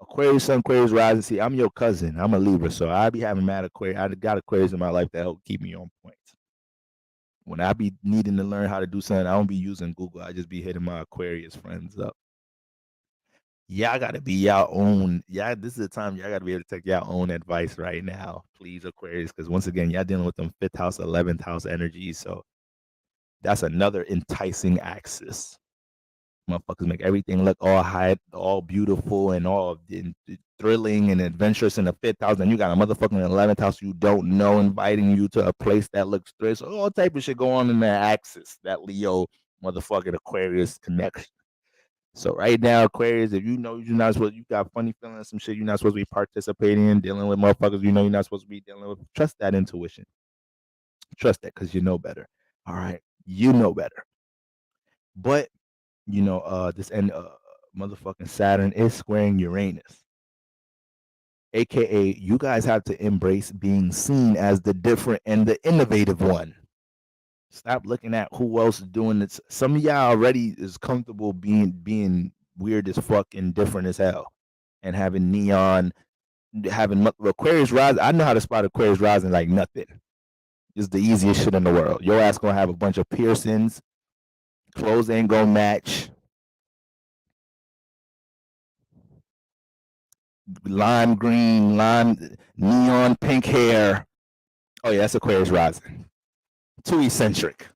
Aquarius Sun, Aquarius Rising. See, I'm your cousin. I'm a Libra, so I be having mad Aquarius. I got Aquarius in my life that help keep me on point. When I be needing to learn how to do something, I don't be using Google. I just be hitting my Aquarius friends up. Y'all gotta be y'all own. Yeah, this is the time y'all gotta be able to take y'all own advice right now, please, Aquarius. Because once again, y'all dealing with them fifth house, 11th house energies. So that's another enticing axis. Motherfuckers make everything look all high, all beautiful, and all thrilling and adventurous in the fifth house. And you got a motherfucking 11th house you don't know inviting you to a place that looks thrilling. So all type of shit go on in that axis, that Leo motherfucking Aquarius connection. So right now, Aquarius, if you know you're not supposed, you got funny feelings, some shit you're not supposed to be participating in, dealing with motherfuckers you know you're not supposed to be dealing with. Trust that intuition. Trust that because you know better. All right, you know better. But this end motherfucking Saturn is squaring Uranus. AKA you guys have to embrace being seen as the different and the innovative one. Stop looking at who else is doing this. Some of y'all already is comfortable being weird as fuck and different as hell. And having neon, having Aquarius rising. I know how to spot Aquarius rising like nothing. It's the easiest shit in the world. Your ass gonna have a bunch of piercings, clothes ain't gonna match, lime green, lime neon pink hair. Oh yeah, that's Aquarius rising. Too eccentric,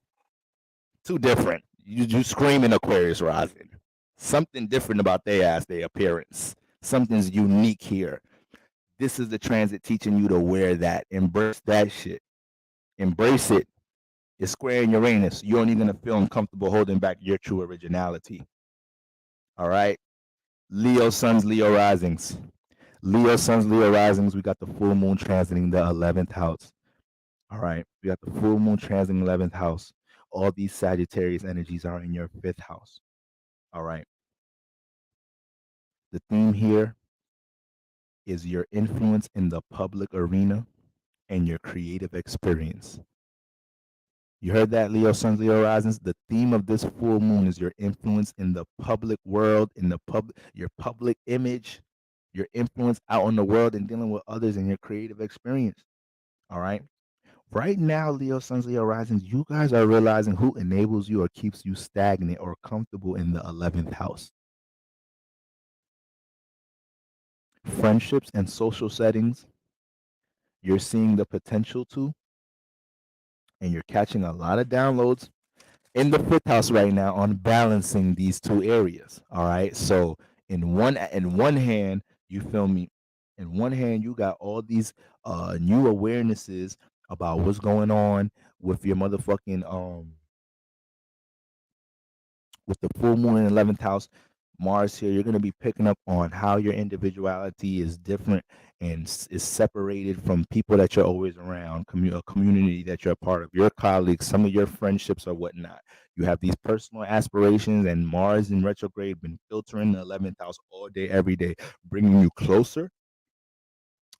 too different. You screaming Aquarius rising. Something different about their ass, their appearance. Something's unique here. This is the transit teaching you to wear that. Embrace that shit. Embrace it. It's square in Uranus. You're only gonna feel uncomfortable holding back your true originality. All right. Leo Suns, Leo Risings. Leo Suns, Leo Risings. We got the full moon transiting the 11th house. All right. We got the full moon transiting 11th house. All these Sagittarius energies are in your fifth house. All right. The theme here is your influence in the public arena and your creative experience. You heard that, Leo Suns, Leo Risings? The theme of this full moon is your influence in the public world, in the public, your public image, your influence out in the world and dealing with others and your creative experience. All right. Right now, Leo Suns, Leo Risings, you guys are realizing who enables you or keeps you stagnant or comfortable in the 11th house. Friendships and social settings, you're seeing the potential to, and you're catching a lot of downloads in the fifth house right now on balancing these two areas. All right. So in one hand, you feel me? In one hand, you got all these new awarenesses about what's going on with your motherfucking with the full moon in 11th house. Mars here, you're going to be picking up on how your individuality is different and is separated from people that you're always around, a community that you're a part of, your colleagues, some of your friendships or whatnot. You have these personal aspirations, and Mars in retrograde been filtering the 11th house all day, every day, bringing you closer.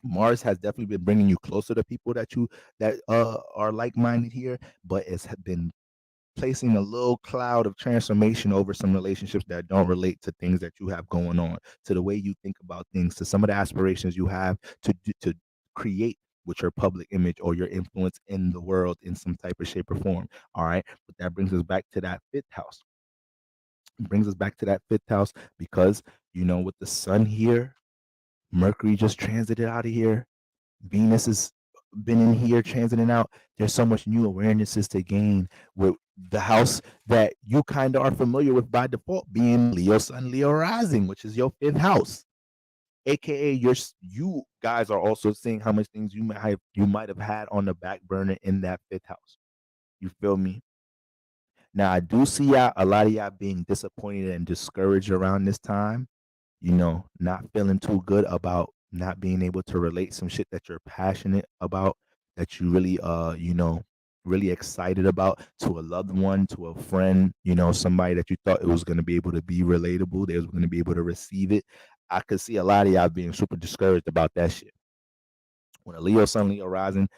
Mars has definitely been bringing you closer to people that are like-minded here, but it's been placing a little cloud of transformation over some relationships that don't relate to things that you have going on, to the way you think about things, to some of the aspirations you have to create with your public image or your influence in the world in some type of shape or form. All right. But that brings us back to that fifth house. It brings us back to that fifth house because, with the sun here, Mercury just transited out of here. Venus has been in here transiting out. There's so much new awarenesses to gain with the house that you kind of are familiar with by default, being Leo Sun, Leo Rising, which is your fifth house. AKA you guys are also seeing how much things you might have had on the back burner in that fifth house. You feel me? Now I do see a lot of y'all being disappointed and discouraged around this time, not feeling too good about not being able to relate some shit that you're passionate about, that you really really excited about to a loved one, to a friend, somebody that you thought it was going to be able to be relatable, they was going to be able to receive it. I could see a lot of y'all being super discouraged about that shit. When a Leo Sun, Leo rising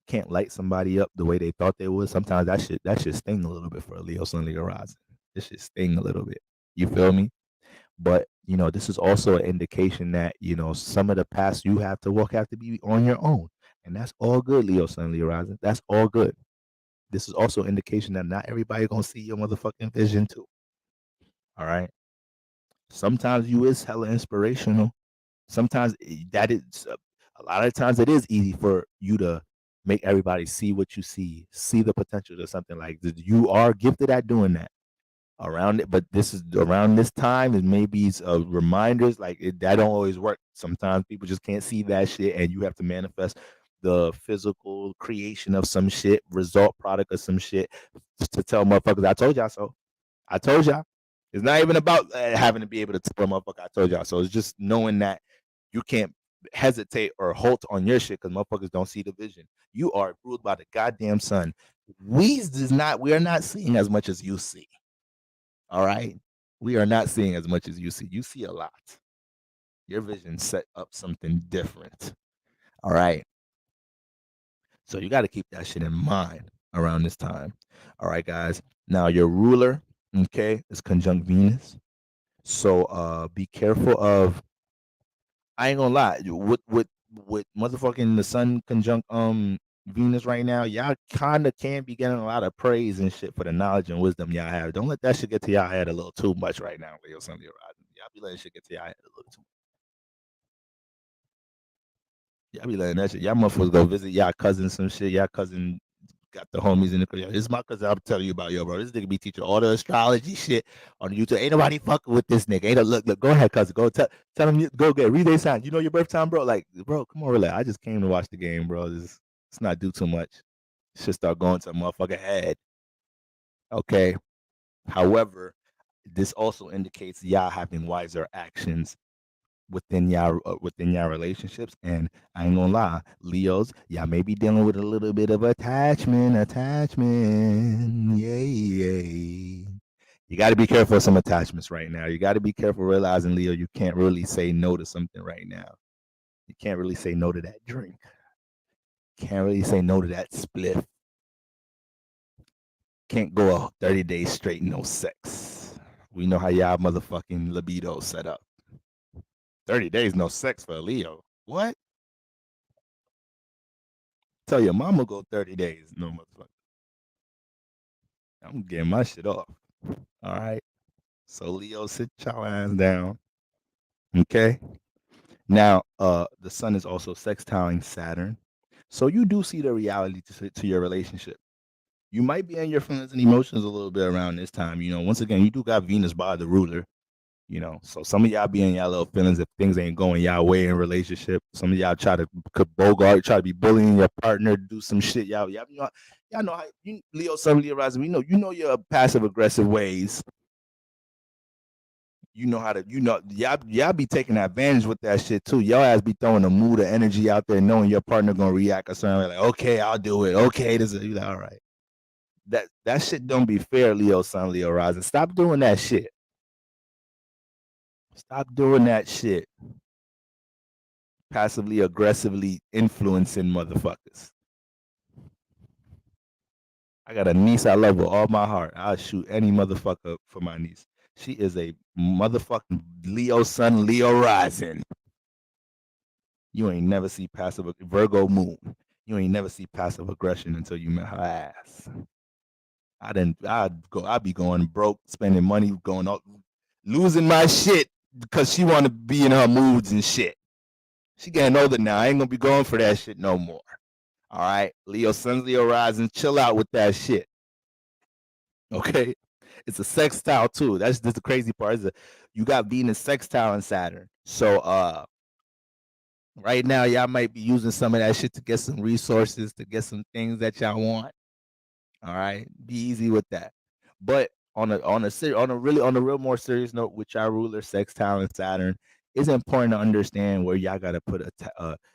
can't light somebody up the way they thought they would, sometimes that should sting a little bit for a Leo Sun, Leo rising. It should sting a little bit. You feel me? But this is also an indication that some of the paths you have to walk have to be on your own, and that's all good, Leo Sun, Leo rising. That's all good. This is also an indication that not everybody gonna see your motherfucking vision too. All right. Sometimes you is hella inspirational. Sometimes that is a lot of times it is easy for you to make everybody see what you see the potential to something. Like you are gifted at doing that around it, but this is around this time and maybe reminders like that don't always work. Sometimes people just can't see that shit, and you have to manifest the physical creation of some shit, result product of some shit, to tell motherfuckers, I told y'all so. I told y'all. It's not even about having to be able to tell a motherfucker I told y'all so. It's just knowing that you can't hesitate or halt on your shit because motherfuckers don't see the vision. You are ruled by the goddamn sun. We are not seeing as much as you see. All right. We are not seeing as much as you see. You see a lot. Your vision set up something different. All right. So you got to keep that shit in mind around this time. All right, guys. Now your ruler, okay, is conjunct Venus. So be careful of, I ain't gonna lie, with motherfucking the sun conjunct Venus right now, y'all kinda can be getting a lot of praise and shit for the knowledge and wisdom y'all have. Don't let that shit get to y'all head a little too much right now, Leo Sun, Leo rising. Y'all be letting shit get to y'all head a little too much. Y'all be letting that shit. Y'all motherfuckers go visit y'all cousin some shit. Y'all cousin got the homies in the crib. This is my cousin I'm telling you about, yo, bro. This nigga be teaching all the astrology shit on YouTube. Ain't nobody fucking with this nigga. Ain't no look. Go ahead, cousin. Go tell him go get read their sign. You know your birth time, bro. Like, bro, come on, relax. I just came to watch the game, bro. It's not do too much. Should start going to a motherfucker head. Okay. However, this also indicates y'all having wiser actions within y'all relationships. And I ain't gonna lie, Leos, y'all may be dealing with a little bit of attachment. Yay. You got to be careful of some attachments right now. You got to be careful realizing, Leo, you can't really say no to something right now. You can't really say no to that drink. Can't really say no to that spliff. Can't go a 30 days straight, no sex. We know how y'all motherfucking libido set up. 30 days, no sex for a Leo. What? Tell your mama go 30 days. No motherfucker. I'm getting my shit off. All right. So Leo, sit your ass down. Okay. Now, the sun is also sextiling Saturn. So you do see the reality to your relationship. You might be in your feelings and emotions a little bit around this time. Once again, you do got Venus by the ruler. So some of y'all be in y'all little feelings if things ain't going y'all way in relationship. Some of y'all try to bogart, try to be bullying your partner, do some shit. Y'all know how Leo, some Leo rising. You know your passive aggressive ways. You know how to, y'all be taking advantage with that shit too. Y'all ass be throwing a mood of energy out there, knowing your partner gonna react a certain way. Like, okay, I'll do it. Okay, this is you like, all right. That shit don't be fair, Leo Sun, Leo Rising. Stop doing that shit. Stop doing that shit. Passively aggressively influencing motherfuckers. I got a niece I love with all my heart. I'll shoot any motherfucker for my niece. She is a motherfucking Leo Sun, Leo Rising. You ain't never see passive Virgo moon. You ain't never see passive aggression until you met her ass. I'd be going broke, spending money, going up, losing my shit because she want to be in her moods and shit. She getting older now. I ain't gonna be going for that shit no more. All right, Leo Sun, Leo Rising, chill out with that shit. Okay, it's a sextile too. That's the crazy part. You got Venus sextile and Saturn. So right now y'all might be using some of that shit to get some resources, to get some things that y'all want. All right, be easy with that. But on a real more serious note, with y'all ruler sextile and Saturn, it's important to understand where y'all gotta put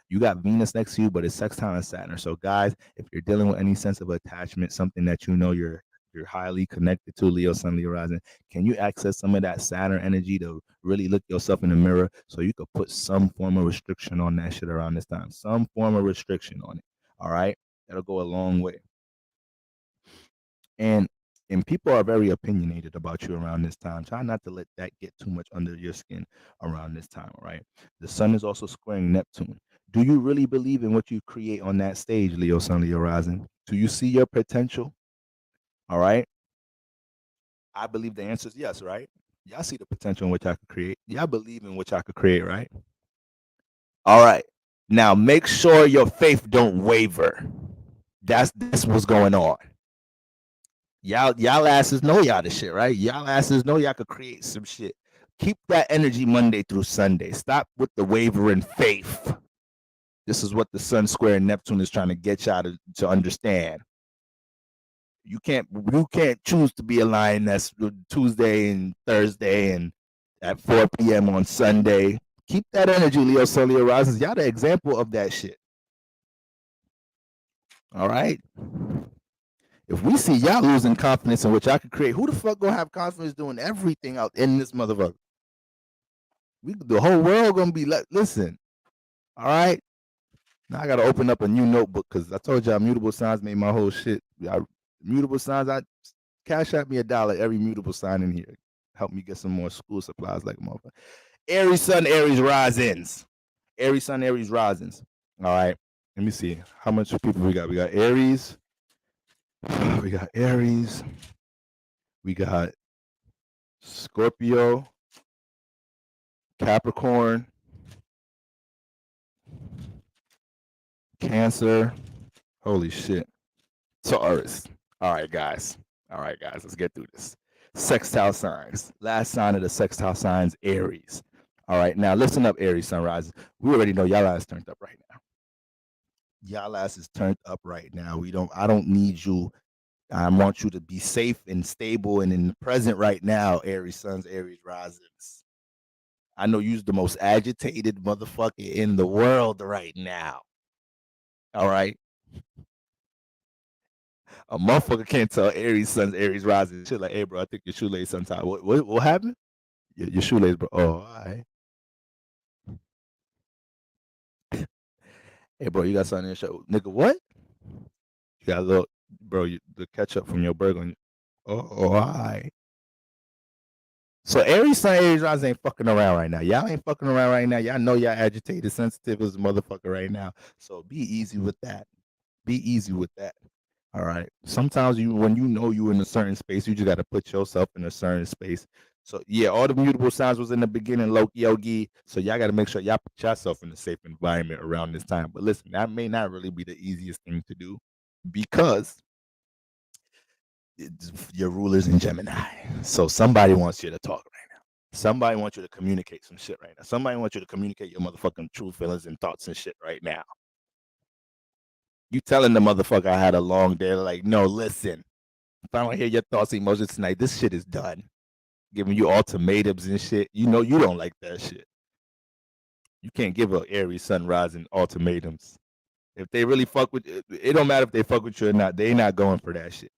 you got Venus next to you, but it's sextile and Saturn. So guys, if you're dealing with any sense of attachment, something that you know you're highly connected to, Leo Sun, Leo Rising, can you access some of that Saturn energy to really look yourself in the mirror so you could put some form of restriction on that shit around this time? Some form of restriction on it. All right, that'll go a long way. And people are very opinionated about you around this time. Try not to let that get too much under your skin around this time, all right? The sun is also squaring Neptune. Do you really believe in what you create on that stage, Leo Sun, Leo Rising? Do you see your potential? All right. I believe the answer is yes, right? Y'all see the potential in which I could create. Y'all believe in which I could create, right? All right. Now make sure your faith don't waver. That's what's going on. Y'all asses know y'all the shit, right? Y'all asses know y'all could create some shit. Keep that energy Monday through Sunday. Stop with the wavering faith. This is what the Sun Square and Neptune is trying to get y'all to understand. You can't choose to be a lion that's Tuesday and Thursday and at 4 p.m. on Sunday. Keep that energy, Leo Sun, Leo Rising. Y'all the example of that shit. All right. If we see y'all losing confidence in which I could create, who the fuck gonna have confidence doing everything out in this motherfucker? The whole world gonna be like, listen, all right. Now I gotta open up a new notebook because I told y'all mutable signs made my whole shit. Mutable signs, I cash out me $1 every mutable sign in here. Help me get some more school supplies like a motherfucker. Aries Sun, Aries Risings. Aries Sun, Aries Risings. All right. Let me see how much people we got. We got Aries. We got Aries. We got Scorpio, Capricorn, Cancer. Holy shit. Taurus. All right, guys. Let's get through this. Sextile signs. Last sign of the sextile signs, Aries. All right, now listen up, Aries sunrise. We already know y'all ass turned up right now. Y'all ass is turned up right now. I don't need you. I want you to be safe and stable and in the present right now, Aries suns, Aries risings. I know you're the most agitated motherfucker in the world right now. All right. A motherfucker can't tell Aries suns, Aries rising shit like, hey, bro, I think your shoelace sometime. What happened? Your shoelace, bro. Oh, all right. Hey, bro, you got something in your show. Nigga, what? You got a little, bro, the ketchup from your burger. All right. So Aries Sun, Aries Rising ain't fucking around right now. Y'all ain't fucking around right now. Y'all know y'all agitated, sensitive as a motherfucker right now. So be easy with that. Be easy with that. All right. Sometimes when you know you in a certain space, you just got to put yourself in a certain space. So yeah, all the mutable signs was in the beginning, Loki Yogi. So y'all got to make sure y'all put yourself in a safe environment around this time. But listen, that may not really be the easiest thing to do because your ruler's in Gemini. So somebody wants you to talk right now. Somebody wants you to communicate some shit right now. Somebody wants you to communicate your motherfucking true feelings and thoughts and shit right now. You telling the motherfucker I had a long day. Like, no, listen. If I don't hear your thoughts and emotions tonight, this shit is done. giving you ultimatums and shit. You know you don't like that shit. You can't give a Aries sun rising ultimatums. If they really fuck with it don't matter if they fuck with you or not. They not going for that shit.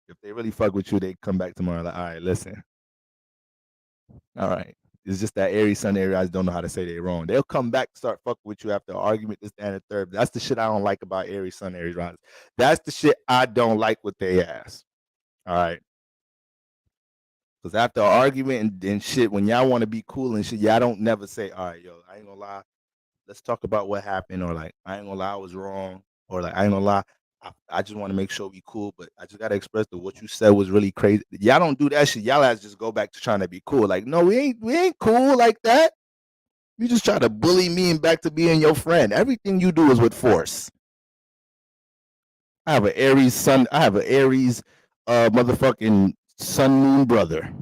If they really fuck with you, they come back tomorrow like, all right, listen, all right. It's just that Aries sun, Aries don't know how to say they wrong. They'll come back, start fucking with you after an argument, this, that, and the third. That's the shit I don't like about Aries sun, Aries rising. That's the shit I don't like with they ass. All right. Because after an argument and shit, when y'all want to be cool and shit, y'all don't never say, all right, yo, I ain't gonna lie. Let's talk about what happened. Or like, I ain't gonna lie, I was wrong. Or like, I ain't gonna lie, I just want to make sure we cool, but I just gotta express that what you said was really crazy. Y'all don't do that shit. Y'all ass just go back to trying to be cool. Like, no, we ain't cool like that. You just try to bully me and back to being your friend. Everything you do is with force. I have an Aries sun. I have an Aries, motherfucking sun moon brother.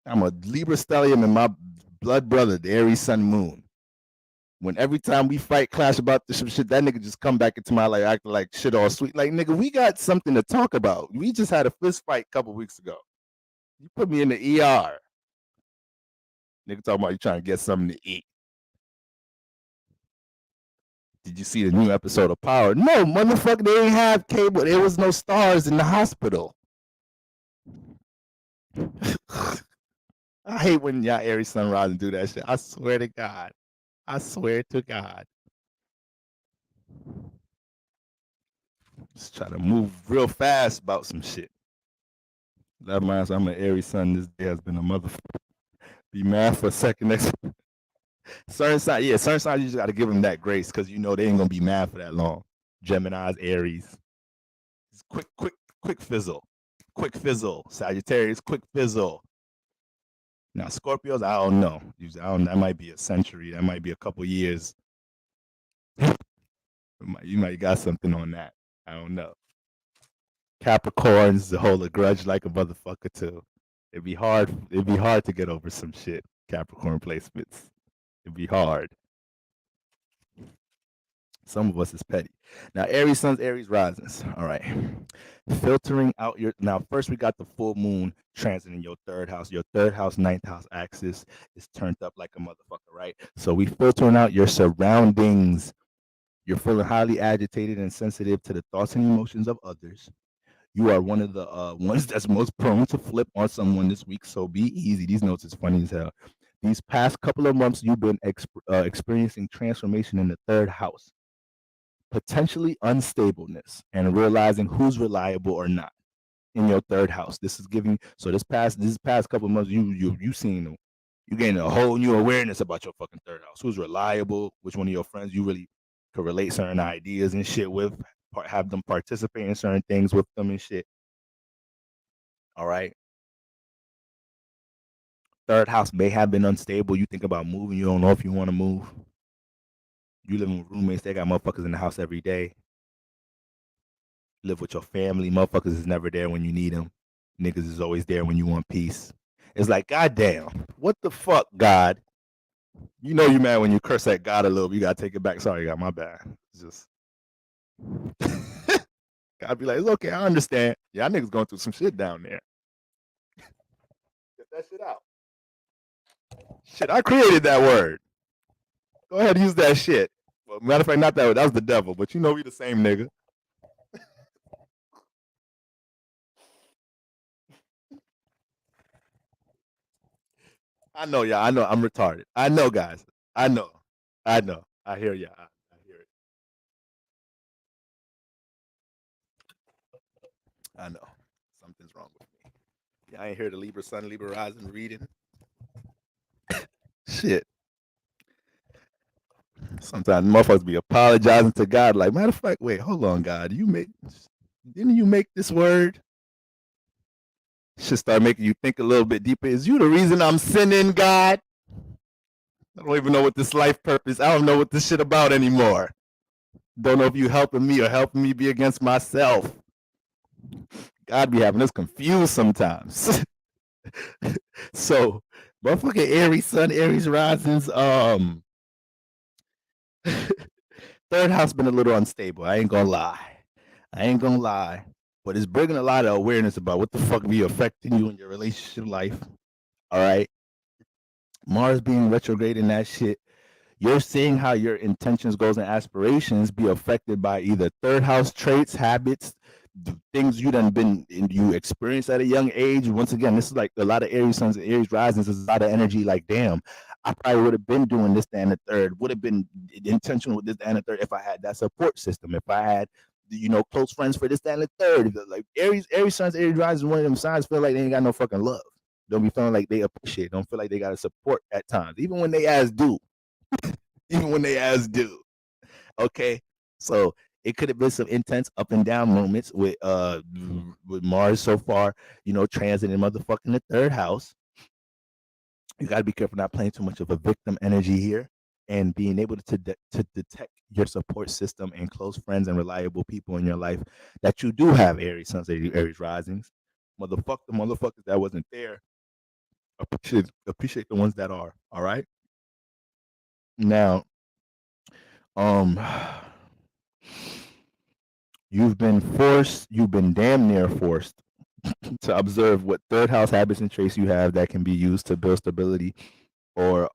I'm a Libra stellium and my blood brother, the Aries sun moon. When every time we fight, clash about this shit, that nigga just come back into my life acting like shit all sweet. Like, nigga, we got something to talk about. We just had a fist fight a couple weeks ago. You put me in the ER. Nigga talking about you trying to get something to eat. Did you see the new episode of Power? No, motherfucker, they ain't have cable. There was no stars in the hospital. I hate when y'all Aries Sunrise and do that shit. I swear to God. I swear to God. Just try to move real fast about some shit. That reminds me, I'm an Aries Sun. This day has been a motherfucker. Be mad for a second next. Certain signs, yeah, certain signs you just got to give them that grace because you know they ain't gonna be mad for that long. Gemini's, Aries, it's quick fizzle, quick fizzle. Sagittarius, quick fizzle. Now Scorpios, I don't know. That might be a century. That might be a couple years. You might got something on that. I don't know. Capricorns, the hold a grudge like a motherfucker too. It'd be hard. It'd be hard to get over some shit. Capricorn placements. It'd be hard. Some of us is petty. Now, Aries suns, Aries risings. All right. Filtering out your. Now, first we got the full moon transiting your third house. Your third house, ninth house axis is turned up like a motherfucker, right? So we filtering out your surroundings. You're feeling highly agitated and sensitive to the thoughts and emotions of others. You are one of the ones that's most prone to flip on someone this week. So be easy. These notes is funny as hell. These past couple of months, you've been experiencing transformation in the third house, potentially unstableness, and realizing who's reliable or not in your third house. This is giving. So this past couple of months, you seen them. You gaining a whole new awareness about your fucking third house. Who's reliable? Which one of your friends you really could relate certain ideas and shit with? Have them participate in certain things with them and shit. All right. Third house may have been unstable. You think about moving. You don't know if you want to move. You living with roommates. They got motherfuckers in the house every day. Live with your family. Motherfuckers is never there when you need them. Niggas is always there when you want peace. It's like, goddamn, what the fuck, God? You know you mad when you curse at God a little. You gotta take it back. Sorry, God, my bad. It's just God be like, it's okay, I understand. Y'all niggas going through some shit down there. Get that shit out. Shit, I created that word. Go ahead and use that shit. Well, matter of fact, not that word. That was the devil. But you know we the same nigga. I know, y'all. I know I'm retarded. I know, guys. I know. I know. I hear y'all. I hear it. I know. Something's wrong with me. Yeah, I ain't hear the Libra Sun, Libra Rising reading. Shit. Sometimes motherfuckers be apologizing to God. Like, matter of fact, wait, hold on, God. Didn't you make this word? Should start making you think a little bit deeper. Is you the reason I'm sinning, God? I don't even know what this life purpose. I don't know what this shit about anymore. Don't know if you helping me or helping me be against myself. God be having us confused sometimes. So, motherfucking Aries Sun, Aries Risings, third house been a little unstable. I ain't gonna lie. But it's bringing a lot of awareness about what the fuck be affecting you in your relationship life. All right. Mars being retrograde in that shit, you're seeing how your intentions, goals, and aspirations be affected by either third house traits, habits, things you done been you experienced at a young age. Once again, this is like a lot of Aries suns and Aries risings. Is a lot of energy. Like, damn, I probably would have been doing this, that, and the third. Would have been intentional with this, that, and the third if I had that support system. If I had, close friends for this, that, and the third. Like Aries suns, Aries rising, one of them signs feel like they ain't got no fucking love. Don't be feeling like they appreciate. Don't feel like they got to support at times, even when they ass do. Even when they ass do. Okay, so it could have been some intense up and down moments with Mars so far. Transiting motherfucking the third house. You got to be careful not playing too much of a victim energy here, and being able to detect your support system and close friends and reliable people in your life that you do have Aries suns, Aries risings. The motherfuckers that wasn't there. Appreciate the ones that are. All right. Now, um, you've been damn near forced to observe what third house habits and traits you have that can be used to build stability or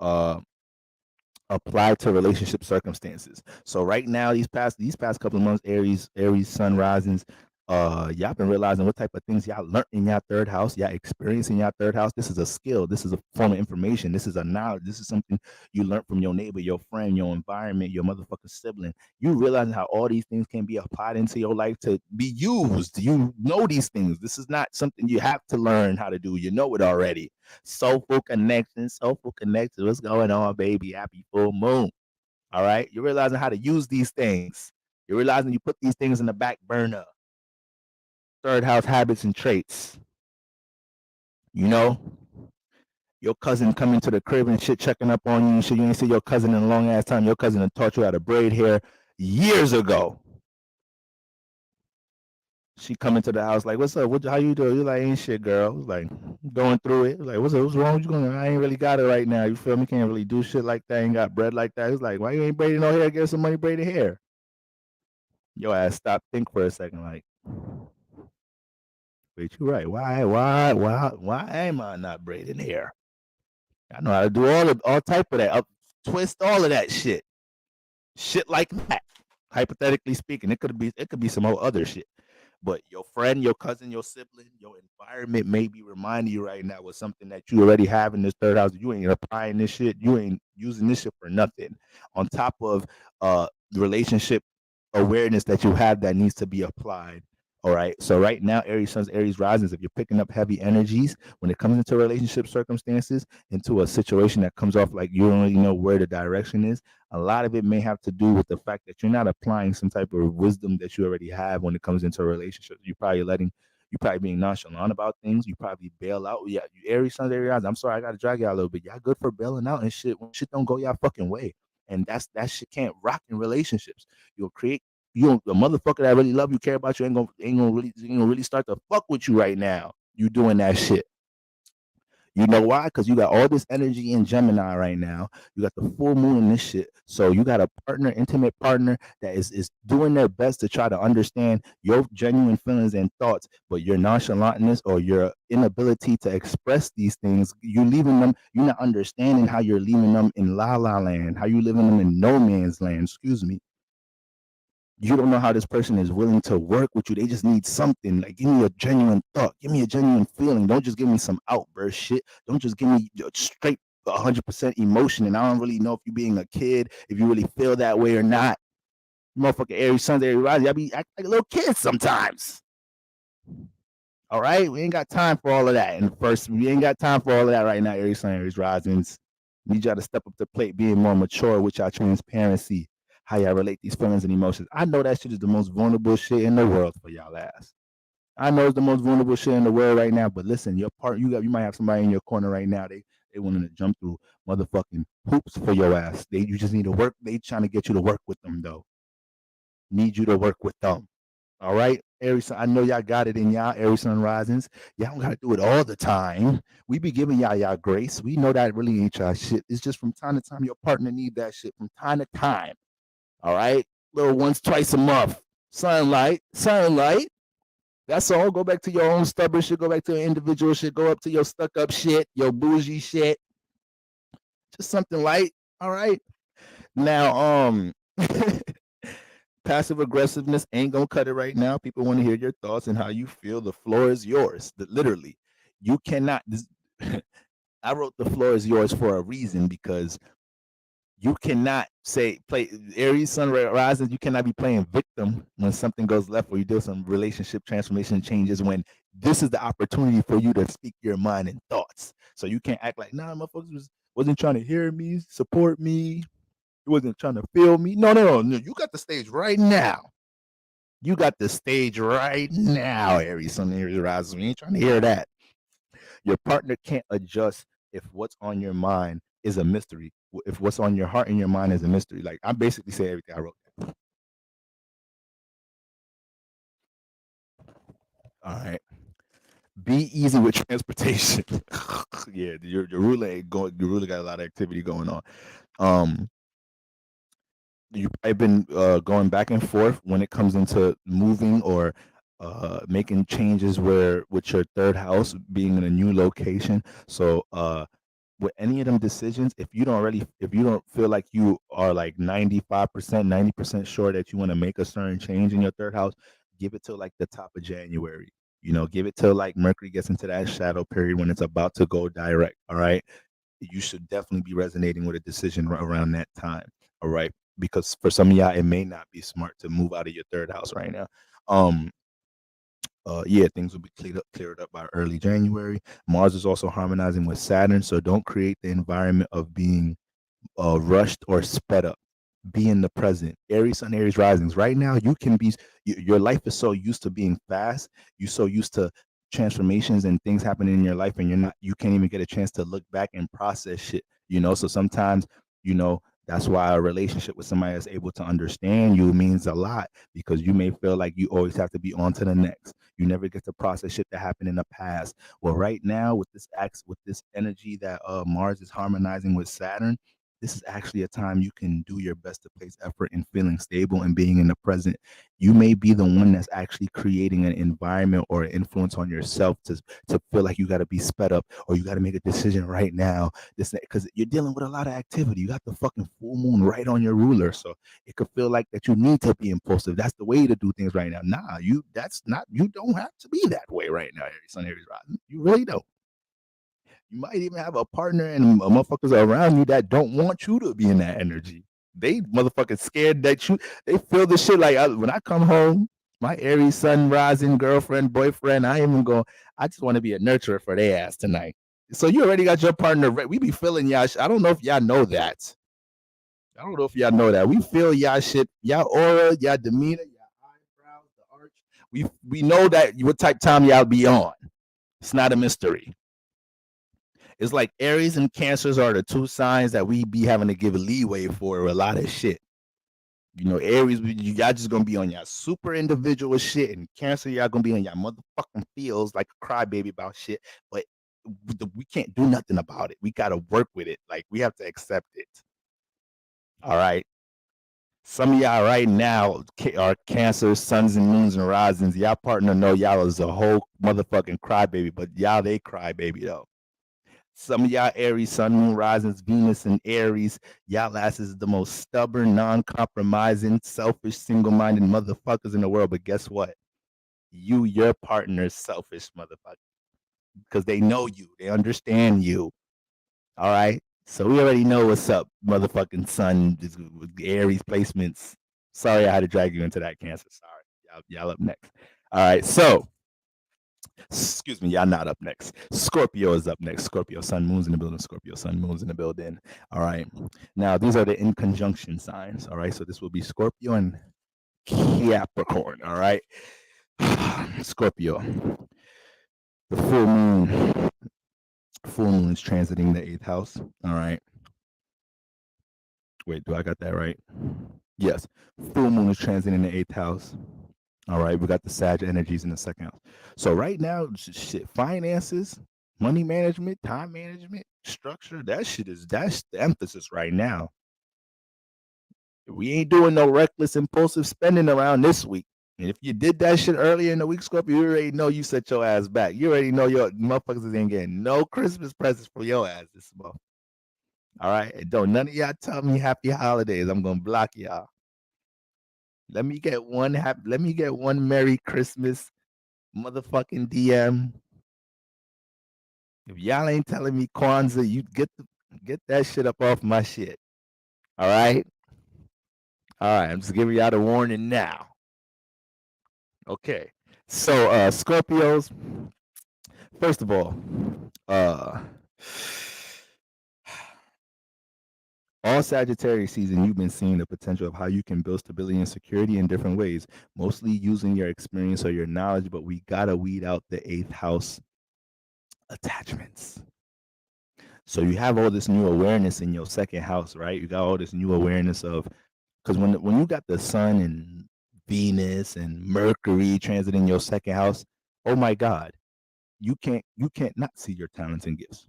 apply to relationship circumstances. So right now, these past couple of months, Aries sun risings, y'all been realizing what type of things y'all learned in your third house, y'all experiencing your third house. This is a skill. This is a form of information. This is a knowledge. This is something you learned from your neighbor, your friend, your environment, your motherfucking sibling. You realizing how all these things can be applied into your life to be used. You know these things. This is not something you have to learn how to do. You know it already. Soulful connection, soulful connection. What's going on, baby? Happy full moon. All right. You're realizing how to use these things. You're realizing you put these things in the back burner. Third house habits and traits. You know, your cousin coming to the crib and shit, checking up on you and shit. You ain't see your cousin in a long ass time. Your cousin had taught you how to braid hair years ago. She coming to the house like, "What's up? How you doing?" You like, "Ain't shit, girl." Like going through it. Like, "What's up? What's wrong with you?" Going, "I ain't really got it right now. You feel me? Can't really do shit like that. Ain't got bread like that." It's like, "Why you ain't braiding no hair? Get some money braided hair." Your ass stop, think for a second. Like, wait, you right? Why am I not braiding hair? I know how to do all type of that. Twist all of that shit like that. Hypothetically speaking, it could be some whole other shit. But your friend, your cousin, your sibling, your environment may be reminding you right now of something that you already have in this third house. You ain't applying this shit. You ain't using this shit for nothing. On top of the relationship awareness that you have that needs to be applied. All right. So right now, Aries Suns, Aries Risings, if you're picking up heavy energies when it comes into relationship circumstances, into a situation that comes off like you don't really know where the direction is, a lot of it may have to do with the fact that you're not applying some type of wisdom that you already have when it comes into a relationship. You're probably being nonchalant about things. You probably bail out. Yeah, you Aries Suns, Aries Risings. I'm sorry, I gotta drag y'all a little bit. Y'all good for bailing out and shit when shit don't go y'all fucking way. And that shit can't rock in relationships. You'll create the motherfucker that really love you, care about you, ain't gonna really start to fuck with you right now. You doing that shit. You know why? Because you got all this energy in Gemini right now. You got the full moon in this shit. So you got a partner, intimate partner that is doing their best to try to understand your genuine feelings and thoughts, but your nonchalantness or your inability to express these things, you're not understanding how you're leaving them in la la land, how you living them in no man's land, excuse me. You don't know how this person is willing to work with you. They just need something. Like, give me a genuine thought. Give me a genuine feeling. Don't just give me some outburst shit. Don't just give me straight 100% emotion. And I don't really know if you're being a kid, if you really feel that way or not. Motherfucker, Aries Sunday, Aries Rising, I be acting like a little kid sometimes. All right, we ain't got time for all of that. And first, we ain't got time for all of that right now. Aries Sun, Aries Risings. Need y'all to step up to the plate, being more mature with y'all transparency, how y'all relate these feelings and emotions. I know that shit is the most vulnerable shit in the world for y'all ass. I know it's the most vulnerable shit in the world right now. But listen, you might have somebody in your corner right now. They wanting to jump through motherfucking hoops for your ass. You just need to work. They trying to get you to work with them though. Need you to work with them. All right, Aries. I know y'all got it in y'all Aries Sun risings. Y'all don't gotta do it all the time. We be giving y'all grace. We know that really ain't y'all shit. It's just from time to time your partner need that shit from time to time. All right, little once, twice a month. Sunlight. That's all. Go back to your own stubborn shit. Go back to your individual shit. Go up to your stuck up shit, your bougie shit. Just something light. All right. Now, passive aggressiveness ain't gonna cut it right now. People want to hear your thoughts and how you feel. The floor is yours. Literally, you cannot. I wrote the floor is yours for a reason because you cannot play Aries Sun Rising. You cannot be playing victim when something goes left or you do some relationship transformation changes. When this is the opportunity for you to speak your mind and thoughts, so you can't act like motherfuckers wasn't trying to hear me, support me. He wasn't trying to feel me. No. You got the stage right now. You got the stage right now, Aries Sun, Aries Rising. We ain't trying to hear that. Your partner can't adjust if what's on your mind is a mystery. If what's on your heart and your mind is a mystery. Like, I'm basically saying everything I wrote. All right. Be easy with transportation. Yeah, your ruler ain't going. Your ruler got a lot of activity going on. Um, you've probably been going back and forth when it comes into moving or making changes where with your third house being in a new location. So with any of them decisions, if you don't feel like you are like 95%, 90% sure that you want to make a certain change in your third house, give it till like the top of January. Give it till like Mercury gets into that shadow period when it's about to go direct. All right. You should definitely be resonating with a decision around that time. All right. Because for some of y'all, it may not be smart to move out of your third house right now. Um, yeah, things will be cleared up by early January. Mars is also harmonizing with Saturn, so don't create the environment of being rushed or sped up. Be in the present. Aries Sun, Aries risings. Right now, you can be. Your life is so used to being fast. You're so used to transformations and things happening in your life, and you're not. You can't even get a chance to look back and process shit. So sometimes, that's why a relationship with somebody that's able to understand you means a lot because you may feel like you always have to be on to the next. You never get to process shit that happened in the past. Well, right now with this energy that Mars is harmonizing with Saturn, this is actually a time you can do your best to place effort in feeling stable and being in the present. You may be the one that's actually creating an environment or an influence on yourself to feel like you got to be sped up or you got to make a decision right now. This because you're dealing with a lot of activity. You got the fucking full moon right on your ruler, so it could feel like that you need to be impulsive. That's the way to do things right now. Nah, that's not. You don't have to be that way right now, Aries Sun, Aries Rising. You really don't. You might even have a partner and motherfuckers around you that don't want you to be in that energy. They motherfucking scared that they feel the shit like when I come home, my Aries Sun rising girlfriend, boyfriend, I just want to be a nurturer for their ass tonight. So you already got your partner. We be feeling y'all. I don't know if y'all know that. I don't know if y'all know that. We feel y'all shit, y'all aura, y'all demeanor, y'all eyebrows, the arch. We know that what type time y'all be on. It's not a mystery. It's like Aries and Cancers are the two signs that we be having to give leeway for a lot of shit. Aries, y'all just gonna be on y'all super individual shit, and Cancer, y'all gonna be on y'all motherfucking feels like a crybaby about shit. But we can't do nothing about it. We gotta work with it. Like we have to accept it. All right. Some of y'all right now are Cancer, suns and moons and risings. Y'all partner know y'all is a whole motherfucking crybaby, but y'all they crybaby though. Some of y'all Aries, Sun, Moon, Risings, Venus, and Aries, y'all asses the most stubborn, non-compromising, selfish, single-minded motherfuckers in the world. But guess what? Your partner's selfish motherfucker because they know you, they understand you. All right. So we already know what's up, motherfucking Sun, Aries placements. Sorry, I had to drag you into that, Cancer. Sorry, y'all up next. All right, so excuse me, y'all not up next. Scorpio is up next. Scorpio, Sun, Moon's in the building. Scorpio, Sun, Moon's in the building. All right. Now, these are the in conjunction signs. All right. So this will be Scorpio and Capricorn. All right. Scorpio. The full moon is transiting the eighth house. All right. Wait, do I got that right? Yes. Full moon is transiting the eighth house. All right, we got the Sag energies in the second house. So right now, shit, finances, money management, time management, structure, that's the emphasis right now. We ain't doing no reckless, impulsive spending around this week. And if you did that shit earlier in the week, Scorpio, you already know you set your ass back. You already know your motherfuckers ain't getting no Christmas presents for your ass this month. All right. And don't none of y'all tell me happy holidays. I'm gonna block y'all. Let me get one Merry Christmas motherfucking DM. If y'all ain't telling me Kwanzaa, you get that shit up off my shit. All right. All right. I'm just giving y'all the warning now. Okay. So Scorpios, first of all, uh all Sagittarius season, you've been seeing the potential of how you can build stability and security in different ways, mostly using your experience or your knowledge, but we gotta weed out the 8th house attachments. So you have all this new awareness in your second house, right? You got all this new awareness of, because when you got the sun and Venus and Mercury transit in your second house, oh my God, you can't not see your talents and gifts.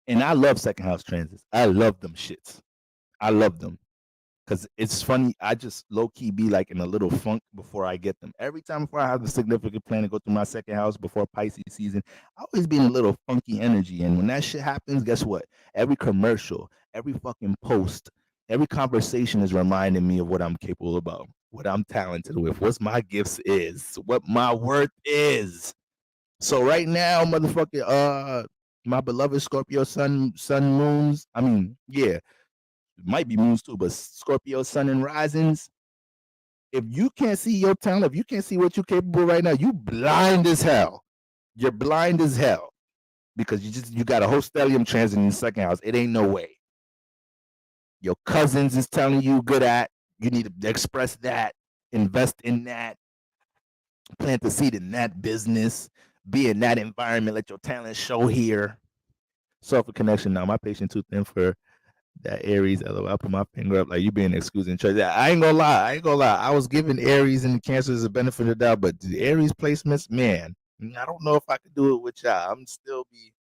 And I love second house transits. I love them shits. I love them. Because it's funny, I just low key be like in a little funk before I get them. Every time before I have a significant plan to go through my second house before Pisces season, I always be in a little funky energy. And when that shit happens, guess what? Every commercial, every fucking post, every conversation is reminding me of what I'm capable about, what I'm talented with, what's my gifts is, what my worth is. So right now, motherfucker, my beloved Scorpio moons. I mean, yeah, it might be moons too, but Scorpio sun and risings. If you can't see your talent, if you can't see what you're capable right now, you blind as hell. You're blind as hell because you got a whole stellium transit in the second house. It ain't no way. Your cousins is telling you good at. You need to express that, invest in that, plant the seed in that business, be in that environment, let your talent show here. Self connection. Now, my patient too thin for that Aries. I put my finger up like you being excused in church. Yeah, I ain't gonna lie. I ain't gonna lie. I was giving Aries and Cancer as a benefit of the doubt, but the Aries placements, man, I don't know if I could do it with y'all. I'm still be.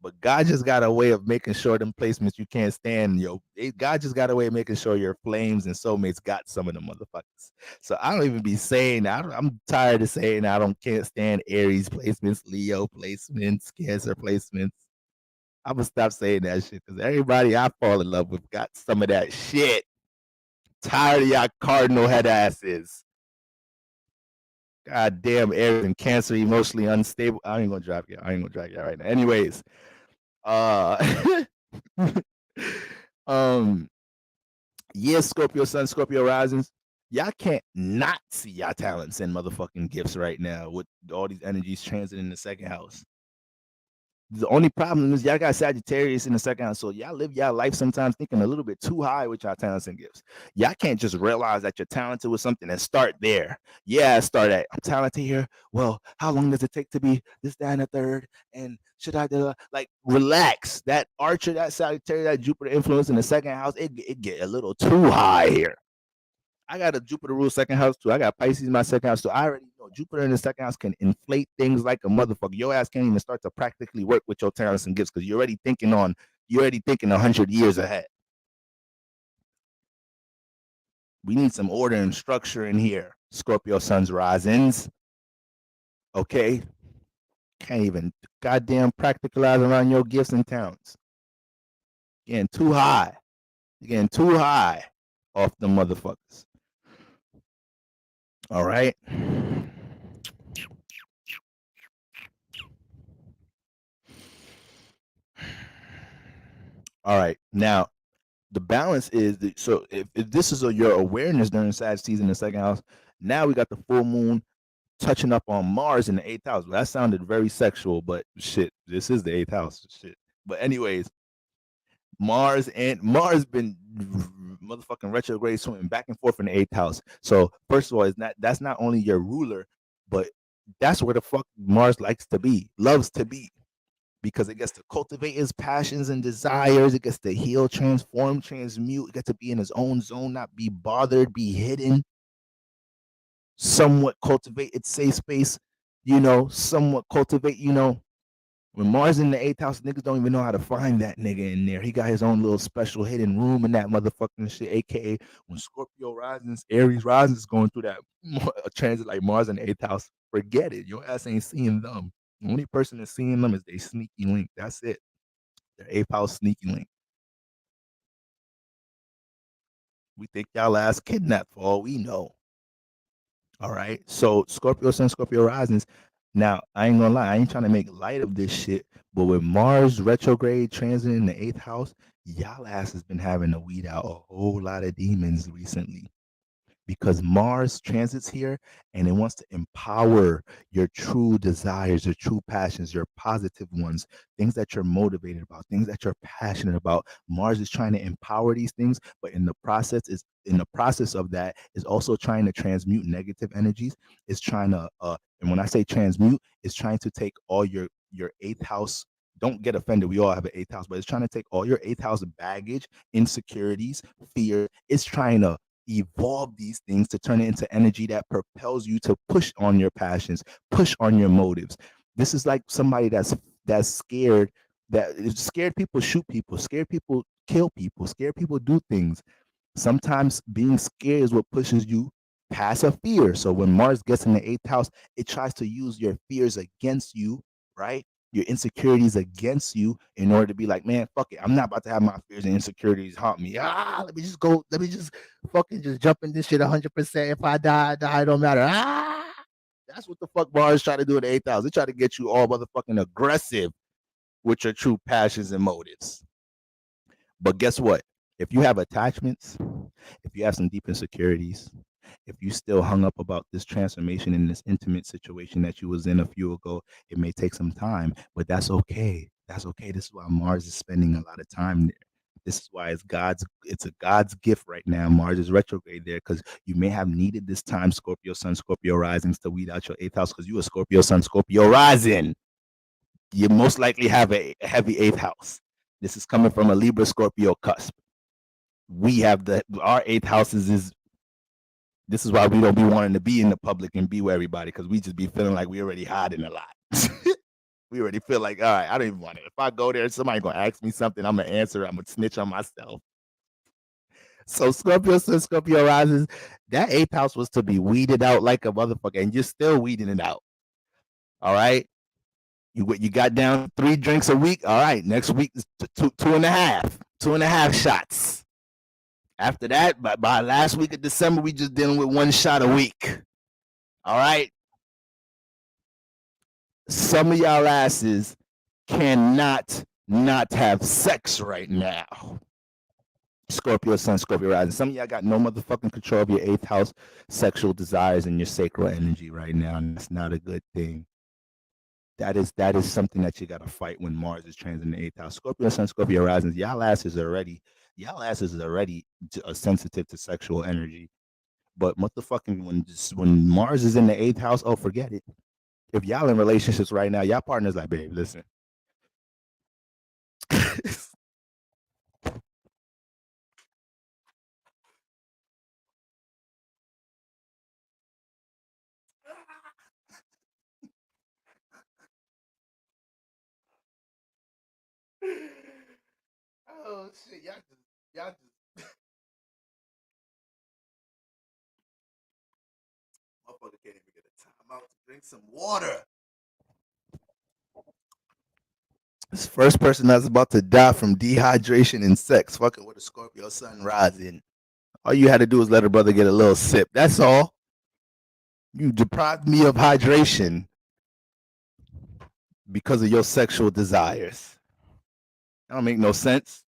But God just got a way of making sure them placements you can't stand. God just got a way of making sure your flames and soulmates got some of them motherfuckers. So I don't even be saying that. I'm tired of saying I can't stand Aries placements, Leo placements, Cancer placements. I'm gonna stop saying that shit because everybody I fall in love with got some of that shit. Tired of y'all cardinal head asses. God damn, Aries and Cancer, emotionally unstable. I ain't gonna drop you. I ain't gonna drag you right now. Anyways, uh, yeah, Scorpio Sun, Scorpio Risings. Y'all can't not see y'all talents and motherfucking gifts right now with all these energies transiting the second house. The only problem is y'all got Sagittarius in the second house, so y'all live y'all life sometimes thinking a little bit too high with y'all talents and gifts. Y'all can't just realize that you're talented with something and start there. Yeah, start at I'm talented here. Well, how long does it take to be this, that, and the third? And should I do like relax? That Archer, that Sagittarius, that Jupiter influence in the second house, it get a little too high here. I got a Jupiter rule second house too. I got Pisces in my second house, so I already know Jupiter in the second house can inflate things like a motherfucker. Your ass can't even start to practically work with your talents and gifts because you're already thinking 100 years ahead. We need some order and structure in here. Scorpio Sun's risings. Okay. Can't even goddamn practicalize around your gifts and talents. Getting too high. You're getting too high off the motherfuckers. All right. All right. Now, the balance is so if this is your awareness during Sag season in the second house, now we got the full moon touching up on Mars in the 8th house. Well, that sounded very sexual, but shit, this is the 8th house. Shit. But anyways, Mars been motherfucking retrograde swimming back and forth in the 8th house. So first of all, that's not only your ruler, but that's where the fuck Mars likes to be, loves to be. Because it gets to cultivate his passions and desires. It gets to heal, transform, transmute. It gets to be in his own zone, not be bothered, be hidden. Somewhat cultivate its safe space, somewhat cultivate, When Mars in the eighth house, niggas don't even know how to find that nigga in there. He got his own little special hidden room in that motherfucking shit. AKA when Scorpio risings, Aries risings going through that transit like Mars in the eighth house, forget it. Your ass ain't seeing them. The only person that's seeing them is they sneaky link. That's it. Their eighth house sneaky link. We think y'all ass kidnapped for all we know. All right. So Scorpio Sun, Scorpio risings. Now, I ain't gonna lie, I ain't trying to make light of this shit, but with Mars retrograde transit in the eighth house, y'all ass has been having to weed out a whole lot of demons recently because Mars transits here and it wants to empower your true desires, your true passions, your positive ones, things that you're motivated about, things that you're passionate about. Mars is trying to empower these things, but in the process of that is also trying to transmute negative energies. It's trying to and when I say transmute, it's trying to take all your eighth house. Don't get offended. We all have an eighth house, but it's trying to take all your eighth house baggage, insecurities, fear. It's trying to evolve these things to turn it into energy that propels you to push on your passions, push on your motives. This is like somebody that's scared, that scared people shoot people, scared people kill people, scared people do things. Sometimes being scared is what pushes you past a fear. So when Mars gets in the eighth house, it tries to use your fears against you, right? Your insecurities against you in order to be like, man, fuck it. I'm not about to have my fears and insecurities haunt me. Let me just go. Let me just fucking just jump in this shit 100%. If I die, I die. It don't matter. That's what the fuck Mars try to do in the eighth house. They try to get you all motherfucking aggressive with your true passions and motives. But guess what? If you have attachments, if you have some deep insecurities, if you still hung up about this transformation in this intimate situation that you was in a few ago, it may take some time, but that's okay. That's okay. This is why Mars is spending a lot of time there. This is why it's a God's gift right now. Mars is retrograde there because you may have needed this time, Scorpio Sun, Scorpio risings, to weed out your eighth house because you a Scorpio Sun, Scorpio rising. You most likely have a heavy eighth house. This is coming from a Libra Scorpio cusp. We have our eighth houses is this is why we don't be wanting to be in the public and be with everybody because we just be feeling like we already hiding a lot. We already feel like, all right, I don't even want it. If I go there, somebody gonna ask me something, I'm gonna answer. I'm gonna snitch on myself. So Scorpio Sun, Scorpio rises. That eighth house was to be weeded out like a motherfucker, and you're still weeding it out. All right. You got down 3 drinks a week. All right. Next week is two and a half. 2.5 shots. After that, by last week of December, we just dealing with 1 shot a week. All right. Some of y'all asses cannot not have sex right now. Scorpio Sun, Scorpio rising. Some of y'all got no motherfucking control of your eighth house sexual desires and your sacral energy right now, and that's not a good thing. That is something that you gotta fight when Mars is transiting the eighth house. Scorpio Sun, Scorpio rising. Y'all asses is already sensitive to sexual energy. But motherfucking when Mars is in the eighth house, oh forget it. If y'all in relationships right now, y'all partners like, babe, listen. Oh shit, y'all just motherfucker can't even get a time out to drink some water. This first person that's about to die from dehydration and sex, fucking with a Scorpio Sun rising. All you had to do was let a brother get a little sip. That's all. You deprived me of hydration because of your sexual desires. That don't make no sense.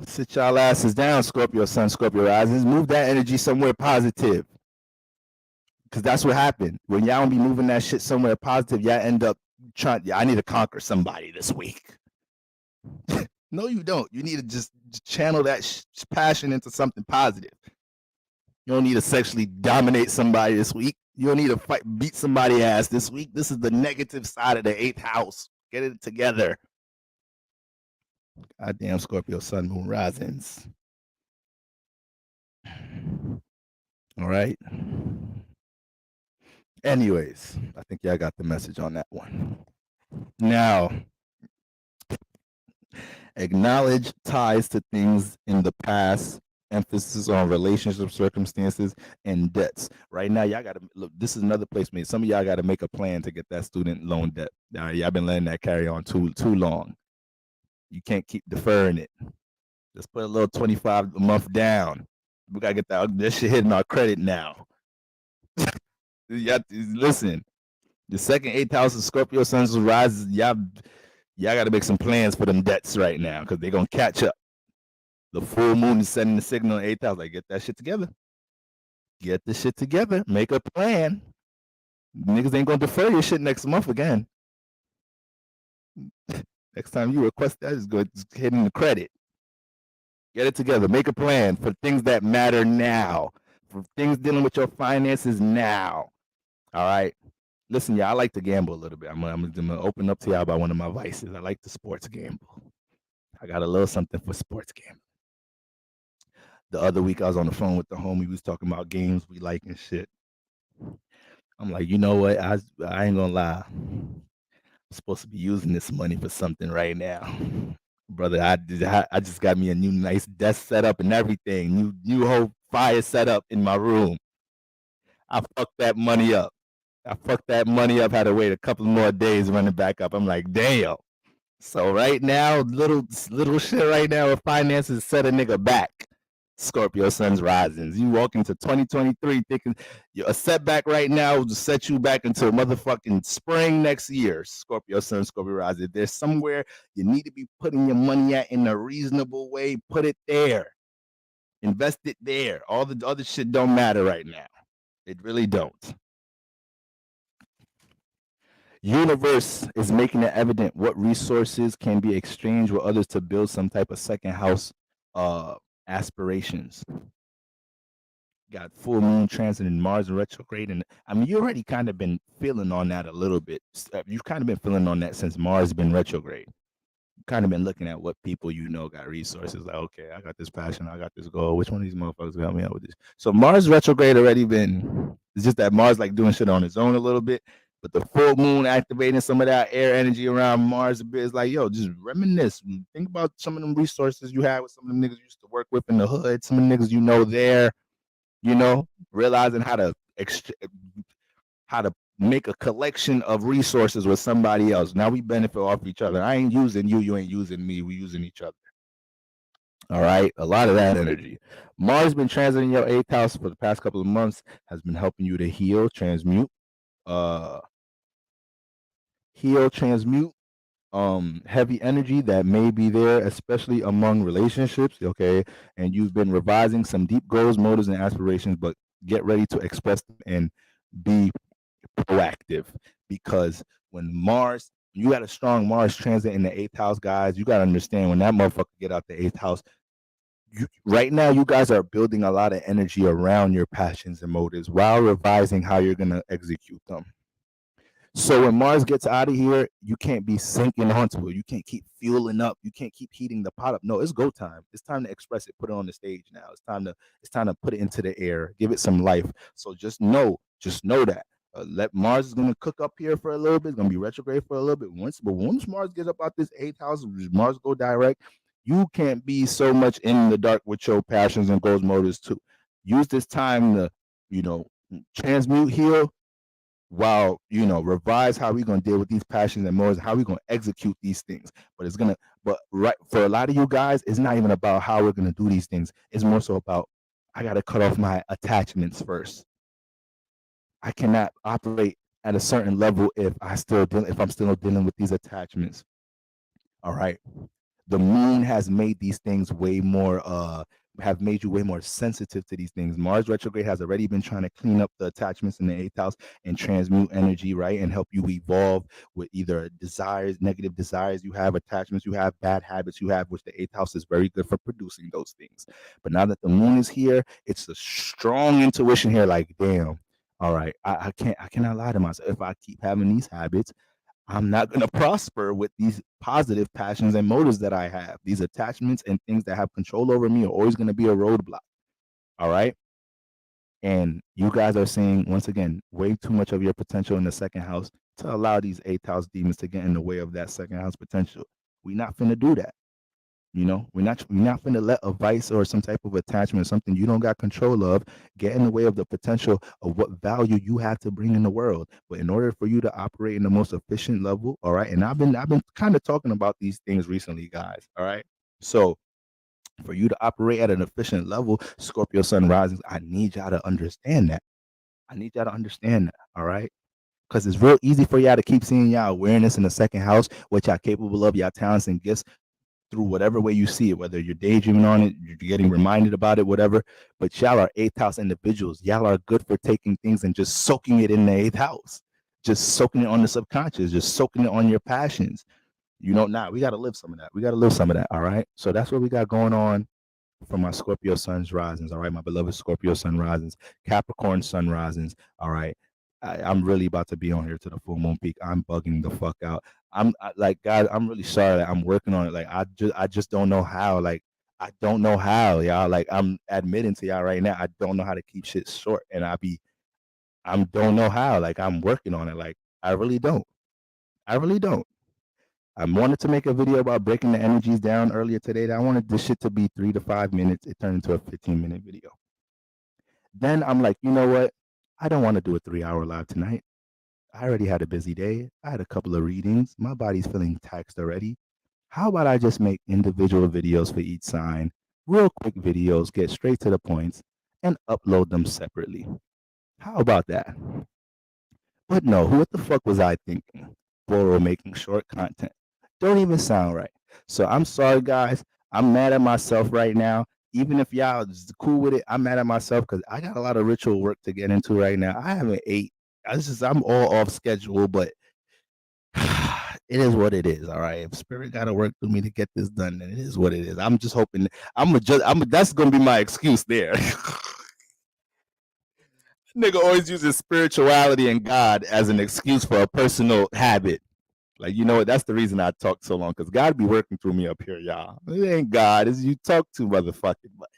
Sit y'all asses down, Scorpio Sun, Scorpio risings. Move that energy somewhere positive. Because that's what happened. When y'all don't be moving that shit somewhere positive, y'all end up trying, I need to conquer somebody this week. No, you don't. You need to just channel that passion into something positive. You don't need to sexually dominate somebody this week. You don't need to beat somebody ass this week. This is the negative side of the eighth house. Get it together. Goddamn Scorpio Sun Moon risings. All right. Anyways, I think y'all got the message on that one. Now, acknowledge ties to things in the past, emphasis on relationship circumstances and debts. Right now, y'all got to look. This is another place. Maybe some of y'all got to make a plan to get that student loan debt. Y'all been letting that carry on too long. You can't keep deferring it. Just put a little 25 a month down. We gotta get that shit hitting our credit now. Listen, the second eighth house of Scorpio Sun's rises. Y'all got to make some plans for them debts right now because they're gonna catch up. The full moon is sending the signal in eighth house. Like, get that shit together. Get the shit together. Make a plan. Niggas ain't gonna defer your shit next month again. Next time you request that, is going to hit in the credit. Get it together. Make a plan for things that matter now. For things dealing with your finances now. All right. Listen, y'all, I like to gamble a little bit. I'm gonna open up to y'all about one of my vices. I like the sports gamble. I got a little something for sports gambling. The other week I was on the phone with the homie. We was talking about games we like and shit. I'm like, you know what? I ain't gonna lie. I'm supposed to be using this money for something right now. Brother, I just got me a new nice desk setup and everything. New whole fire setup in my room. I fucked that money up. Had to wait a couple more days running back up. I'm like, damn. So right now, little shit right now with finances set a nigga back. Scorpio Sun's risings. You walk into 2023 thinking a setback right now will set you back into motherfucking spring next year. Scorpio Sun, Scorpio rising. There's somewhere you need to be putting your money at in a reasonable way. Put it there. Invest it there. All the other shit don't matter right now. It really don't. Universe is making it evident what resources can be exchanged with others to build some type of second house aspirations. Got full moon transit in Mars and retrograde, and I mean you already kind of been feeling on that a little bit. You've kind of been feeling on that since Mars been retrograde. Kind of been looking at what people got resources. Like, okay, I got this passion, I got this goal. Which one of these motherfuckers will help me out with this? So Mars retrograde already been. It's just that Mars like doing shit on its own a little bit. But the full moon activating some of that air energy around Mars a bit is like, yo, just reminisce. Think about some of them resources you had with some of them niggas you used to work with in the hood, some of the niggas there, realizing how to make a collection of resources with somebody else. Now we benefit off each other. I ain't using you, you ain't using me. We using each other. All right, a lot of that energy. Mars been transiting your eighth house for the past couple of months, has been helping you to heal, transmute, heavy energy that may be there, especially among relationships. Okay, and you've been revising some deep goals, motives, and aspirations, but get ready to express them and be proactive, because when you got a strong Mars transit in the eighth house, guys, you got to understand when that motherfucker get out the eighth house. Right now, you guys are building a lot of energy around your passions and motives while revising how you're going to execute them. So when Mars gets out of here, you can't be sinking onto it. You can't keep fueling up. You can't keep heating the pot up. No, it's go time. It's time to express it. Put it on the stage now. It's time to put it into the air. Give it some life. So just know that. Let Mars is gonna cook up here for a little bit. It's gonna be retrograde for a little bit. Once Mars gets up out this eighth house, Mars go direct. You can't be so much in the dark with your passions and goals, motives too. Use this time to, transmute, heal, while revise how we're going to deal with these passions and motives, how we're going to execute these things. But right, for a lot of you guys, it's not even about how we're going to do these things. It's more so about, I got to cut off my attachments first. I cannot operate at a certain level if I'm still dealing with these attachments. All right, the moon has made these things way more have made you way more sensitive to these things. Mars retrograde has already been trying to clean up the attachments in the eighth house and transmute energy, right? And help you evolve with either desires, negative desires you have, attachments you have, bad habits you have, which the eighth house is very good for producing those things. But now that the moon is here, it's a strong intuition here, like, damn, all right, I cannot lie to myself. If I keep having these habits, I'm not going to prosper with these positive passions and motives that I have. These attachments and things that have control over me are always going to be a roadblock. All right. And you guys are seeing, once again, way too much of your potential in the second house to allow these eighth house demons to get in the way of that second house potential. We're not finna do that. We're not finna let a vice or some type of attachment, something you don't got control of, get in the way of the potential of what value you have to bring in the world. But in order for you to operate in the most efficient level, all right, and I've been kind of talking about these things recently, guys. All right. So for you to operate at an efficient level, Scorpio Sun rising, I need y'all to understand that. I need y'all to understand that. All right. Because it's real easy for y'all to keep seeing y'all awareness in the second house, what y'all capable of, y'all talents and gifts through whatever way you see it, whether you're daydreaming on it, you're getting reminded about it, whatever. But y'all are eighth house individuals. Y'all are good for taking things and just soaking it in the eighth house, just soaking it on the subconscious, just soaking it on your passions. We got to live some of that. We got to live some of that. All right. So that's what we got going on for my Scorpio Sun's risings. All right. My beloved Scorpio Sun risings, Capricorn Sun risings. All right. I'm really about to be on here to the full moon peak. I'm bugging the fuck out. Like, guys, I'm really sorry that I'm working on it. Like, I just don't know how. Like, I don't know how, y'all. Like, I'm admitting to y'all right now, I don't know how to keep shit short. And I don't know how. Like, I'm working on it. Like, I really don't. I really don't. I wanted to make a video about breaking the energies down earlier today. I wanted this shit to be 3 to 5 minutes. It turned into a 15-minute video. Then I'm like, you know what? I don't want to do a 3 hour live tonight. I already had a busy day. I had a couple of readings. My body's feeling taxed already. How about I just make individual videos for each sign, real quick videos, get straight to the points, and upload them separately? How about that? But no, what the fuck was I thinking? Boro making short content. Don't even sound right. So I'm sorry, guys. I'm mad at myself right now. Even if y'all is cool with it, I'm mad at myself because I got a lot of ritual work to get into right now. I haven't ate. I'm all off schedule, but it is what it is. All right. If spirit got to work through me to get this done, then it is what it is. I'm just hoping. That's gonna be my excuse there. Nigga always uses spirituality and God as an excuse for a personal habit. Like, you know what? That's the reason I talk so long, because God be working through me up here, y'all. It ain't God, it's you talk too motherfucking much.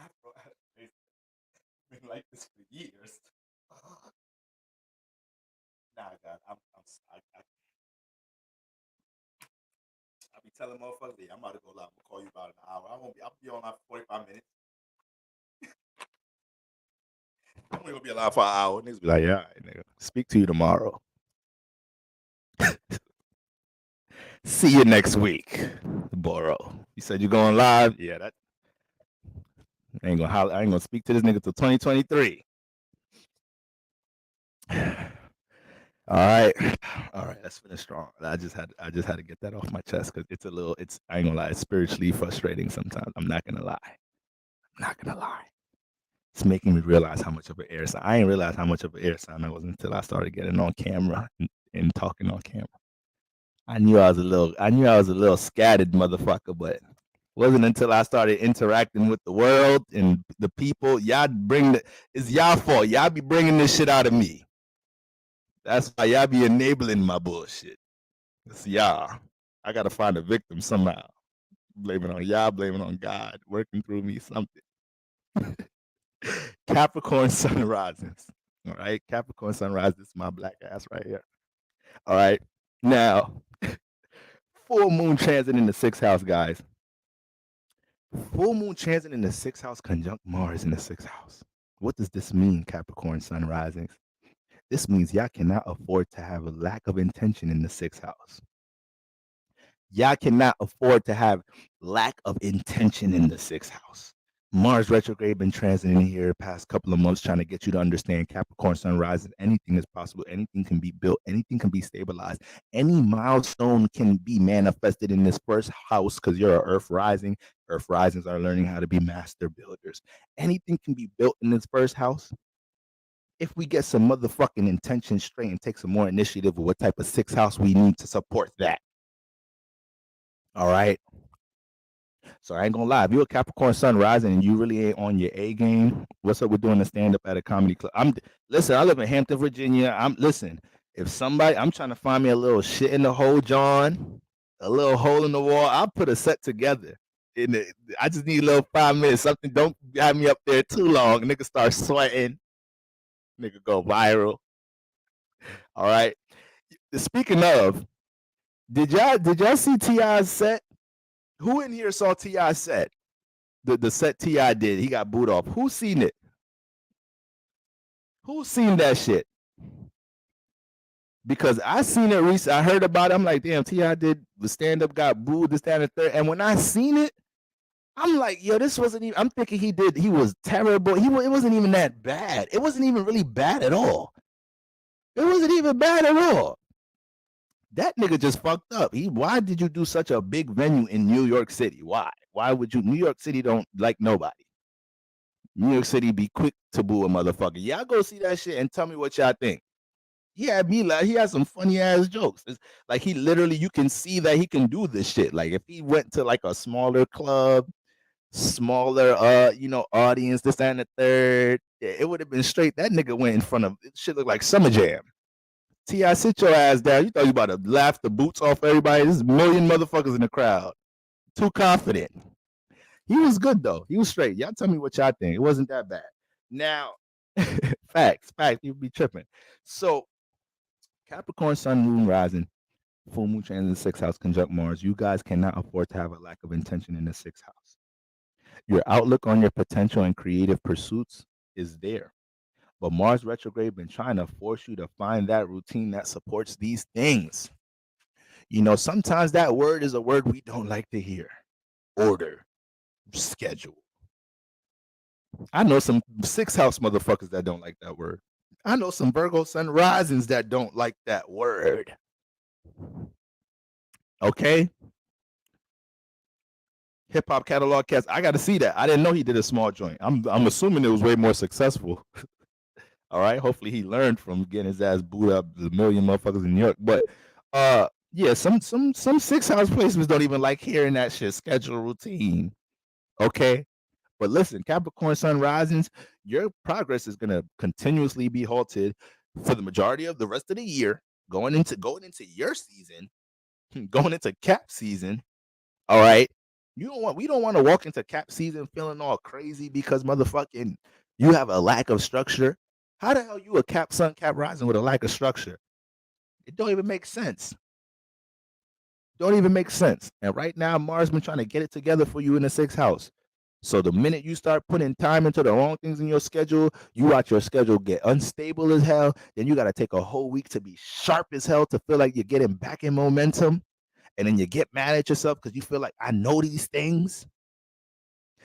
I've been like this for years. Nah, God, I be telling motherfuckers, hey, I'm about to go live. I'm gonna call you about an hour. I'll be on like 45 minutes. I'm only gonna be alive for an hour. Niggas be like, yeah, all right, nigga. Speak to you tomorrow. See you next week, Boro. You said you're going live? Yeah, that I ain't gonna holler, I ain't gonna speak to this nigga till 2023. All right. All right, let's finish strong. I just had to get that off my chest because it's I ain't gonna lie, it's spiritually frustrating sometimes. I'm not gonna lie. I'm not gonna lie. It's making me realize how much of an air sign. I didn't realize how much of an air sign I was until I started getting on camera and talking on camera. I knew I was a little scattered motherfucker, but wasn't until I started interacting with the world and the people. It's y'all fault. Y'all be bringing this shit out of me. That's why y'all be enabling my bullshit. It's y'all. I gotta find a victim somehow. Blame it on y'all, blame it on God, working through me, something. Capricorn sun rises. All right. Capricorn sun rises. This is my black ass right here. All right. Now, full moon transit in the sixth house, guys. Full moon transit in the sixth house conjunct Mars in the sixth house. What does this mean, Capricorn sun risings? This means y'all cannot afford to have a lack of intention in the sixth house. Y'all cannot afford to have lack of intention in the sixth house. Mars retrograde been transiting here the past couple of months, trying to get you to understand Capricorn sun rising. Anything is possible. Anything can be built. Anything can be stabilized. Any milestone can be manifested in this first house because you're an Earth rising. Earth risings are learning how to be master builders. Anything can be built in this first house if we get some motherfucking intention straight and take some more initiative of what type of sixth house we need to support that. All right. So I ain't gonna lie. If you're a Capricorn sun rising and you really ain't on your A game, what's up with doing a stand up at a comedy club? Listen. I live in Hampton, Virginia. If somebody, I'm trying to find me a little shit in the hole, John. a little hole in the wall. I'll put a set together. I just need a little 5 minutes. Something don't have me up there too long. Nigga start sweating. Nigga go viral. All right. Speaking of, did y'all see T.I.'s set? Who in here saw T.I.'s set? The set T.I. did. He got booed off. Who seen it? Who seen that shit? Because I seen it recently. I heard about it. I'm like, damn, T.I. did the stand up, got booed, this, that, and the third. And when I seen it, I'm like, yo, this wasn't even. I'm thinking he was terrible. It wasn't even that bad. It wasn't even really bad at all. It wasn't even bad at all. That nigga just fucked up. Why did you do such a big venue in New York City? Why? Why would you? New York City don't like nobody. New York City be quick to boo a motherfucker. Y'all go see that shit and tell me what y'all think. He had some funny ass jokes. It's like he literally, you can see that he can do this shit. Like if he went to like a smaller club, smaller audience, this that, and the third, it would have been straight. That nigga went in front of it. Shit look like Summer Jam. T.I., sit your ass down. You thought you about to laugh the boots off everybody. There's a million motherfuckers in the crowd. Too confident. He was good though. He was straight. Y'all tell me what y'all think. It wasn't that bad. Now, facts. You'd be tripping. So Capricorn, Sun, Moon, Rising, full moon transit in the sixth house, conjunct Mars. You guys cannot afford to have a lack of intention in the sixth house. Your outlook on your potential and creative pursuits is there. But Mars retrograde been trying to force you to find that routine that supports these things. Sometimes that word is a word we don't like to hear. Order, schedule. I know some sixth house motherfuckers that don't like that word. I know some Virgo Sun risings that don't like that word. Okay? Hip Hop Catalog Cast. I got to see that. I didn't know he did a small joint. I'm assuming it was way more successful. All right. Hopefully he learned from getting his ass booed up the million motherfuckers in New York. But yeah, some six house placements don't even like hearing that shit. Schedule routine. Okay. But listen, Capricorn Sun risings, your progress is gonna continuously be halted for the majority of the rest of the year, going into your season, going into cap season. All right. We don't want to walk into cap season feeling all crazy because motherfucking you have a lack of structure. How the hell you a cap sun, cap rising with a lack of structure? It don't even make sense. Don't even make sense. And right now, Mars been trying to get it together for you in the sixth house. So the minute you start putting time into the wrong things in your schedule, you watch your schedule get unstable as hell. Then you got to take a whole week to be sharp as hell to feel like you're getting back in momentum. And then you get mad at yourself because you feel like I know these things.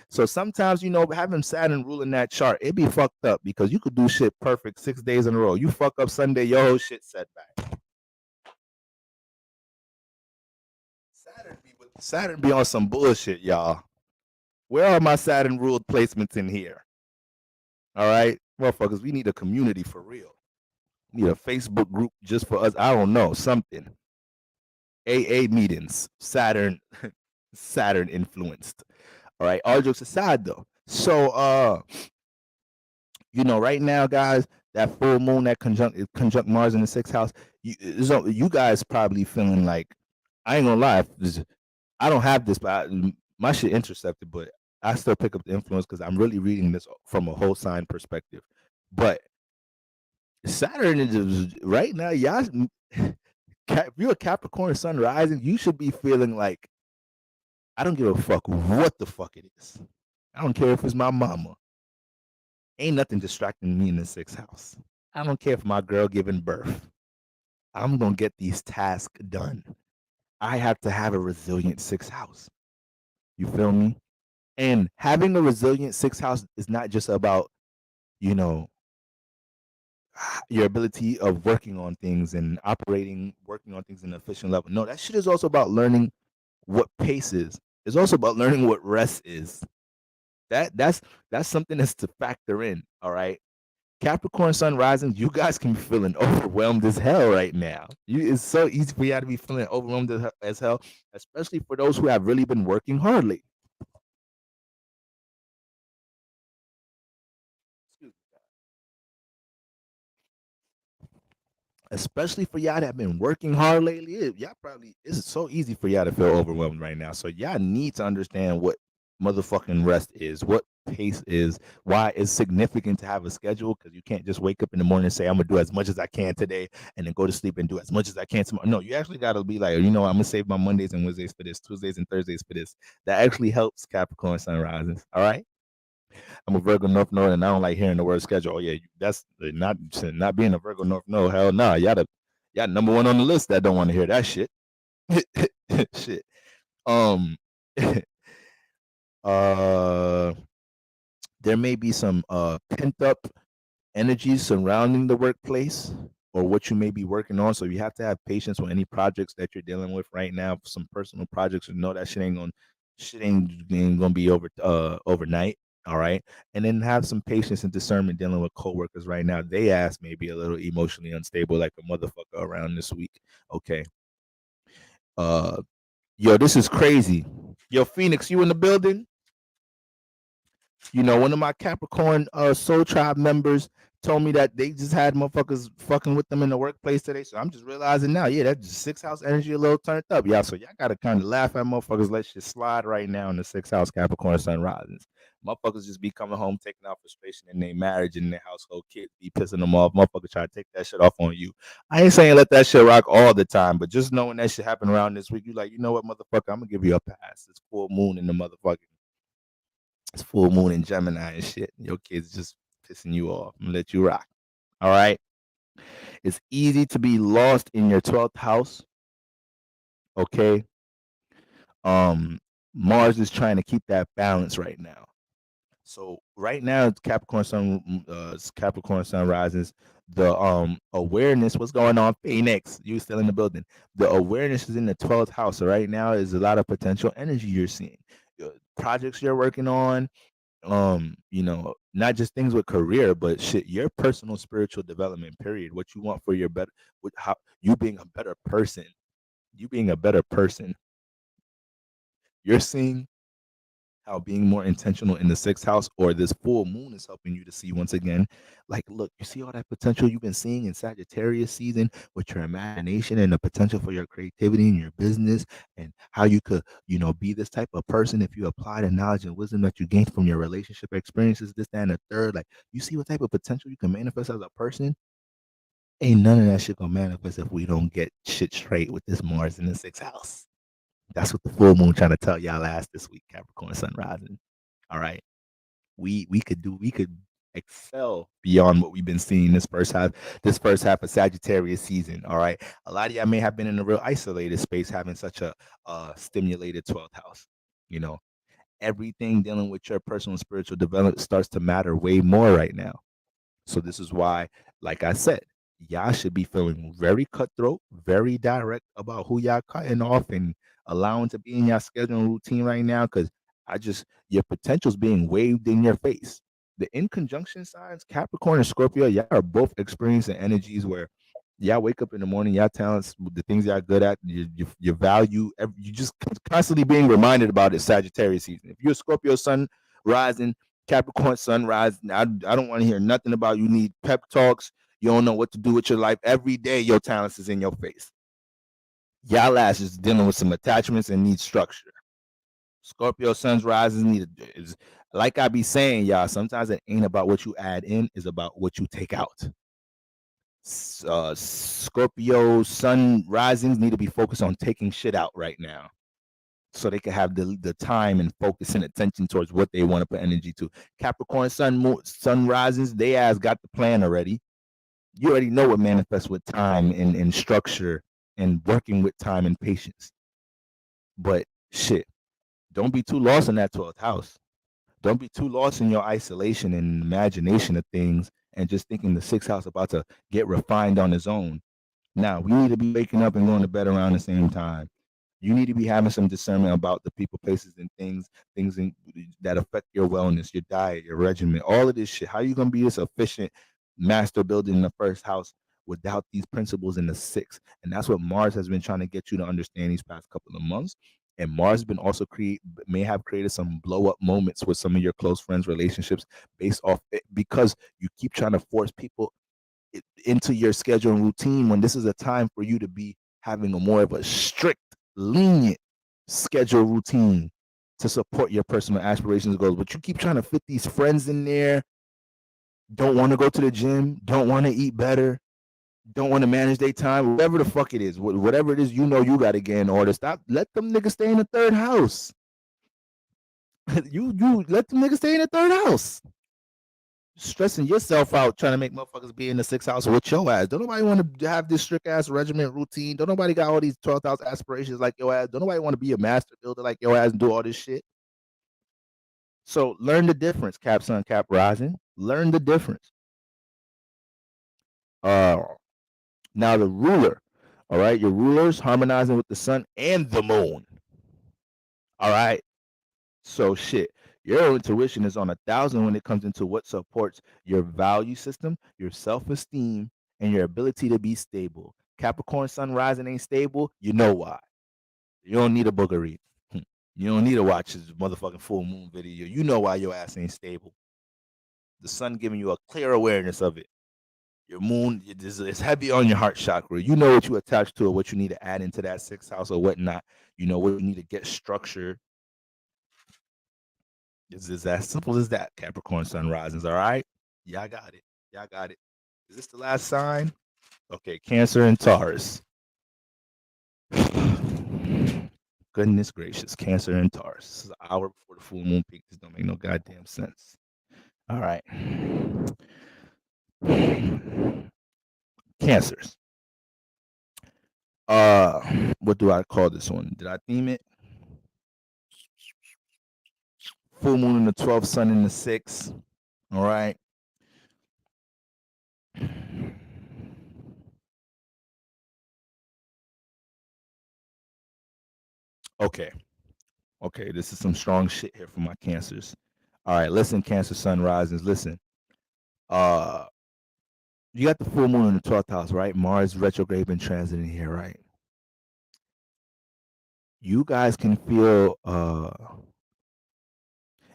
So sometimes, having Saturn ruling that chart, it be fucked up because you could do shit perfect 6 days in a row. You fuck up Sunday, your whole shit set back. Saturn be on some bullshit, y'all. Where are my Saturn ruled placements in here? All right, motherfuckers, we need a community for real. We need a Facebook group just for us. I don't know, something. AA meetings, Saturn influenced. All right, all jokes aside though. So right now, guys, that full moon, that conjunct Mars in the sixth house, you guys probably feeling like, I ain't gonna lie, I don't have this, but my shit intercepted, but I still pick up the influence because I'm really reading this from a whole sign perspective. But Saturn is right now, y'all. If you're a Capricorn Sun rising, you should be feeling like, I don't give a fuck what the fuck it is. I don't care if it's my mama. Ain't nothing distracting me in the sixth house. I don't care if my girl giving birth. I'm gonna get these tasks done. I have to have a resilient sixth house. You feel me? And having a resilient sixth house is not just about, your ability of working on things and working on things in an efficient level. No, that shit is also about learning what pace is. It's also about learning what rest is. That's something that's to factor in. All right. Capricorn Sun rising, you guys can be feeling overwhelmed as hell right now. It's so easy for you to be feeling overwhelmed as hell, especially for those who have really been working hardly. especially for y'all that been working hard lately. Y'all probably it's so easy for y'all to feel overwhelmed right now. So y'all need to understand what motherfucking rest is, what pace is, why it's significant to have a schedule because you can't just wake up in the morning and say I'm gonna do as much as I can today and then go to sleep and do as much as I can tomorrow. No, you actually gotta be like, I'm gonna save my Mondays and Wednesdays for this, Tuesdays and Thursdays for this. That actually helps Capricorn sunrises. All right. I'm a Virgo North Node, and I don't like hearing the word schedule. Oh yeah, that's not being a Virgo North Node. Hell no, y'all number one on the list that don't want to hear that shit. Shit. Um, uh, there may be some pent up energy surrounding the workplace or what you may be working on. So you have to have patience with any projects that you're dealing with right now. Some personal projects, you know that shit ain't gonna be overnight. All right. And then have some patience and discernment dealing with coworkers right now. They ass may be a little emotionally unstable like a motherfucker around this week. Okay. Uh yo, this is crazy. Yo, Phoenix, you in the building? One of my Capricorn Soul Tribe members told me that they just had motherfuckers fucking with them in the workplace today. So I'm just realizing now, yeah, that's just sixth house energy a little turned up, y'all. So y'all gotta kind of laugh at motherfuckers. Let shit slide right now in the sixth house Capricorn sun risings. Motherfuckers just be coming home taking out frustration in their marriage and their household. Kids be pissing them off. Motherfuckers try to take that shit off on you. I ain't saying let that shit rock all the time, but just knowing that shit happen around this week, you like, you know what, motherfucker, I'm gonna give you a pass. It's full moon in the motherfucking it's full moon in Gemini and shit. Your kids just pissing you off. I'm gonna let you rock. All right. It's easy to be lost in your 12th house. Okay. Um, Mars is trying to keep that balance right now. So right now, Capricorn Sun rises. The awareness, what's going on, Phoenix? You still in the building? The awareness is in the 12th house. So right now is a lot of potential energy you're seeing. Projects you're working on, not just things with career, but shit, your personal spiritual development, period. What you want for your better, how you being a better person, you're seeing how being more intentional in the sixth house or this full moon is helping you to see once again. Like, look, you see all that potential you've been seeing in Sagittarius season with your imagination and the potential for your creativity in your business and how you could, be this type of person if you apply the knowledge and wisdom that you gained from your relationship experiences, this, that, and the third. Like, you see what type of potential you can manifest as a person. Ain't none of that shit gonna manifest if we don't get shit straight with this Mars in the sixth house. That's what the full moon trying to tell y'all last this week, Capricorn sun rising. All right. We could excel beyond what we've been seeing this first half of Sagittarius season. All right. A lot of y'all may have been in a real isolated space having such a stimulated 12th house. You know, everything dealing with your personal and spiritual development starts to matter way more right now. So this is why, like I said, y'all should be feeling very cutthroat, very direct about who y'all cutting off and allowing to be in your schedule and routine right now. Because your potential's being waved in your face. The in conjunction signs, Capricorn and Scorpio, y'all are both experiencing energies where y'all wake up in the morning, y'all talents, the things y'all good at, your value, you just constantly being reminded about it. Sagittarius season. If you're a Scorpio sun rising, Capricorn sunrise. I don't want to hear nothing about you need pep talks. You don't know what to do with your life. Every day your talents is in your face. Y'all ass is dealing with some attachments and need structure. Scorpio suns rises is like I be saying, y'all. Sometimes it ain't about what you add in, it's about what you take out. Scorpio sun risings need to be focused on taking shit out right now so they can have the time and focus and attention towards what they want to put energy to. Capricorn sun rises, they ass got the plan already. You already know what manifests with time and structure and working with time and patience. But shit, don't be too lost in that 12th house. Don't be too lost in your isolation and imagination of things and just thinking the sixth house about to get refined on its own. Now, we need to be waking up and going to bed around the same time. You need to be having some discernment about the people, places, and things that affect your wellness, your diet, your regimen, all of this shit. How are you gonna be this efficient master builder in the first house without these principles in the sixth? And that's what Mars has been trying to get you to understand these past couple of months. And Mars has been also may have created some blow up moments with some of your close friends, relationships based off it because you keep trying to force people into your schedule and routine when this is a time for you to be having a more of a strict, lenient schedule routine to support your personal aspirations and goals. But you keep trying to fit these friends in there, don't want to go to the gym, don't want to eat better, don't want to manage their time, whatever the fuck it is, whatever it is, you got to get in order. Stop, let them niggas stay in the third house. you let them niggas stay in the third house. Stressing yourself out trying to make motherfuckers be in the sixth house with your ass. Don't nobody want to have this strict ass regiment routine. Don't nobody got all these 12th house aspirations like your ass. Don't nobody want to be a master builder like your ass and do all this shit. So learn the difference, Cap Sun, Cap Rising. Learn the difference. Now the ruler, all right, your ruler's harmonizing with the sun and the moon. All right. So shit, your intuition is on 1,000 when it comes into what supports your value system, your self-esteem, and your ability to be stable. Capricorn sun rising ain't stable. You know why? You don't need a book to read. You don't need to watch this motherfucking full moon video. You know why your ass ain't stable. The sun giving you a clear awareness of it. Your moon is heavy on your heart chakra. You know what you attach to it, what you need to add into that sixth house or whatnot. You know what you need to get structured. It's as simple as that, Capricorn sun risings, all right? Y'all got it. Y'all got it. Is this the last sign? Okay, Cancer and Taurus. Goodness gracious, Cancer and Taurus. This is an hour before the full moon peak. This don't make no goddamn sense. All right. Cancers. What do I call this one? Did I theme it? Full moon in the 12th, sun in the 6th. All right. Okay. Okay, this is some strong shit here for my cancers. All right, listen, Cancer sun risings, listen. You got the full moon in the 12th house, right? Mars retrograde been transiting here, right? You guys can feel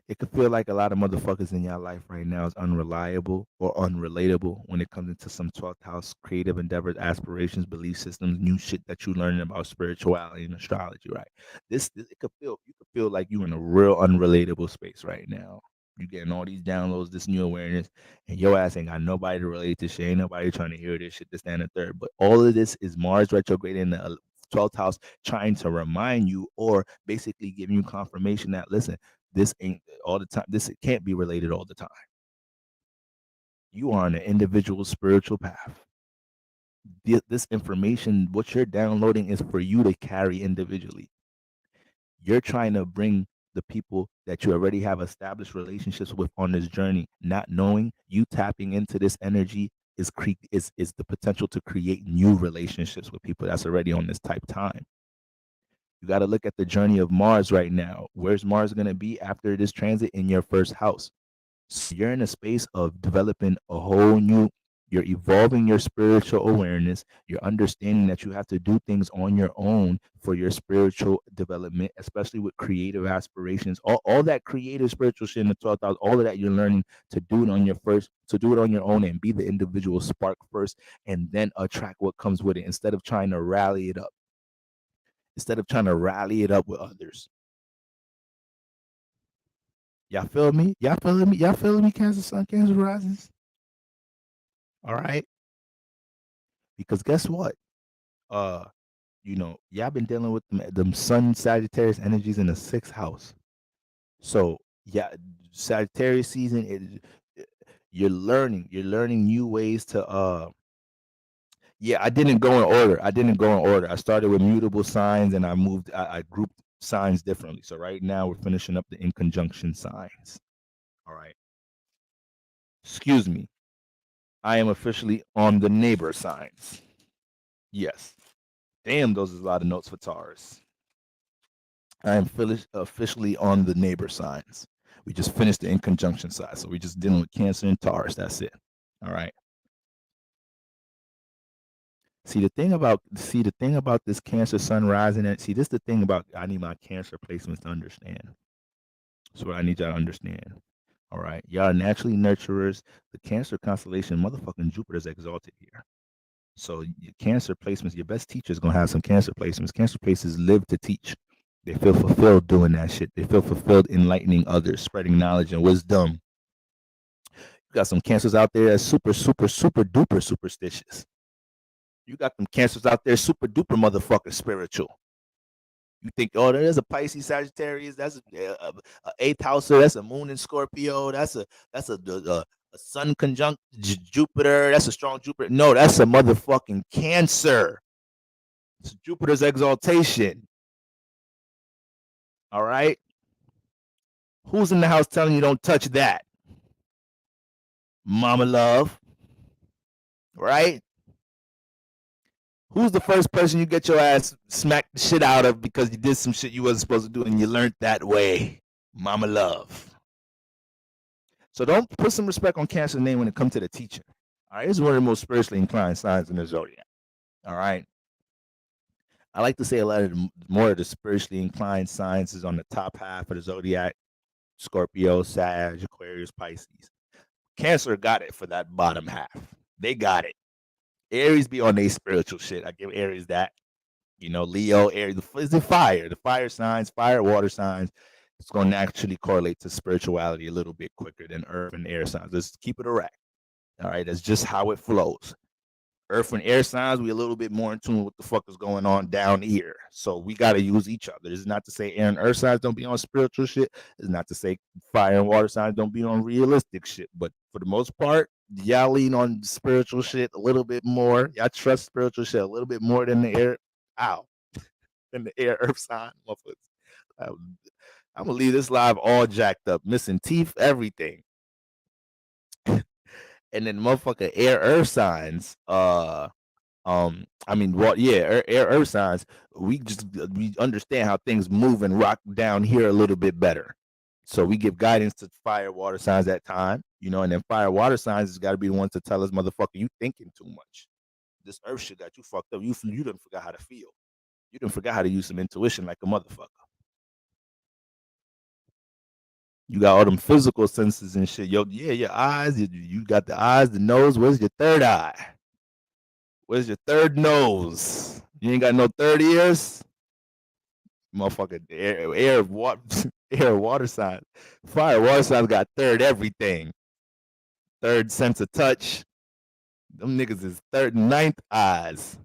it could feel like a lot of motherfuckers in your life right now is unreliable or unrelatable when it comes into some 12th house creative endeavors, aspirations, belief systems, new shit that you learning about spirituality and astrology, right? It could feel you could feel like you in a real unrelatable space right now. You getting all these downloads, this new awareness, and your ass ain't got nobody to relate to shit. Ain't nobody trying to hear this shit, this, that, and the third. But all of this is Mars retrograde in the 12th house trying to remind you or basically giving you confirmation that listen, this ain't all the time. This can't be related all the time. You are on an individual spiritual path. This information, what you're downloading, is for you to carry individually. You're trying to bring the people that you already have established relationships with on this journey, not knowing you tapping into this energy is the potential to create new relationships with people that's already on this type time. You got to look at the journey of Mars right now. Where's Mars going to be after this transit? In your first house. So you're in a space of developing a whole new, you're evolving your spiritual awareness. You're understanding that you have to do things on your own for your spiritual development, especially with creative aspirations. All that creative spiritual shit in the 12th house, all of that you're learning to do it on your first, to do it on your own and be the individual spark first and then attract what comes with it instead of trying to rally it up. Instead of trying to rally it up with others. Y'all feel me? Y'all feeling me? Y'all feeling me, Cancer Sun, Cancer Risings? All right. Because guess what? Uh, y'all been dealing with them Sun Sagittarius energies in the sixth house. So yeah, Sagittarius season you're learning new ways to yeah, I didn't go in order. I started with mutable signs and I grouped signs differently. So right now we're finishing up the in conjunction signs. All right. Excuse me. I am officially on the neighbor signs. Yes. Damn, those is a lot of notes for Taurus. I am officially on the neighbor signs. We just finished the in conjunction side. So we're just dealing with Cancer and Taurus. That's it. All right. See the thing about this Cancer sun rising and see this is the thing about I need my Cancer placements to understand. That's what I need y'all to understand. All right. Y'all are naturally nurturers. The Cancer constellation, motherfucking Jupiter's exalted here. So your Cancer placements, your best teacher's gonna have some Cancer placements. Cancer places live to teach. They feel fulfilled doing that shit. They feel fulfilled enlightening others, spreading knowledge and wisdom. You got some Cancers out there that's super, super, super duper superstitious. You got them Cancers out there super duper motherfucker spiritual. You think, oh, there's a Pisces Sagittarius, that's a eighth houser, that's a moon in Scorpio, that's a sun conjunct Jupiter, that's a strong Jupiter. No, that's a motherfucking Cancer. It's Jupiter's exaltation. All right. Who's in the house telling you don't touch that? Mama love. Right? Who's the first person you get your ass smacked the shit out of because you did some shit you wasn't supposed to do and you learned that way? Mama love. So don't put some respect on Cancer's name when it comes to the teacher. All right, it's one of the most spiritually inclined signs in the zodiac. All right. I like to say a lot of more of the spiritually inclined signs is on the top half of the zodiac: Scorpio, Sag, Aquarius, Pisces. Cancer got it for that bottom half. They got it. Aries be on their spiritual shit. I give Aries that. You know, Leo, Aries, is the fire. The fire signs, fire, water signs. It's going to naturally correlate to spirituality a little bit quicker than earth and air signs. Let's keep it erect. All right, that's just how it flows. Earth and air signs, we a little bit more in tune with what the fuck is going on down here. So we got to use each other. This is not to say air and earth signs don't be on spiritual shit. It's not to say fire and water signs don't be on realistic shit. But for the most part, y'all lean on spiritual shit a little bit more. Y'all trust spiritual shit a little bit more than the air. Ow. Than the air earth sign. I'm going to leave this live all jacked up, missing teeth, everything. And then motherfucker air earth signs, air earth signs, we understand how things move and rock down here a little bit better. So we give guidance to fire water signs at time, you know, and then fire water signs has got to be the ones to tell us, motherfucker, you thinking too much. This earth shit got you fucked up. You done forgot how to feel. You done forgot how to use some intuition like a motherfucker. You got all them physical senses and shit. Your eyes. You got the eyes, the nose. Where's your third eye? Where's your third nose? You ain't got no third ears? Motherfucker, air, water signs. Fire, water signs got third everything. Third sense of touch. Them niggas is third and ninth eyes.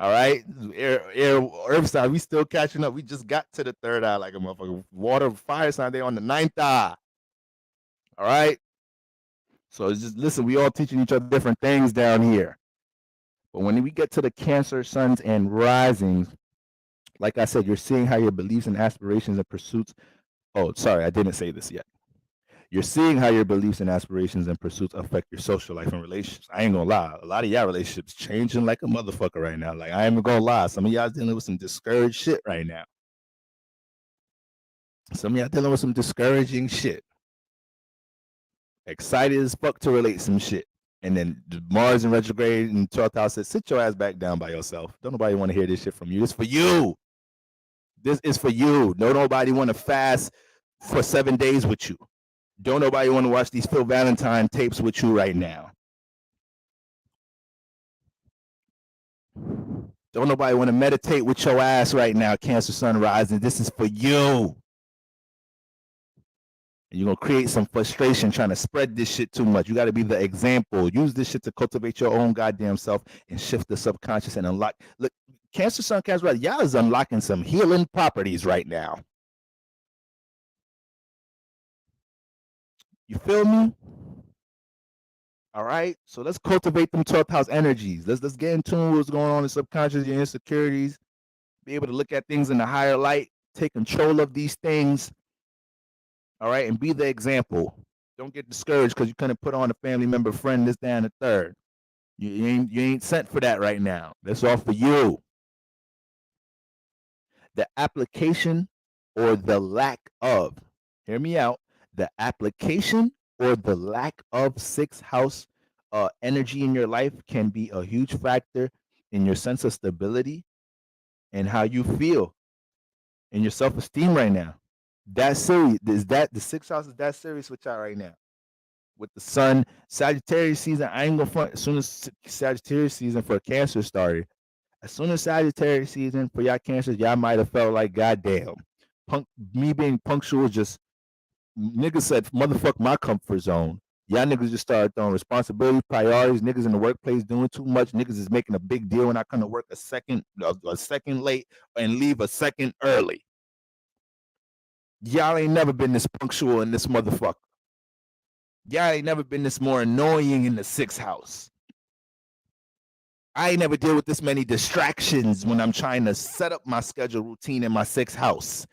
All right? Earth sign, we still catching up. We just got to the third eye like a motherfucker. Water, fire sign, they on the ninth eye. All right? So it's just, listen, we all teaching each other different things down here. But when we get to the Cancer, Suns, and Risings, like I said, you're seeing how your beliefs and aspirations and pursuits. Oh, sorry, I didn't say this yet. You're seeing how your beliefs and aspirations and pursuits affect your social life and relationships. I ain't gonna lie. A lot of y'all relationships changing like a motherfucker right now. Like, I ain't gonna lie. Some of y'all dealing with some discouraged shit right now. Some of y'all dealing with some discouraging shit. Excited as fuck to relate some shit. And then Mars in retrograde in 12th house says, sit your ass back down by yourself. Don't nobody want to hear this shit from you. It's for you. This is for you. Don't nobody want to fast for 7 days with you. Don't nobody want to watch these Phil Valentine tapes with you right now. Don't nobody want to meditate with your ass right now, Cancer Sun Rising. This is for you. And you're going to create some frustration trying to spread this shit too much. You got to be the example. Use this shit to cultivate your own goddamn self and shift the subconscious and unlock. Look, Cancer Sun, Cancer Rising, y'all is unlocking some healing properties right now. You feel me? All right. So let's cultivate them 12th house energies. Let's get in tune with what's going on in subconscious, your insecurities, be able to look at things in a higher light, take control of these things. All right, and be the example. Don't get discouraged because you couldn't put on a family member, friend, this, that, and the third. You ain't sent for that right now. That's all for you. The application or the lack of, hear me out, the application or the lack of 6th house energy in your life can be a huge factor in your sense of stability and how you feel and your self-esteem right now. That serious is that the sixth house is that serious with y'all right now. With the sun, Sagittarius season, I ain't gonna front. As soon as Sagittarius season for Cancer started, as soon as Sagittarius season for y'all Cancers, y'all might have felt like, goddamn, punk, me being punctual just niggas said, motherfuck my comfort zone. Y'all niggas just started throwing responsibility, priorities. Niggas in the workplace doing too much. Niggas is making a big deal when I come to work a second late and leave a second early. Y'all ain't never been this punctual in this motherfucker. Y'all ain't never been this more annoying in the sixth house. I ain't never deal with this many distractions when I'm trying to set up my schedule routine in my sixth house.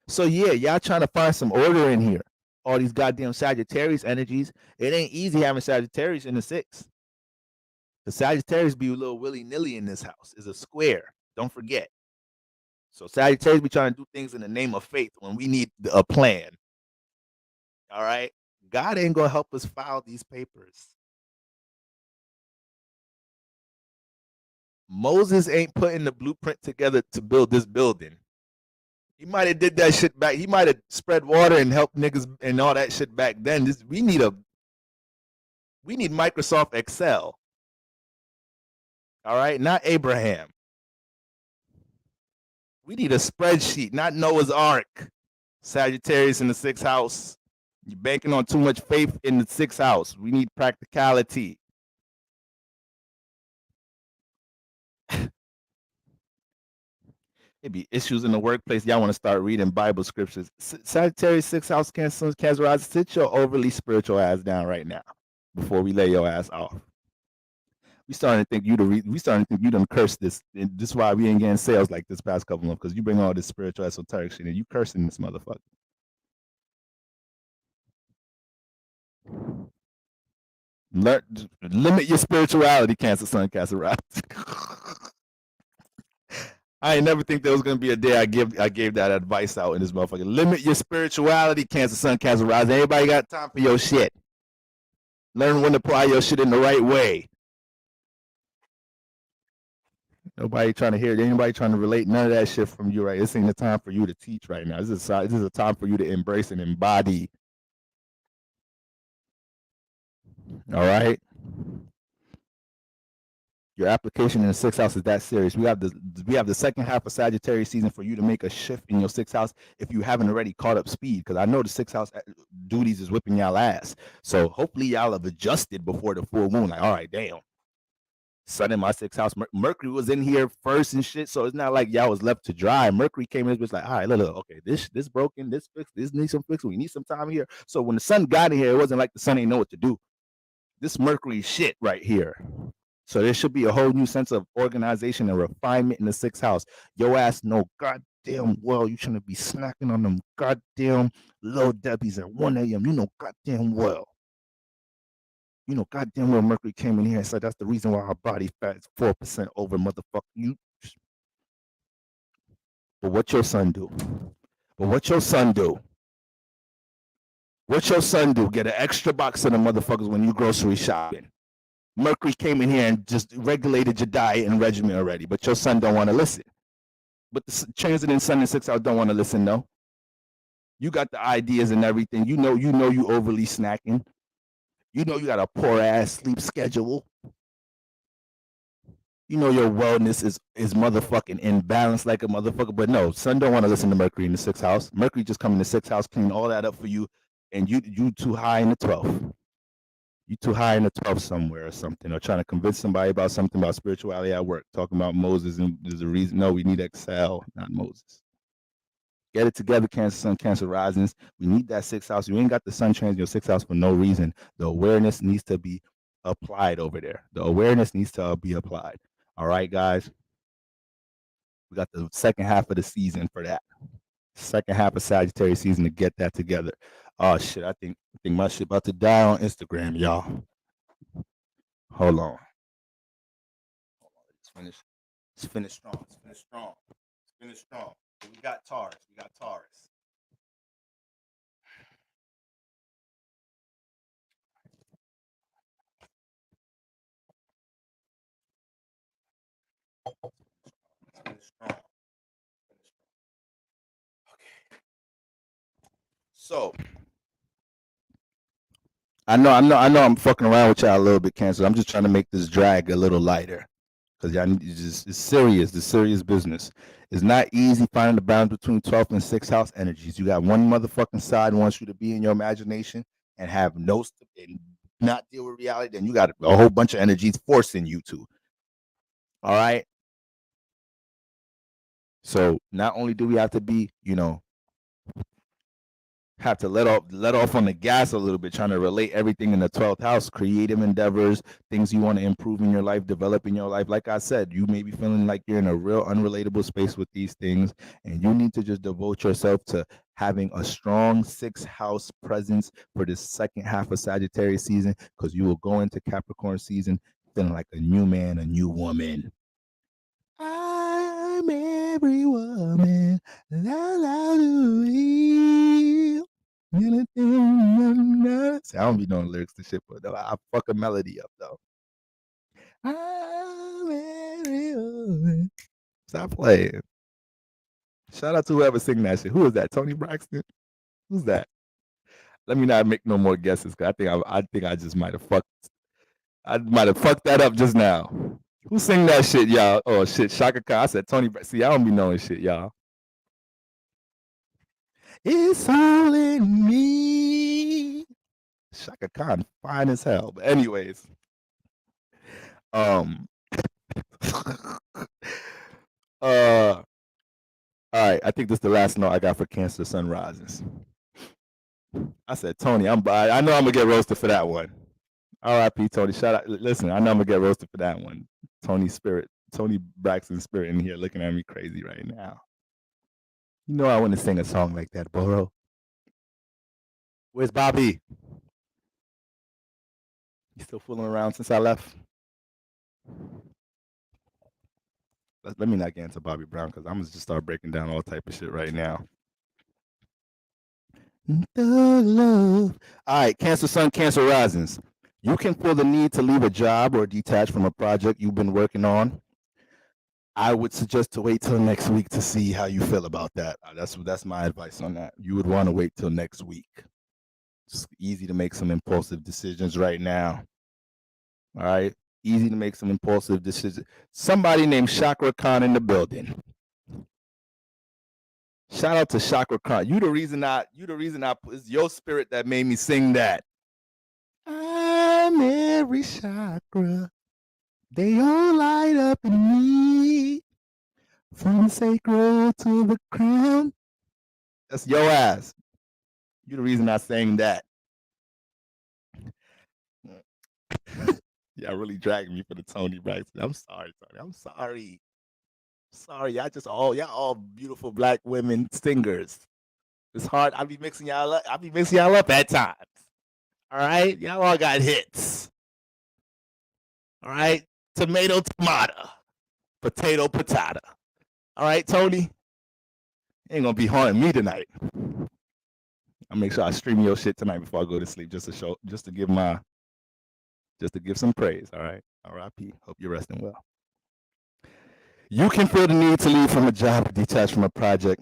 So yeah, y'all trying to find some order in here. All these goddamn Sagittarius energies. It ain't easy having Sagittarius in the sixth. The Sagittarius be a little willy-nilly in this house. Is a square. Don't forget. So Sagittarius be trying to do things in the name of faith when we need a plan. All right. God ain't gonna help us file these papers. Moses ain't putting the blueprint together to build this building. He might have did that shit back. He might have spread water and helped niggas and all that shit back then. We need Microsoft Excel. All right, not Abraham. We need a spreadsheet, not Noah's Ark. Sagittarius in the sixth house. You're banking on too much faith in the sixth house. We need practicality. It be issues in the workplace. Y'all want to start reading Bible scriptures. Sagittarius, sixth house, Cancer rising. Sit your overly spiritual ass down right now before we lay your ass off. We starting to think we starting to think you done cursed this. And this is why we ain't getting sales like this past couple months, because you bring all this spiritual esoteric shit and you cursing this motherfucker. Learn, limit your spirituality, Cancer Sun, Cancer Rise. I ain't never think there was gonna be a day I gave that advice out in this motherfucker. Limit your spirituality, Cancer Sun, Cancer Rise. Everybody got time for your shit. Learn when to apply your shit in the right way. Nobody trying to hear it. Anybody trying to relate none of that shit from you, right? This ain't the time for you to teach right now. This is a time for you to embrace and embody. All right. Your application in the sixth house is that serious. We have the second half of Sagittarius season for you to make a shift in your sixth house if you haven't already caught up speed. Because I know the sixth house duties is whipping y'all ass. So hopefully y'all have adjusted before the full moon. Like, all right, damn. Sun in my sixth house. Mercury was in here first and shit. So it's not like y'all was left to dry. Mercury came in, was like, all right, look, okay, this broken, this fixed, this needs some fixing. We need some time here. So when the sun got in here, it wasn't like the sun ain't know what to do. This Mercury shit right here. So there should be a whole new sense of organization and refinement in the sixth house. Your ass know goddamn well you shouldn't be snacking on them goddamn little Debbie's at 1 a.m. You know goddamn well. You know goddamn well Mercury came in here and said that's the reason why our body fat is 4% over, motherfucker. You. But what your son do? But what your son do? What your son do? Get an extra box of the motherfuckers when you grocery shopping. Mercury came in here and just regulated your diet and regimen already, but your son don't want to listen. But the transiting sun in sixth house don't want to listen, no. You got the ideas and everything. You know you overly snacking. You know you got a poor ass sleep schedule. You know your wellness is motherfucking imbalanced like a motherfucker. But no, sun don't want to listen to Mercury in the sixth house. Mercury just come in the sixth house, clean all that up for you, and you too high in the 12th. You too high in the 12th somewhere or something, or trying to convince somebody about something about spirituality at work, talking about Moses, and there's a reason. No, we need Excel, not Moses. Get it together, Cancer Sun, Cancer Risings. We need that sixth house. You ain't got the sun transit your sixth house for no reason. The awareness needs to be applied over there. The awareness needs to be applied. All right, guys. We got the second half of the season for that. Second half of Sagittarius season to get that together. Oh shit! I think my shit about to die on Instagram, y'all. Hold on. Let's finish. Let's finish strong. Let's finish strong. Let's finish strong. We got Taurus. We got Taurus. Let's finish strong. Okay. So I know I'm fucking around with y'all a little bit, Cancer. I'm just trying to make this drag a little lighter. Because y'all it's serious, the serious business. It's not easy finding the balance between 12th and 6th house energies. You got one motherfucking side wants you to be in your imagination and have and not deal with reality. Then you got a whole bunch of energies forcing you to. All right. So not only do we have to be, have to let off on the gas a little bit, trying to relate everything in the 12th house, creative endeavors, things you want to improve in your life, develop in your life. Like I said, you may be feeling like you're in a real unrelatable space with these things, and you need to just devote yourself to having a strong 6th house presence for this second half of Sagittarius season, because you will go into Capricorn season feeling like a new man, a new woman. I'm every woman. La, la, See, I don't be knowing lyrics to shit, but I fuck a melody up though. I'm every woman. Stop playing. Shout out to whoever sing that shit. Who is that? Tony Braxton? Who's that? Let me not make no more guesses, because I think I just might have fucked. I might have fucked that up just now. Who sing that shit, y'all? Oh shit, Shaka Khan. I said Tony. See, I don't be knowing shit, y'all. It's all in me. Shaka Khan, fine as hell. But anyways, um, all right. I think this is the last note I got for Cancer Sunrises. I said Tony. I know I'm gonna get roasted for that one. R.I.P. Tony. Shout out. Listen, I know I'm gonna get roasted for that one. Tony Braxton spirit in here looking at me crazy right now. You know I want to sing a song like that, Boro. Where's Bobby? You still fooling around since I left? Let me not get into Bobby Brown, because I'm gonna just start breaking down all type of shit right now. The love. All right, Cancer Sun, Cancer Risings. You can feel the need to leave a job or detach from a project you've been working on. I would suggest to wait till next week to see how you feel about that. That's my advice on that. You would want to wait till next week. It's easy to make some impulsive decisions right now. All right, easy to make some impulsive decisions. Somebody named Chakra Khan in the building. Shout out to Chakra Khan. You the reason it's your spirit that made me sing that. I'm every chakra. They all light up in me. From the sacral to the crown. That's your ass. You the reason I sang that. Y'all really dragging me for the Tony Braxton. I'm sorry, Tony. I'm sorry. Sorry, y'all all beautiful black women singers. It's hard. I be mixing y'all up at times. All right, y'all all got hits. All right, tomato, tomato, potato, potato. All right, Tony, ain't gonna be haunting me tonight. I'll make sure I stream your shit tonight before I go to sleep, just to give some praise. All right, R.I.P. Hope you're resting well. You can feel the need to leave from a job or detach from a project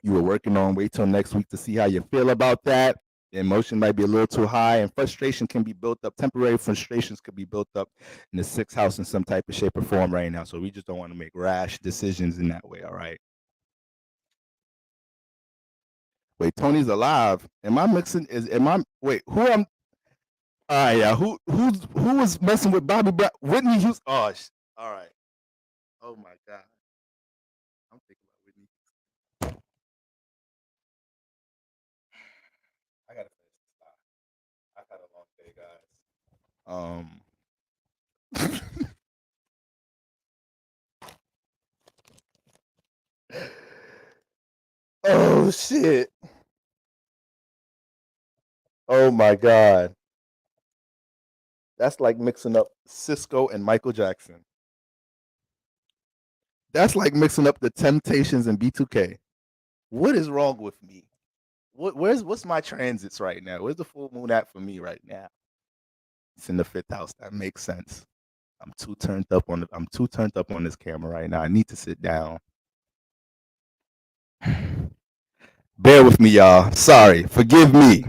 you were working on. Wait till next week to see how you feel about that. The emotion might be a little too high, and frustration can be built up. Temporary frustrations could be built up in the 6th house in some type of shape or form right now. So we just don't want to make rash decisions in that way. All right. Wait, Tony's alive. Am I mixing? Wait, who am? All right, yeah. Who was messing with Bobby Brown? Whitney Houston. Oh, all right. Oh my God. I'm thinking about Whitney. I gotta finish this live. I've had a long day, guys. Oh shit. Oh my God. That's like mixing up Cisco and Michael Jackson. That's like mixing up the Temptations and B2K. What is wrong with me? What's my transits right now? Where's the full moon at for me right now? It's in the 5th house. That makes sense. I'm too turned up on this camera right now. I need to sit down. Bear with me, y'all. Sorry. Forgive me.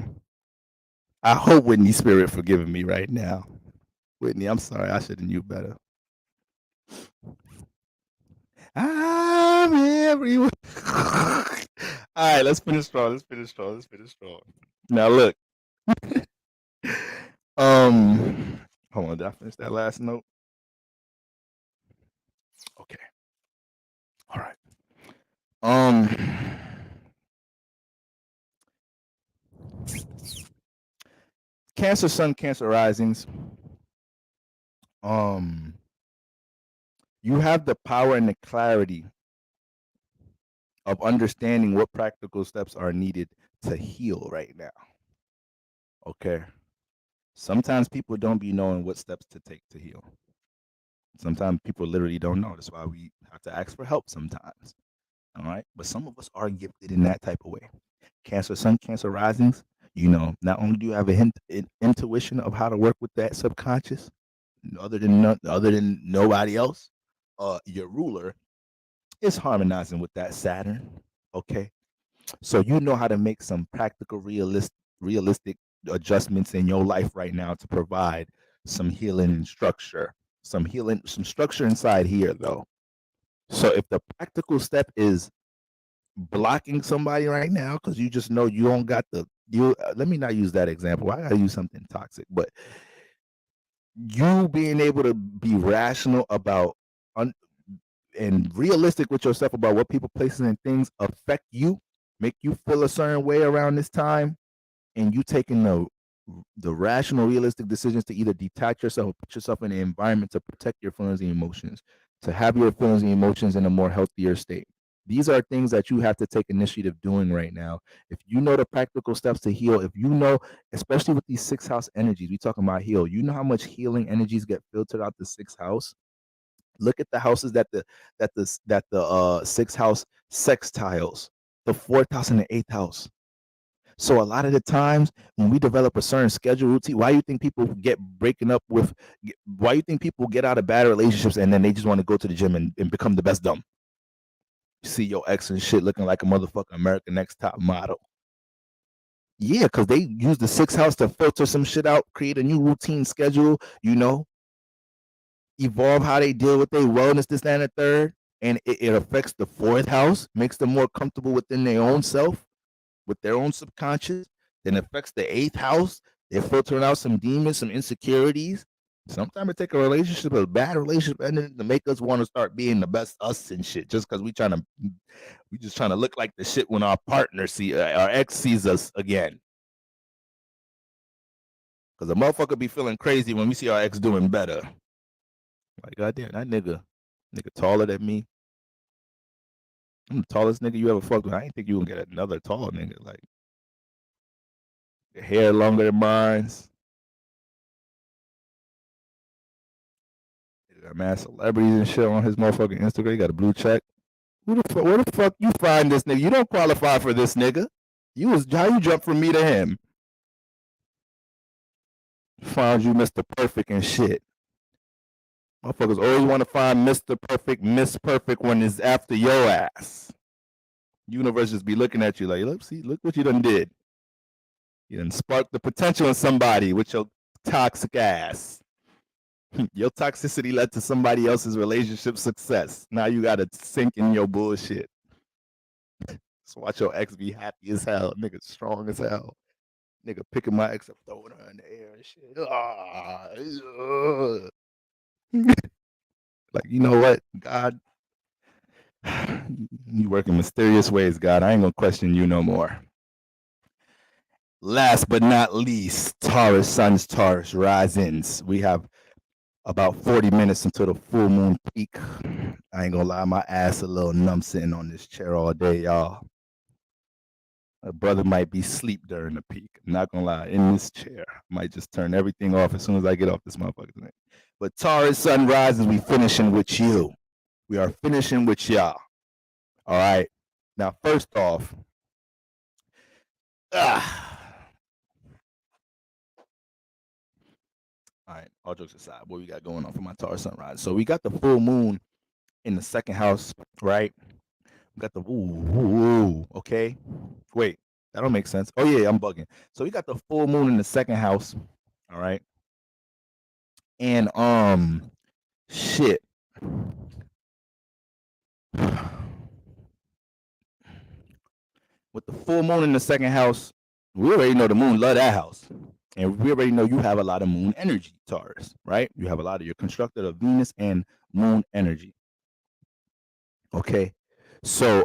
I hope Whitney Spirit forgiving me right now. Whitney, I'm sorry. I should have knew better. I'm everywhere. All right, let's finish strong. Let's finish strong. Let's finish strong. Now look. Hold on. Did I finish that last note? Okay. All right. Cancer Sun, Cancer Risings. You have the power and the clarity of understanding what practical steps are needed to heal right now. Okay. Sometimes people don't be knowing what steps to take to heal. Sometimes people literally don't know. That's why we have to ask for help sometimes. All right. But some of us are gifted in that type of way. Cancer Sun, Cancer Risings, not only do you have a hint, intuition of how to work with that subconscious, other than nobody else, your ruler is harmonizing with that Saturn. Okay. So you know how to make some practical, realistic adjustments in your life right now to provide some healing and structure. Some structure inside here though. So if the practical step is blocking somebody right now because you just know you don't got let me not use that example. I gotta use something toxic, but you being able to be rational about and realistic with yourself about what people, places, and things affect you, make you feel a certain way around this time, and you taking the rational, realistic decisions to either detach yourself or put yourself in an environment to protect your feelings and emotions, to have your feelings and emotions in a more healthier state. These are things that you have to take initiative doing right now. If you know the practical steps to heal, if you know, especially with these sixth house energies, we talking about heal. You know how much healing energies get filtered out the sixth house. Look at the houses that the sixth house sextiles, the fourth house and the eighth house. So a lot of the times when we develop a certain schedule routine, why you think people get breaking up with? Why you think people get out of bad relationships and then they just want to go to the gym and become the best them? You see your ex and shit looking like a motherfucking American Next Top Model. Yeah, because they use the sixth house to filter some shit out, create a new routine schedule, evolve how they deal with their wellness, this, that, and the third. And it affects the fourth house, makes them more comfortable within their own self, with their own subconscious, then affects the eighth house. They're filtering out some demons, some insecurities. Sometimes it take a relationship, a bad relationship, and to make us want to start being the best us and shit. Just because we just trying to look like the shit when our partner our ex sees us again. Because a motherfucker be feeling crazy when we see our ex doing better. Like, goddamn, that nigga taller than me. I'm the tallest nigga you ever fucked with. I ain't think you gonna get another tall nigga. Like, your hair longer than mine's. He got mad celebrities and shit on his motherfucking Instagram. He got a blue check. Where the fuck you find this nigga? You don't qualify for this nigga. How you jump from me to him? Found you Mr. Perfect and shit. Motherfuckers always want to find Mr. Perfect, Miss Perfect when it's after your ass. Universe just be looking at you like, look what you done did. You done sparked the potential in somebody with your toxic ass. Your toxicity led to somebody else's relationship success. Now you gotta sink in your bullshit. So watch your ex be happy as hell. Nigga strong as hell. Nigga picking my ex up, throwing her in the air and shit. Like, you know what? God, you work in mysterious ways, God. I ain't gonna question you no more. Last but not least, Taurus suns, Taurus risings. We have about 40 minutes until the full moon peak. I ain't gonna lie, my ass a little numb sitting on this chair all day, y'all. A brother might be asleep during the peak. I'm not gonna lie, in this chair. Might just turn everything off as soon as I get off this motherfucker tonight. But Taurus sun rises, we finishing with you. We are finishing with y'all. All right. Now, first off, all right, all jokes aside, what we got going on for my Taurus sunrise? So we got the full moon in the second house, right? Got the ooh, okay. Wait, that don't make sense. Oh yeah, I'm bugging. So we got the full moon in the second house. All right. And shit. With the full moon in the second house, we already know the moon love that house. And we already know you have a lot of moon energy, Taurus, right? You have a lot of your constructed of Venus and moon energy. Okay. So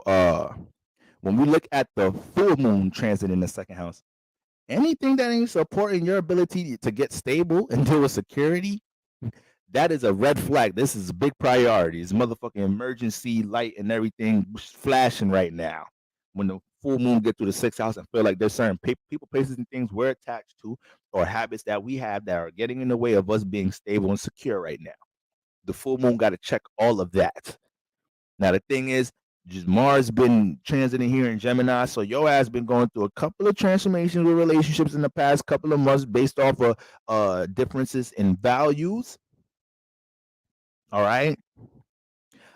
when we look at the full moon transit in the second house, anything that ain't supporting your ability to get stable and deal with security, that is a red flag. This is a big priority. It's motherfucking emergency light and everything flashing right now. When the full moon get to the sixth house, I feel like there's certain people, places, and things we're attached to, or habits that we have that are getting in the way of us being stable and secure right now. The full moon got to check all of that. Now the thing is, just Mars been transiting here in Gemini, so your ass been going through a couple of transformations with relationships in the past couple of months based off of differences in values. All right.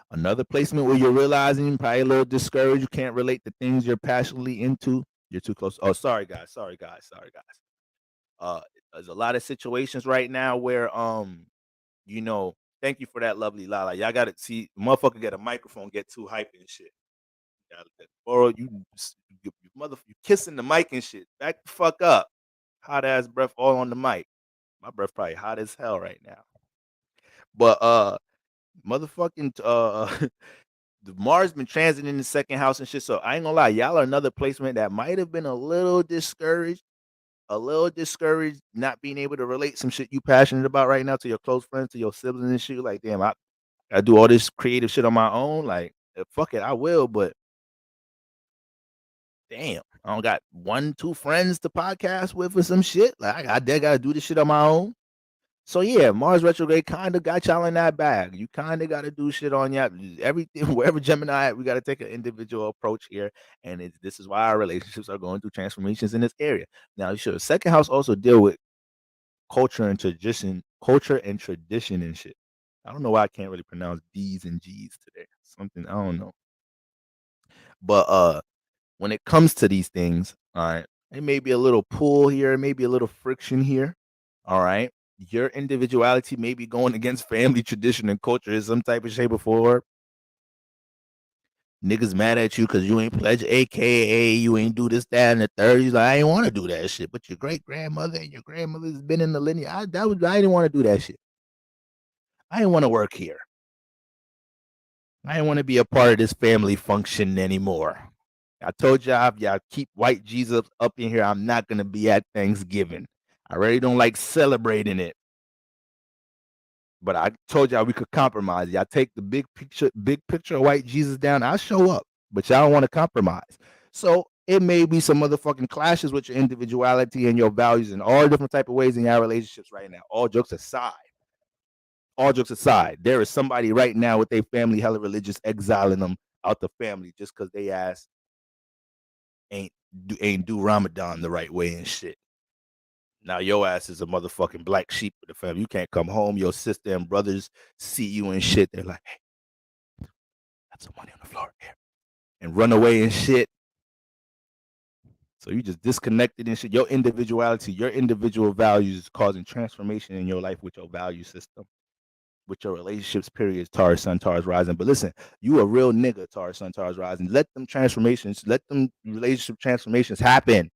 Another placement where you're realizing probably a little discouraged. You can't relate the things you're passionately into. You're too close. Oh, sorry guys. Sorry guys. Sorry guys. Uh, there's a lot of situations right now where you know, thank you for that lovely Lala. Y'all got to see, motherfucker, get a microphone, get too hype and shit. Borrow you mother, you kissing the mic and shit. Back the fuck up. Hot ass breath all on the mic. My breath probably hot as hell right now. But motherfucking the Mars been transiting in the second house and shit. So I ain't gonna lie, y'all are another placement that might have been a little discouraged, not being able to relate some shit you passionate about right now to your close friends, to your siblings and shit. Like, damn, I do all this creative shit on my own. Like, fuck it, I will, but damn, I don't got 1, 2 friends to podcast with or some shit. Like, I gotta do this shit on my own. So yeah, Mars retrograde kind of got y'all in that bag. You kind of got to do shit on y'all. Everything, wherever Gemini at, we got to take an individual approach here, and this is why our relationships are going through transformations in this area. Now, sure, second house also deal with culture and tradition and shit. I don't know why I can't really pronounce D's and G's today. Something I don't know, but when it comes to these things, all right, it may be a little pull here, maybe a little friction here. All right. Your individuality may be going against family tradition and culture in some type of shape or form. Niggas mad at you because you ain't pledge AKA, you ain't do this, that, and the third. He's like, I ain't want to do that shit. But your great grandmother and your grandmother's been in the lineage. I didn't want to do that shit. I didn't want to work here. I didn't want to be a part of this family function anymore. I told y'all keep white Jesus up in here. I'm not gonna be at Thanksgiving. I really don't like celebrating it. But I told y'all we could compromise. Y'all take the big picture of white Jesus down. I'll show up, but y'all don't want to compromise. So it may be some motherfucking clashes with your individuality and your values in all different type of ways in your relationships right now. All jokes aside, there is somebody right now with their family hella religious exiling them out the family just because they ass ain't do Ramadan the right way and shit. Now your ass is a motherfucking black sheep of the family. You can't come home. Your sister and brothers see you and shit. They're like, hey, got some money on the floor here. And run away and shit. So you just disconnected and shit. Your individuality, your individual values is causing transformation in your life with your value system, with your relationships, period. Taurus, Sun, Taurus, Rising. But listen, you a real nigga, Taurus, Sun, Taurus, Rising. Let them relationship transformations happen.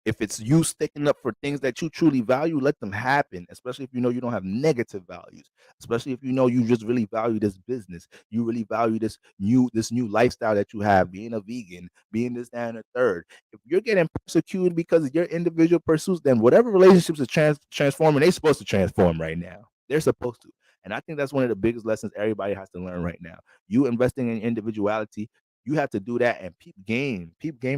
If it's you sticking up for things that you truly value, let them happen, especially if you know you don't have negative values, especially if you know you just really value this business, you really value this new lifestyle that you have, being a vegan, being this, that, and the third. If you're getting persecuted because of your individual pursuits, then whatever relationships are transforming, they're supposed to transform right now. They're supposed to. And I think that's one of the biggest lessons everybody has to learn right now. You investing in individuality, you have to do that and peep game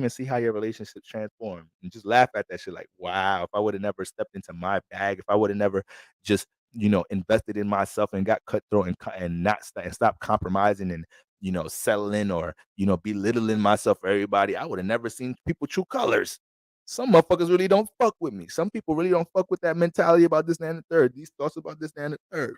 and see how your relationships transform and just laugh at that shit. Like, wow, if I would have never stepped into my bag, if I would have never just, invested in myself and got cutthroat and not and stop compromising and, settling or, belittling myself for everybody, I would have never seen people true colors. Some motherfuckers really don't fuck with me. Some people really don't fuck with that mentality about this, that, and the third. These thoughts about this, that, and the third.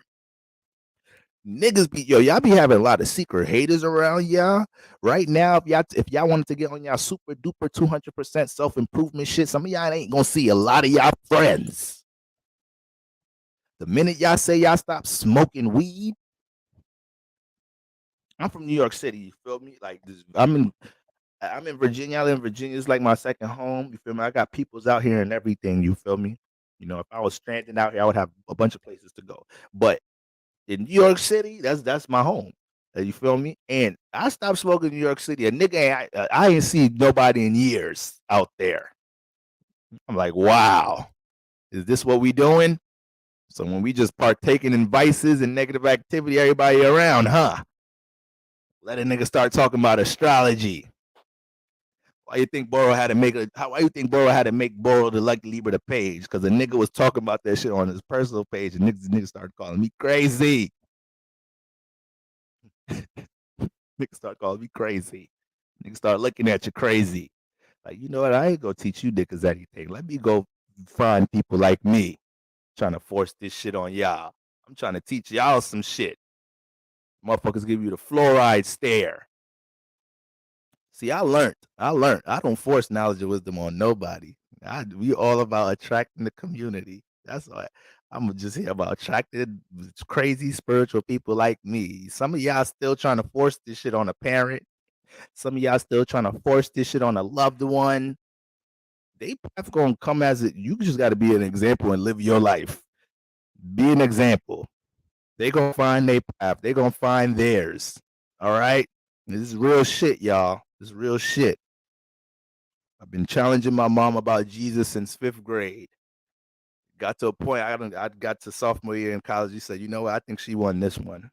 Niggas be y'all be having a lot of secret haters around y'all right now. If y'all wanted to get on y'all super duper 200% self improvement shit, some of y'all ain't gonna see a lot of y'all friends. The minute y'all say y'all stop smoking weed, I'm from New York City. You feel me? Like this, I'm in Virginia. I live in Virginia. It's like my second home. You feel me? I got peoples out here and everything. You feel me? If I was stranded out here, I would have a bunch of places to go. But in New York City, that's my home. You feel me? And I stopped smoking in New York City. A nigga, I ain't seen nobody in years out there. I'm like, wow, is this what we doing? So when we just partaking in vices and negative activity, everybody around, huh? Let a nigga start talking about astrology. Why you think Boro had to make why you think Boro had to make Boro the Lucky Libra the page? Because the nigga was talking about that shit on his personal page, and niggas started calling me crazy. Niggas start calling me crazy. Niggas start looking at you crazy. Like, you know what? I ain't gonna teach you niggas anything. Let me go find people like me trying to force this shit on y'all. I'm trying to teach y'all some shit. Motherfuckers give you the fluoride stare. See, I learned. I don't force knowledge and wisdom on nobody. We all about attracting the community. That's why I'm just here about attracting crazy spiritual people like me. Some of y'all still trying to force this shit on a parent. Some of y'all still trying to force this shit on a loved one. They path gonna come as it. You just got to be an example and live your life. Be an example. They gonna find their path. They gonna find theirs. All right. This is real shit, y'all. This is real shit. I've been challenging my mom about Jesus since 5th grade. Got to a point I got to sophomore year in college. She said, "You know what? I think she won this one.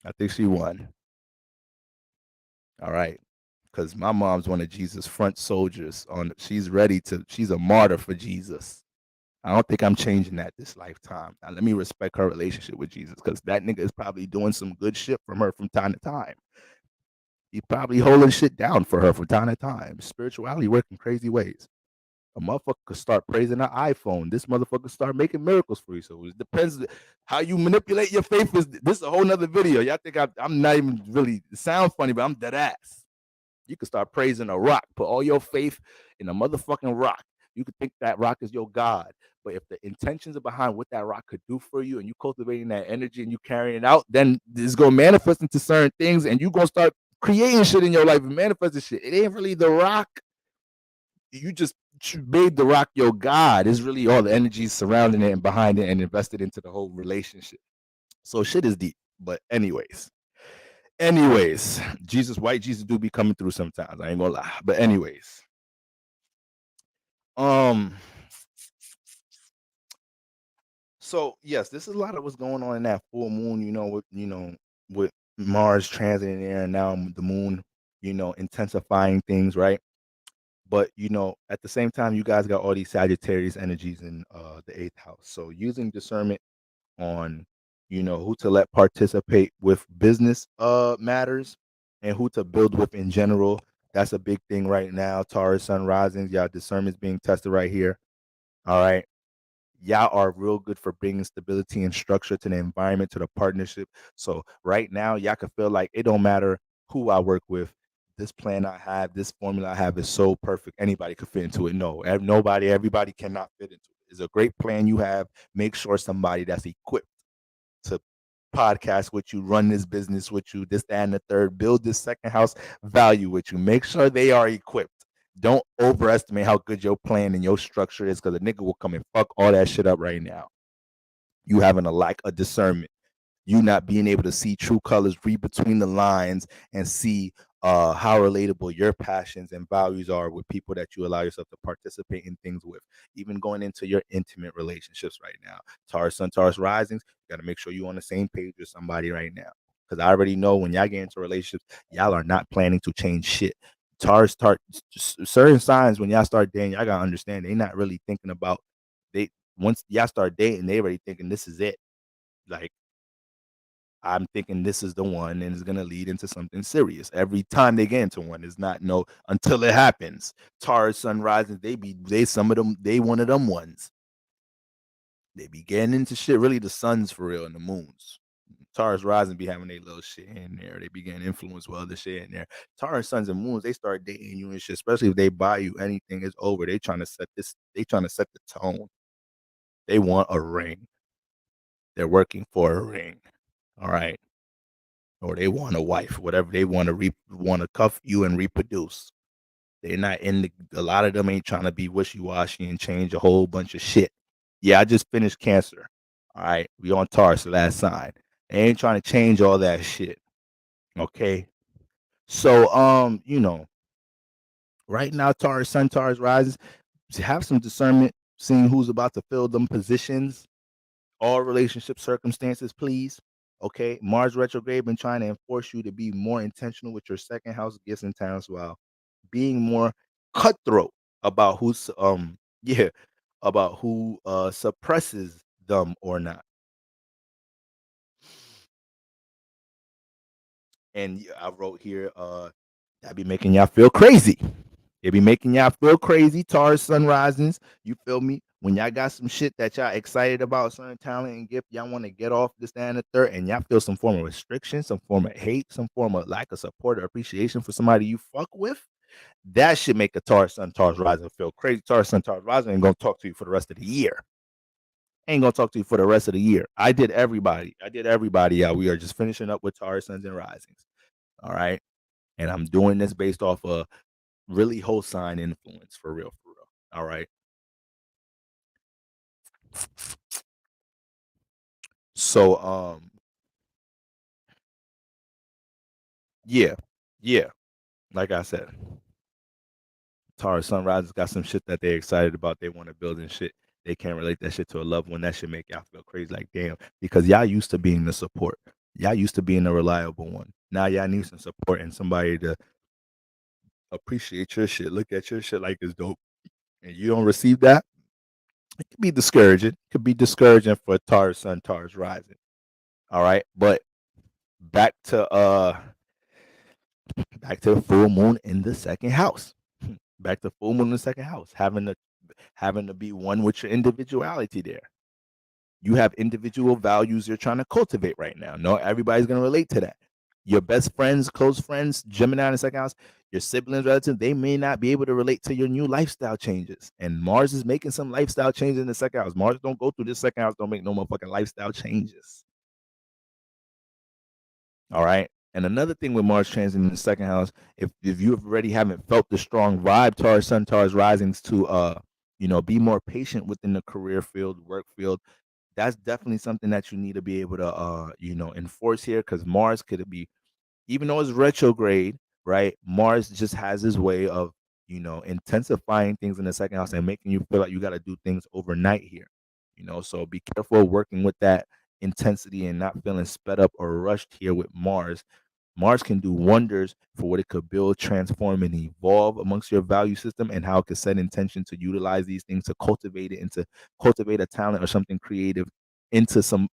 I think she won." All right, because my mom's one of Jesus' front soldiers. She's ready to. She's a martyr for Jesus. I don't think I'm changing that this lifetime. Now, let me respect her relationship with Jesus, because that nigga is probably doing some good shit from her from time to time. He probably holding shit down for her from time to time. Spirituality working crazy ways. A motherfucker could start praising an iPhone. This motherfucker start making miracles for you. So it depends how you manipulate your faith. This is a whole nother video. Y'all think I'm not even really, it sounds funny, but I'm dead ass. You can start praising a rock. Put all your faith in a motherfucking rock. You could think that rock is your God. But if the intentions are behind what that rock could do for you, and you cultivating that energy and you carrying it out, then it's gonna manifest into certain things, and you gonna start creating shit in your life and manifesting shit. It ain't really the rock. You just made the rock your God. It's really all the energy surrounding it and behind it and invested into the whole relationship. So shit is deep. But anyways, white Jesus do be coming through sometimes. I ain't gonna lie. But anyways, um, so yes, this is a lot of what's going on in that full moon. With Mars transiting there and now the moon, intensifying things, right? But at the same time, you guys got all these Sagittarius energies in the eighth house. So using discernment on who to let participate with business matters and who to build with in general. That's a big thing right now. Taurus sun risings, y'all discernment's being tested right here. All right. Y'all are real good for bringing stability and structure to the environment, to the partnership. So right now, y'all can feel like it don't matter who I work with. This plan I have, this formula I have is so perfect. Anybody could fit into it. No, everybody cannot fit into it. It's a great plan you have. Make sure somebody that's equipped to podcast with you, run this business with you, this, that, and the third, build this second house value with you. Make sure they are equipped. Don't overestimate how good your plan and your structure is, because a nigga will come and fuck all that shit up right now. You having a lack of discernment. You not being able to see true colors, read between the lines, and see how relatable your passions and values are with people that you allow yourself to participate in things with. Even going into your intimate relationships right now. Taurus Sun, Taurus Risings, you got to make sure you're on the same page with somebody right now. Because I already know when y'all get into relationships, y'all are not planning to change shit. Taurus, certain signs when y'all start dating, y'all got to understand they not really thinking about, once y'all start dating, they already thinking this is it. Like, I'm thinking this is the one and it's gonna lead into something serious. Every time they get into one, it's not no until it happens. Taurus sunrises, they some of them, they one of them ones. They be getting into shit. Really, the suns for real and the moons. Taurus rising be having their little shit in there. They be getting influenced with other shit in there. Taurus suns and moons, they start dating you and shit. Especially if they buy you anything, it's over. They trying to set this. They trying to set the tone. They want a ring. They're working for a ring. All right, or they want a wife. Whatever they want to want to cuff you and reproduce. They're not in a lot of them ain't trying to be wishy-washy and change a whole bunch of shit. Yeah, I just finished Cancer. All right. We on Taurus, the last sign. They ain't trying to change all that shit. Okay. So right now, Taurus, Sun, Taurus rises. Have some discernment, seeing who's about to fill them positions. All relationship circumstances, please. Okay. Mars retrograde been trying to enforce you to be more intentional with your second house gifts and talents while being more cutthroat about who's yeah, about who suppresses them or not. And I wrote here, that be making y'all feel crazy. It be making y'all feel crazy. Taurus sun risings, you feel me? When y'all got some shit that y'all excited about, certain talent and gift, y'all want to get off this, that, and the third, and y'all feel some form of restriction, some form of hate, some form of lack of support or appreciation for somebody you fuck with. That should make a Taurus sun, Taurus rising feel crazy. Taurus sun, Taurus rising ain't gonna talk to you for the rest of the year. Ain't gonna talk to you for the rest of the year. I did everybody. Out. We are just finishing up with Taurus suns and risings. All right. And I'm doing this based off a really whole sign influence for real, for real. All right. So yeah, yeah. Like I said, Taurus Sunrise got some shit that they're excited about. They want to build and shit. They can't relate that shit to a loved one. That should make y'all feel crazy. Like, damn, because y'all used to being the support. Y'all used to being the reliable one. Now y'all need some support and somebody to appreciate your shit. Look at your shit like it's dope. And you don't receive that, it could be discouraging. It could be discouraging for Taurus Sun, Taurus Rising. All right. But back to the full moon in the second house. Back to full moon in the second house. Having to be one with your individuality there. You have individual values you're trying to cultivate right now. No, everybody's gonna relate to that. Your best friends, close friends, Gemini in the second house, your siblings, relatives, they may not be able to relate to your new lifestyle changes. And Mars is making some lifestyle changes in the second house. Mars don't go through this second house, don't make no motherfucking lifestyle changes. All right. And another thing with Mars transit in the second house, if you already haven't felt the strong vibe, Taurus Sun, Taurus risings to be more patient within the career field, work field. That's definitely something that you need to be able to enforce here because Mars could be, even though it's retrograde, right? Mars just has his way of, intensifying things in the second house and making you feel like you got to do things overnight here. So be careful working with that intensity and not feeling sped up or rushed here with Mars. Mars can do wonders for what it could build, transform, and evolve amongst your value system, and how it could set intention to utilize these things to cultivate it into cultivate a talent or something creative into something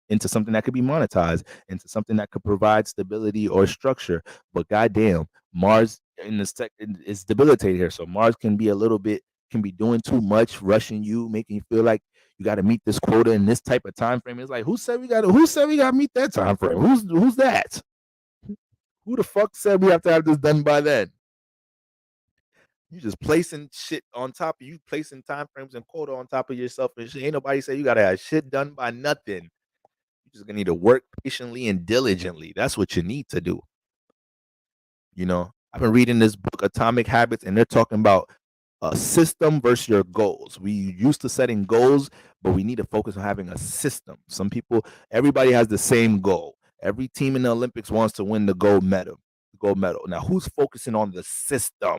that could be monetized, into something that could provide stability or structure. But goddamn, Mars in the is debilitated here. So Mars can be a little bit can be doing too much, rushing you, making you feel like you got to meet this quota in this type of time frame. It's like who said we got to meet that time frame? Who's that? Who the fuck said we have to have this done by then? You just placing shit on top of you, placing time frames and quota on top of yourself and shit. Ain't nobody say you gotta have shit done by nothing. You just gonna need to work patiently and diligently. That's what you need to do. I've been reading this book, Atomic Habits, and they're talking about a system versus your goals. We used to setting goals, but we need to focus on having a system. Everybody has the same goal. Every team in the Olympics wants to win the gold medal. Now, who's focusing on the system?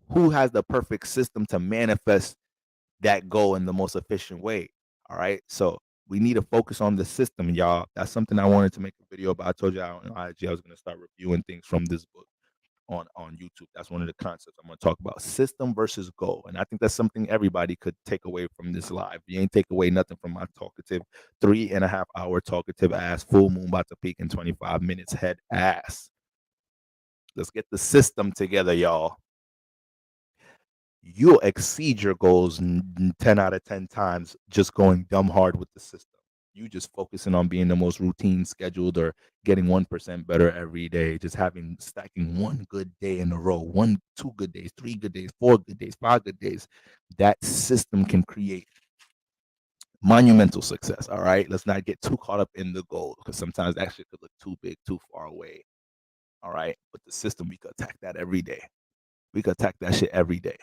Who has the perfect system to manifest that goal in the most efficient way? All right. So we need to focus on the system, y'all. That's something I wanted to make a video about. I told you on IG I was going to start reviewing things from this book on YouTube. That's one of the concepts I'm going to talk about: system versus goal. And I think that's something everybody could take away from this live. You ain't take away nothing from my talkative 3.5 hour talkative ass full moon about to peak in 25 minutes head ass. Let's get the system together, y'all. You'll exceed your goals 10 out of 10 times just going dumb hard with the system. You just focusing on being the most routine scheduled or getting 1% better every day, just stacking one good day in a row, 2 good days, 3 good days, 4 good days, 5 good days. That system can create monumental success. All right. Let's not get too caught up in the goal because sometimes that shit could look too big, too far away. All right. But the system, we could attack that every day. We could attack that shit every day.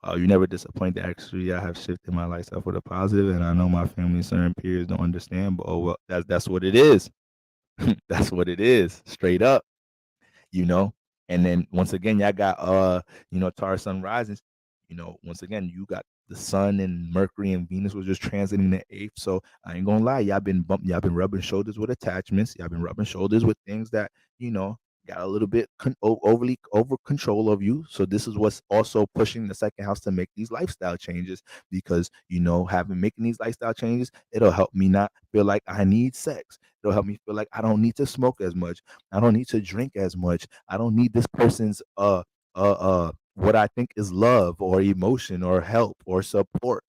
Wow, you never disappointed. Actually, I have shifted my lifestyle for the positive, and I know my family and certain peers don't understand, but oh well, that's what it is. That's what it is, straight up. you know. And then once again, y'all got Taurus sun risings. Once again, you got the sun and Mercury and Venus was just transiting the eighth. So I ain't gonna lie, y'all been rubbing shoulders with attachments. Y'all been rubbing shoulders with things that got a little bit overly over control of you. So this is what's also pushing the second house to make these lifestyle changes because having making these lifestyle changes, it'll help me not feel like I need sex. It'll help me feel like I don't need to smoke as much. I don't need to drink as much. I don't need this person's what I think is love or emotion or help or support.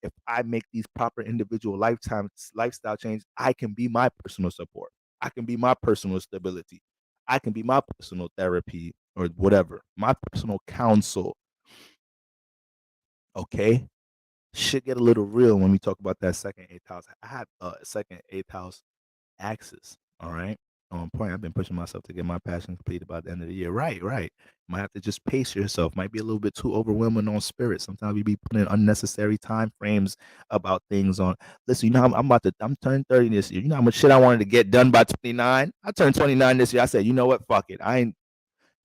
If I make these proper individual lifestyle change, I can be my personal support. I can be my personal stability. I can be my personal therapy or whatever, my personal counsel. Okay, shit get a little real when we talk about that second eighth house. I have a second eighth house axis. All right. On point. I've been pushing myself to get my passion completed by the end of the year. Right, right. Might have to just pace yourself. Might be a little bit too overwhelming on spirit. Sometimes we be putting unnecessary time frames about things on. Listen, I'm turning 30 this year. You know how much shit I wanted to get done by 29? I turned 29 this year. I said, you know what? Fuck it. I ain't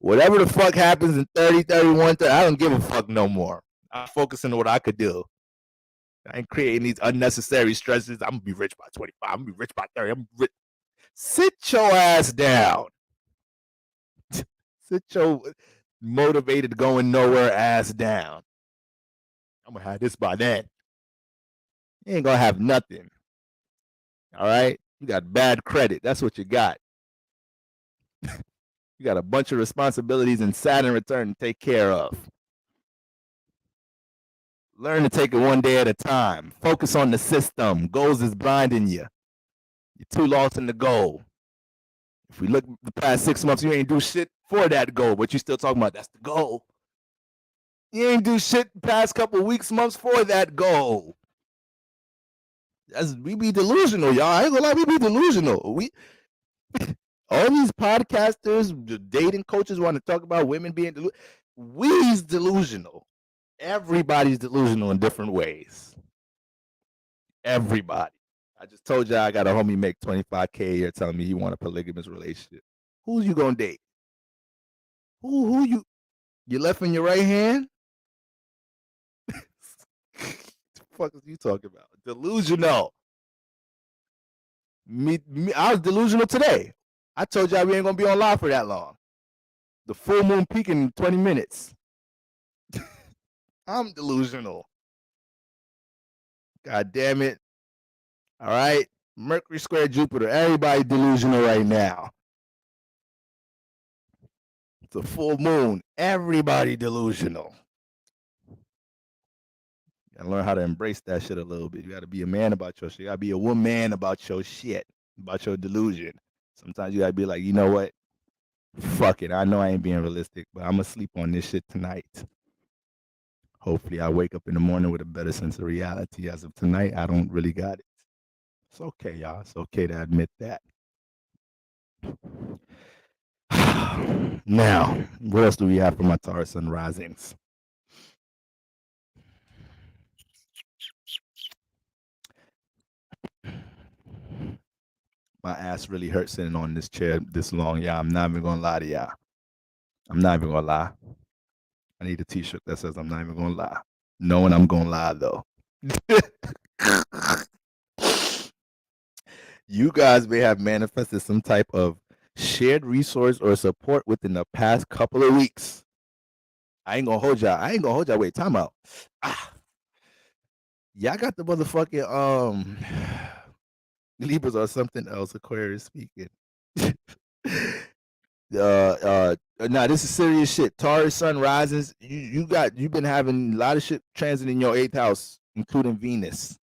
whatever the fuck happens in 30, 31, 30, I don't give a fuck no more. I'm focusing on what I could do. I ain't creating these unnecessary stresses. I'm gonna be rich by 25. I'm gonna be rich by 30. I'm rich. Sit your ass down. Sit your motivated going nowhere ass down. I'm gonna have this by then. You ain't gonna have nothing. All right? You got bad credit. That's what you got. You got a bunch of responsibilities and Saturn return to take care of. Learn to take it one day at a time. Focus on the system. Goals is blinding you. You're too lost in the goal. If we look the past 6 months, you ain't do shit for that goal, but you still talking about that's the goal. You ain't do shit past couple weeks, months for that goal. We be delusional, y'all. I ain't gonna lie, we be delusional. All these podcasters, the dating coaches want to talk about women being delusional. We's delusional. Everybody's delusional in different ways. Everybody. I just told y'all I got a homie make 25K a year telling me he want a polygamous relationship. Who's you gonna date? Who you left in your right hand? The fuck is you talking about? Delusional. I was delusional today. I told y'all we ain't gonna be on live for that long. The full moon peaking in 20 minutes. I'm delusional. God damn it. All right. Mercury square Jupiter. Everybody delusional right now. It's a full moon. Everybody delusional. You gotta learn how to embrace that shit a little bit. You gotta be a man about your shit. You gotta be a woman about your shit, about your delusion. Sometimes you gotta be like, you know what? Fuck it. I know I ain't being realistic, but I'm gonna sleep on this shit tonight. Hopefully, I wake up in the morning with a better sense of reality. As of tonight, I don't really got it. It's okay, y'all. It's okay to admit that. Now, what else do we have for my Taurus sun risings? My ass really hurts sitting on this chair this long. Yeah, I'm not even gonna lie to y'all. I'm not even gonna lie. I need a t-shirt that says I'm not even gonna lie. Knowing I'm gonna lie though. You guys may have manifested some type of shared resource or support within the past couple of weeks. I ain't gonna hold y'all. Wait, time out. Y'all got the motherfucking Libras or something else, Aquarius speaking. Nah, this is serious shit. Taurus sun rises. You've been having a lot of shit transit in your eighth house, including Venus.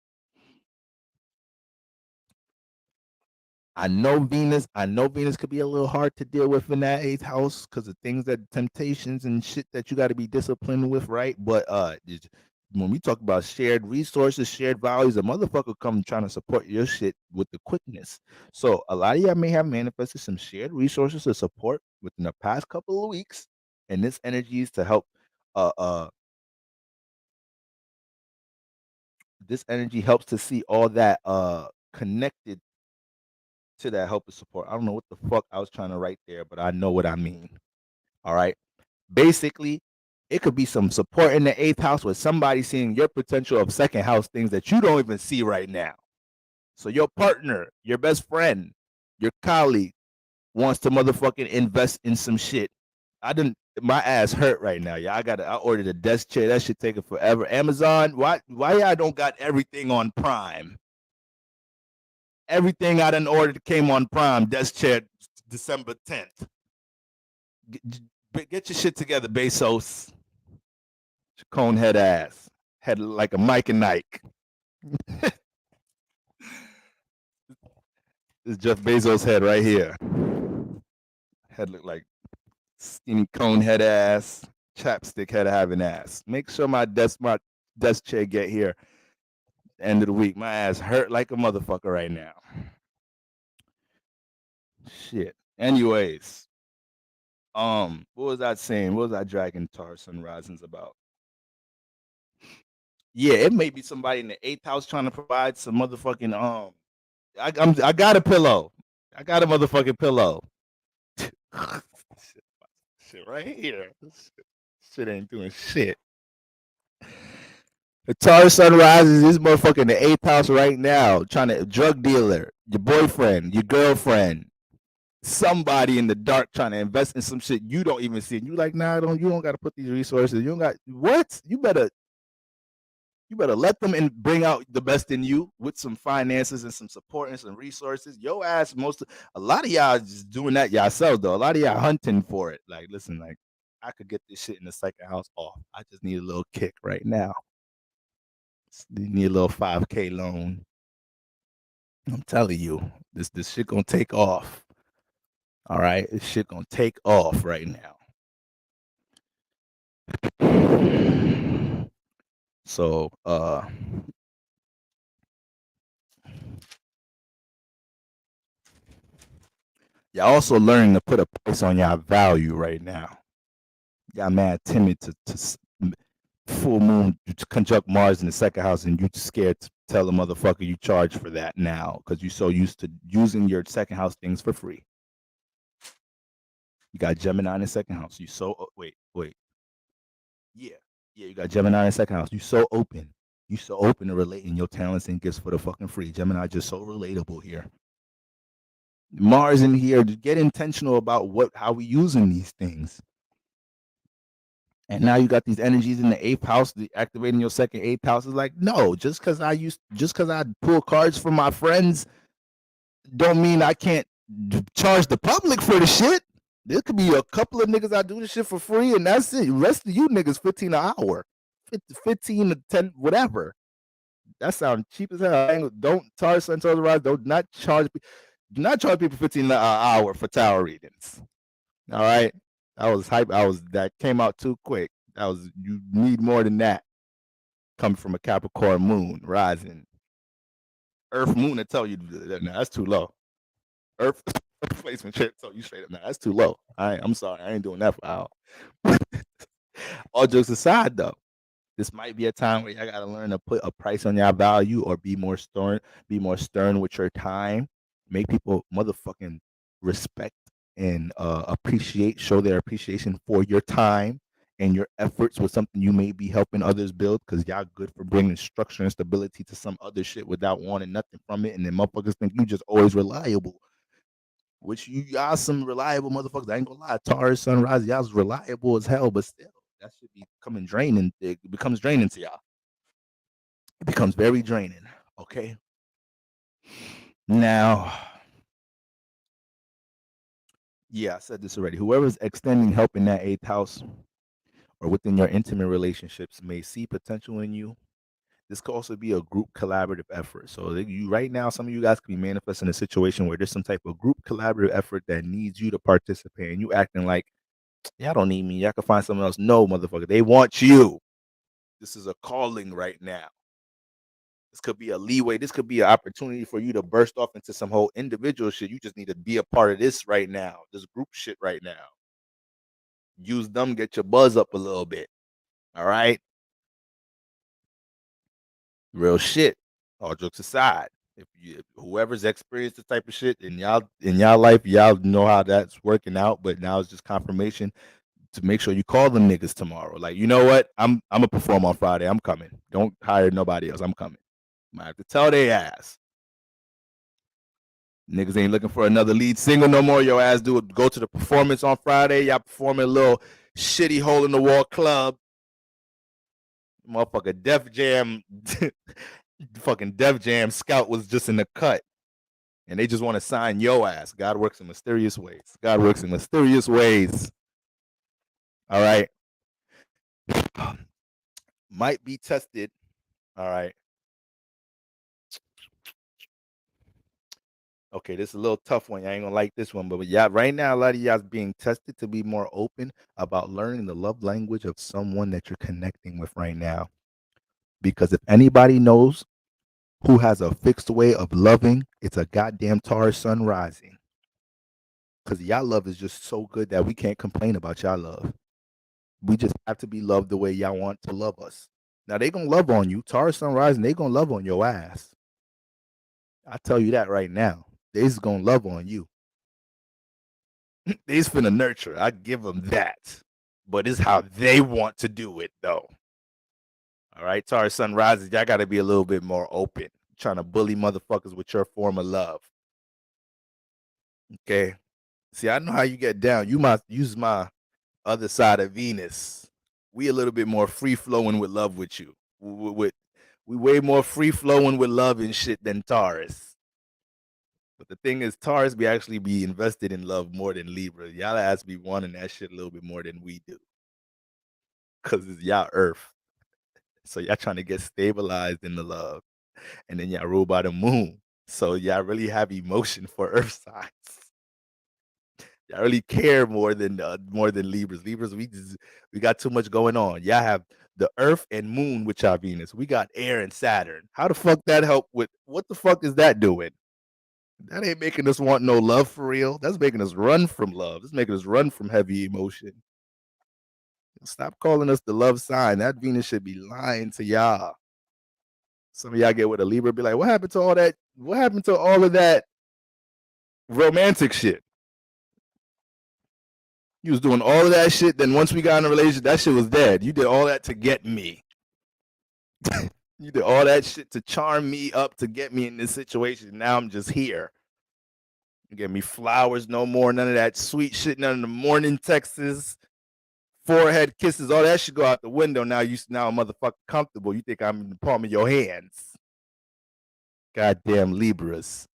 I know Venus could be a little hard to deal with in that eighth house because of things that temptations and shit that you got to be disciplined with, right? But when we talk about shared resources, shared values, a motherfucker come trying to support your shit with the quickness. So a lot of y'all may have manifested some shared resources of support within the past couple of weeks, and this energy is to help. Uh, uh, this energy helps to see all that connected to that help and support. I don't know what the fuck I was trying to write there, but I know what I mean. All right. Basically, it could be some support in the eighth house with somebody seeing your potential of second house things that you don't even see right now. So your partner, your best friend, your colleague wants to motherfucking invest in some shit. I didn't. My ass hurt right now. Yeah, I ordered a desk chair. That shit taking forever. Amazon, why y'all don't got everything on Prime? Everything I done ordered came on Prime. Desk chair, December 10th. Get your shit together, Bezos. Cone head ass. Head like a Mike and Nike. This is Jeff Bezos' head right here. Head look like skinny cone head ass, chapstick head having ass. Make sure my desk chair get here end of the week. My ass hurt like a motherfucker right now. Shit. Anyways, what was I saying? What was I dragging Taurus and Risings about? Yeah, it may be somebody in the eighth house trying to provide some motherfucking I got a pillow. I got a motherfucking pillow. shit right here. Shit ain't doing shit. The Taurus sun rises. This motherfucker in the eighth house right now, trying to drug dealer, your boyfriend, your girlfriend, somebody in the dark trying to invest in some shit you don't even see. And you like, nah, you don't got to put these resources. You don't got what? You better let them and bring out the best in you with some finances and some support and some resources. Your ass, a lot of y'all just doing that yourselves though. A lot of y'all hunting for it. Like, listen, like I could get this shit in the second house off. I just need a little kick right now. You need a little 5K loan. I'm telling you, this shit gonna take off. All right, this shit gonna take off right now. So, y'all also learning to put a price on y'all value right now. Y'all mad timid to full moon conjunct Mars in the second house, and you scared to tell the motherfucker you charge for that now because you're so used to using your second house things for free. You got Gemini in the second house. You so wait. Yeah, you got Gemini in the second house. You so open. You so open to relating your talents and gifts for the fucking free. Gemini just so relatable here. Mars in here, get intentional about how we using these things. And now you got these energies in the eighth house, activating your second eighth house is like, no, just because I pull cards from my friends, don't mean I can't charge the public for the shit. There could be a couple of niggas I do the shit for free, and that's it. The rest of you niggas, 15 an hour, 15 to 10, whatever. That sounds cheap as hell. Don't charge Santos Rise. Do not charge people 15 an hour for tower readings. All right. I was hype. That came out too quick. You need more than that. Coming from a Capricorn moon rising. Earth moon to tell you that that's too low. Earth placement shit tell you straight up, that's too low. I'm sorry, I ain't doing that for Al. All jokes aside though, this might be a time where y'all gotta learn to put a price on your value or be more stern with your time. Make people motherfucking respect and show their appreciation for your time and your efforts with something you may be helping others build, because y'all good for bringing structure and stability to some other shit without wanting nothing from it. And then motherfuckers think you just always reliable, which y'all some reliable motherfuckers. I ain't gonna lie, Taurus, Sunrise, y'all's reliable as hell, but still, that should be coming draining. It becomes draining to y'all. It becomes very draining. Okay. Now, yeah, I said this already. Whoever's extending help in that eighth house or within your intimate relationships may see potential in you This could also be a group collaborative effort. So you right now, some of you guys could be manifesting a situation where there's some type of group collaborative effort that needs you to participate, and you acting like y'all don't need me. Y'all can find someone else. No, motherfucker, they want you. This is a calling right now. This could be a leeway. This could be an opportunity for you to burst off into some whole individual shit. You just need to be a part of this right now, this group shit right now. Use them, get your buzz up a little bit. All right. Real shit. All jokes aside, if whoever's experienced this type of shit in y'all life, y'all know how that's working out. But now it's just confirmation to make sure you call them niggas tomorrow. Like, you know what? I'm gonna perform on Friday. I'm coming. Don't hire nobody else. I'm coming. I have to tell they ass. Niggas ain't looking for another lead single no more. Your ass do it. Go to the performance on Friday. Y'all performing a little shitty hole in the wall club. Motherfucker Def Jam, fucking Def Jam Scout was just in the cut. And they just want to sign your ass. God works in mysterious ways. God works in mysterious ways. All right. Might be tested. All right. Okay, this is a little tough one. I ain't gonna like this one, but yeah, right now a lot of y'all's being tested to be more open about learning the love language of someone that you're connecting with right now. Because if anybody knows who has a fixed way of loving, it's a goddamn Taurus sun rising. Because y'all love is just so good that we can't complain about y'all love. We just have to be loved the way y'all want to love us. Now they gonna love on you, Taurus sun rising. They gonna love on your ass. I tell you that right now. They's gonna love on you. They's finna nurture. I give them that. But it's how they want to do it, though. All right, Taurus sun rises. Y'all got to be a little bit more open. Trying to bully motherfuckers with your form of love. Okay. See, I know how you get down. You might use my other side of Venus. We a little bit more free flowing with love with you. We way more free flowing with love and shit than Taurus. But the thing is, Taurus be actually be invested in love more than Libra. Y'all ass be wanting that shit a little bit more than we do. Cause it's y'all Earth. So y'all trying to get stabilized in the love. And then y'all rule by the moon. So y'all really have emotion for Earth signs. Y'all really care more than Libras. Libras, we got too much going on. Y'all have the Earth and Moon with y'all Venus. We got air and Saturn. How the fuck that help with what the fuck is that doing? That ain't making us want no love for real. That's making us run from love. That's making us run from heavy emotion. Stop calling us the love sign. That Venus should be lying to y'all. Some of y'all get with a Libra, be like, what happened to all that? What happened to all of that romantic shit? You was doing all of that shit. Then once we got in a relationship, that shit was dead. You did all that to get me. You did all that shit to charm me up to get me in this situation. Now I'm just here. You get me flowers no more. None of that sweet shit. None of the morning texts, forehead kisses. All that should go out the window. Now now I'm motherfucking comfortable. You think I'm in the palm of your hands. Goddamn Libras.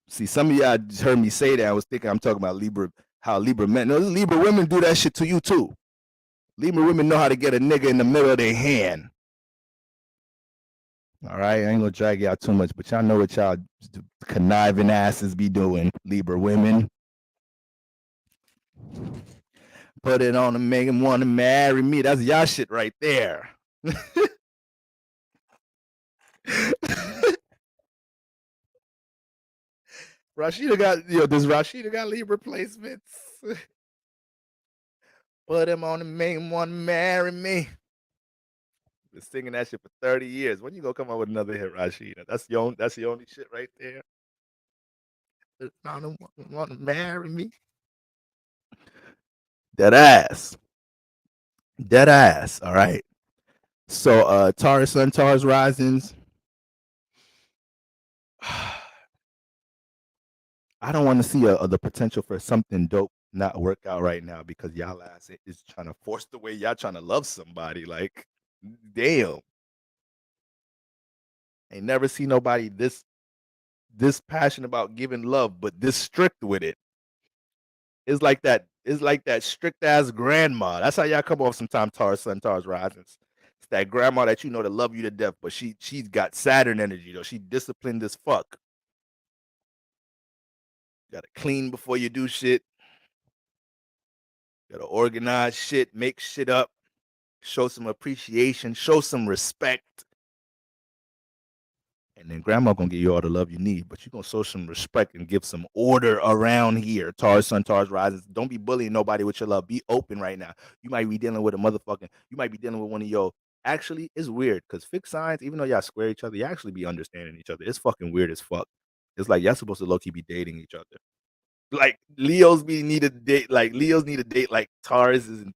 See, some of y'all just heard me say that. I was thinking I'm talking about Libra, how Libra men. No, Libra women do that shit to you too. Libra women know how to get a nigga in the middle of their hand. All right, I ain't gonna drag y'all too much, but y'all know what y'all conniving asses be doing, Libra women. Put it on and make him want to marry me. That's y'all shit right there. Rashida got, does Rashida got Libra placements? Put him on and make him want to marry me. Been singing that shit for 30 years. When you gonna come up with another hit, Rashida? That's the only shit right there. Want to marry me? Dead ass. Dead ass. All right. So Taurus Sun, Taurus Risings. I don't want to see the potential for something dope not work out right now because y'all ass is trying to force the way y'all trying to love somebody. Like, damn. Ain't never seen nobody this passionate about giving love, but this strict with it. It's like that strict ass grandma. That's how y'all come off sometimes, Taurus Sun, Taurus Risings. It's that grandma that you know to love you to death, but she's got Saturn energy though. She disciplined as fuck. Gotta clean before you do shit. Gotta organize shit, make shit up, show some appreciation, show some respect. And then grandma gonna give you all the love you need, but you gonna show some respect and give some order around here. Taurus Sun, Taurus rises. Don't be bullying nobody with your love. Be open right now. You might be dealing with a motherfucking. You might be dealing with one of your. Actually, it's weird because fixed signs, even though y'all square each other, you actually be understanding each other. It's fucking weird as fuck. It's like y'all supposed to low key be dating each other. Like Leos need a date. Like Leos need a date. Like Tauruses and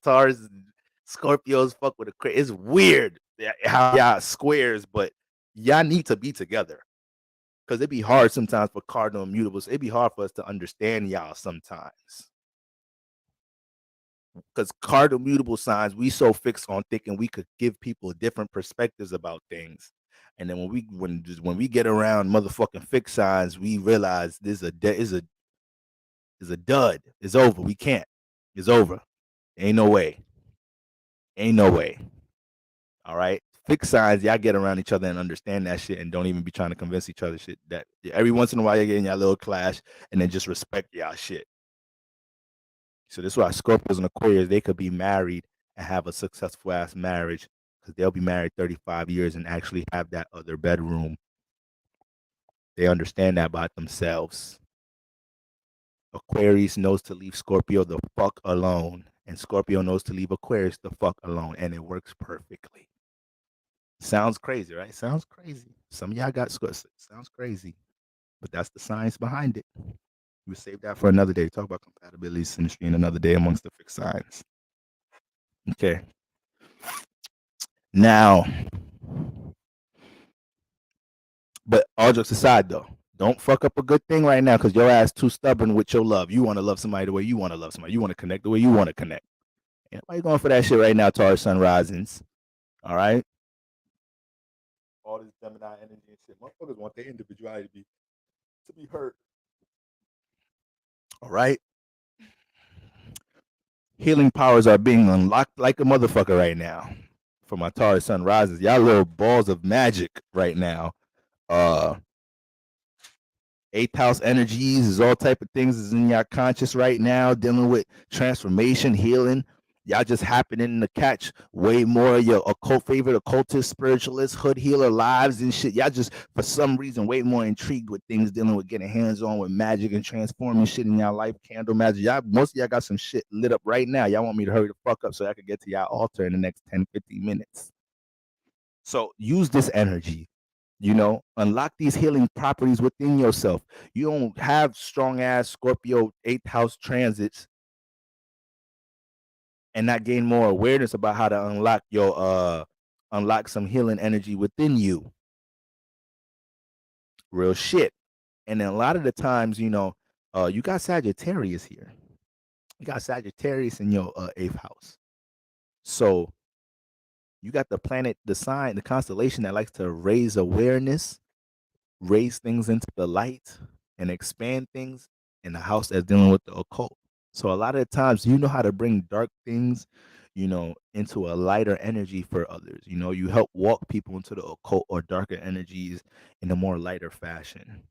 Scorpios fuck with a crazy. It's weird how y'all squares, but y'all need to be together because it'd be hard sometimes for cardinal immutables. It'd be hard for us to understand y'all sometimes because cardinal mutable signs we so fixed on thinking we could give people different perspectives about things. And then when we get around motherfucking fixed signs, we realize this is a dud. It's over. We can't. It's over. Ain't no way. Ain't no way. All right. Fixed signs, y'all get around each other and understand that shit and don't even be trying to convince each other shit. That every once in a while you're getting y'all little clash and then just respect y'all shit. So this is why Scorpios and Aquarius, they could be married and have a successful ass marriage because they'll be married 35 years and actually have that other bedroom. They understand that about themselves. Aquarius knows to leave Scorpio the fuck alone, and Scorpio knows to leave Aquarius the fuck alone, and it works perfectly. Sounds crazy, right? Sounds crazy. Some of y'all got sounds crazy, but that's the science behind it. We save that for another day. Talk about compatibility synastry in another day amongst the fixed signs. Okay. Now, but all jokes aside, though, don't fuck up a good thing right now because your ass too stubborn with your love. You want to love somebody the way you want to love somebody. You want to connect the way you want to connect. Ain't nobody going for that shit right now, Taurus Sun Risings. All right. All this Gemini energy and shit. Motherfuckers want their individuality to be heard. All right. Healing powers are being unlocked like a motherfucker right now. For my Taurus Sun Rises. Y'all little balls of magic right now. Eighth house energies is all type of things is in your conscious right now, dealing with transformation, healing. Y'all just happening to catch way more of your occult favorite occultist, spiritualist, hood healer lives and shit. Y'all just for some reason way more intrigued with things dealing with getting hands on with magic and transforming shit in y'all life. Candle magic. Y'all, most of y'all got some shit lit up right now. Y'all want me to hurry the fuck up so I can get to y'all altar in the next 10, 15 minutes. So use this energy. Unlock these healing properties within yourself. You don't have strong ass Scorpio 8th house transits and not gain more awareness about how to unlock some healing energy within you. Real shit. And then a lot of the times, you got Sagittarius here. You got Sagittarius in your 8th house. So you got the planet, the sign, the constellation that likes to raise awareness, raise things into the light, and expand things in the house that's dealing with the occult. So a lot of the times you know how to bring dark things, into a lighter energy for others. You help walk people into the occult or darker energies in a more lighter fashion.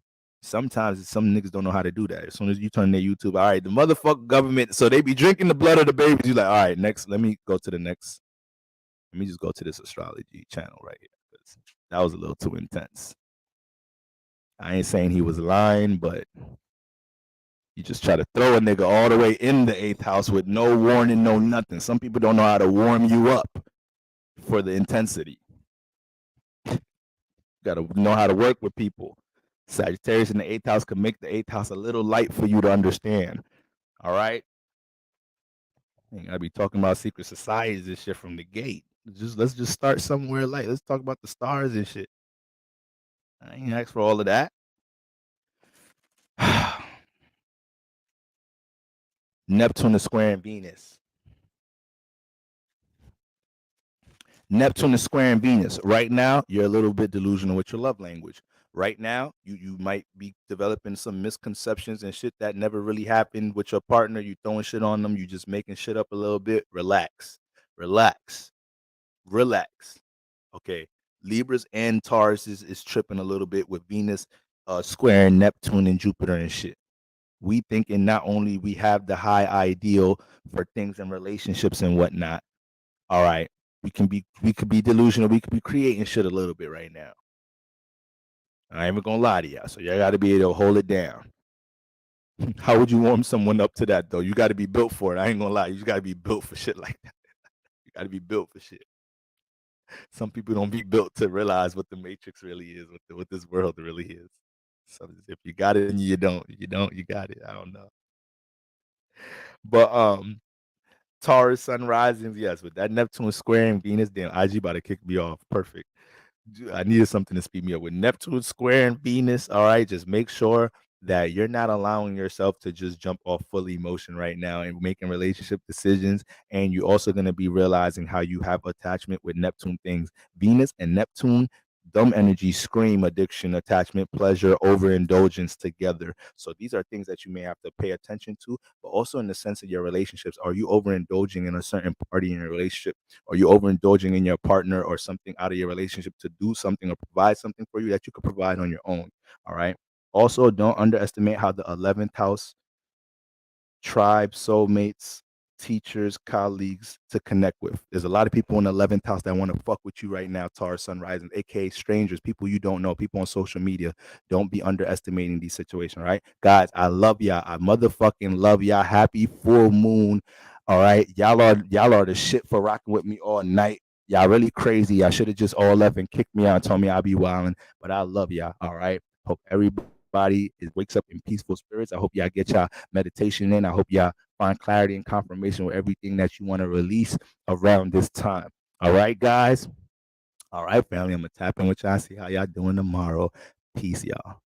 Sometimes some niggas don't know how to do that. As soon as you turn their YouTube, all right, the motherfucking government, so they be drinking the blood of the babies. You like, all right, next, let me go to the next. Let me just go to this astrology channel right here because that was a little too intense. I ain't saying he was lying, but you just try to throw a nigga all the way in the 8th house with no warning, no nothing. Some people don't know how to warm you up for the intensity. Got to know how to work with people. Sagittarius in the 8th house can make the 8th house a little light for you to understand. All right? You gotta be talking about secret societies and shit from the gate. Let's just start somewhere light. Let's talk about the stars and shit. I ain't asked for all of that. Neptune is squaring Venus. Neptune is squaring Venus. Right now, you're a little bit delusional with your love language. Right now, you might be developing some misconceptions and shit that never really happened with your partner. You throwing shit on them. You just making shit up a little bit. Relax. Relax. Relax. Okay. Libras and Taurus is tripping a little bit with Venus squaring Neptune and Jupiter and shit. We thinking not only we have the high ideal for things and relationships and whatnot. All right. We could be delusional. We could be creating shit a little bit right now. I ain't even gonna lie to y'all. So y'all gotta be able to hold it down. How would you warm someone up to that though? You gotta be built for it. I ain't gonna lie. You just gotta be built for shit like that. You gotta be built for shit. Some people don't be built to realize what the matrix really is, what this world really is. So if you got it and you don't, you got it. I don't know. But Taurus sun risings, yes, with that Neptune squaring Venus, damn IG about to kick me off. Perfect. I needed something to speed me up with Neptune square and Venus. All right, just make sure that you're not allowing yourself to just jump off full emotion right now and making relationship decisions. And you're also going to be realizing how you have attachment with Neptune things. Venus and Neptune, dumb energy scream addiction, attachment, pleasure, overindulgence together. So these are things that you may have to pay attention to, but also in the sense of your relationships. Are you overindulging in a certain party in your relationship? Are you overindulging in your partner or something out of your relationship to do something or provide something for you that you could provide on your own? All right. Also, don't underestimate how the 11th house tribe, soulmates, teachers, colleagues to connect with. There's a lot of people in the 11th house that want to fuck with you right now, Taurus Sun Rising, aka strangers, people you don't know, people on social media. Don't be underestimating these situations, right? Guys, I love y'all. I motherfucking love y'all. Happy full moon. All right. Y'all are the shit for rocking with me all night. Y'all really crazy. I should have just all left and kicked me out and told me I'll be wilding. But I love y'all. All right. Hope everybody wakes up in peaceful spirits. I hope y'all get y'all meditation in. I hope y'all find clarity and confirmation with everything that you want to release around this time. All right, guys. All right, family. I'm gonna tap in with y'all. See how y'all doing tomorrow. Peace, y'all.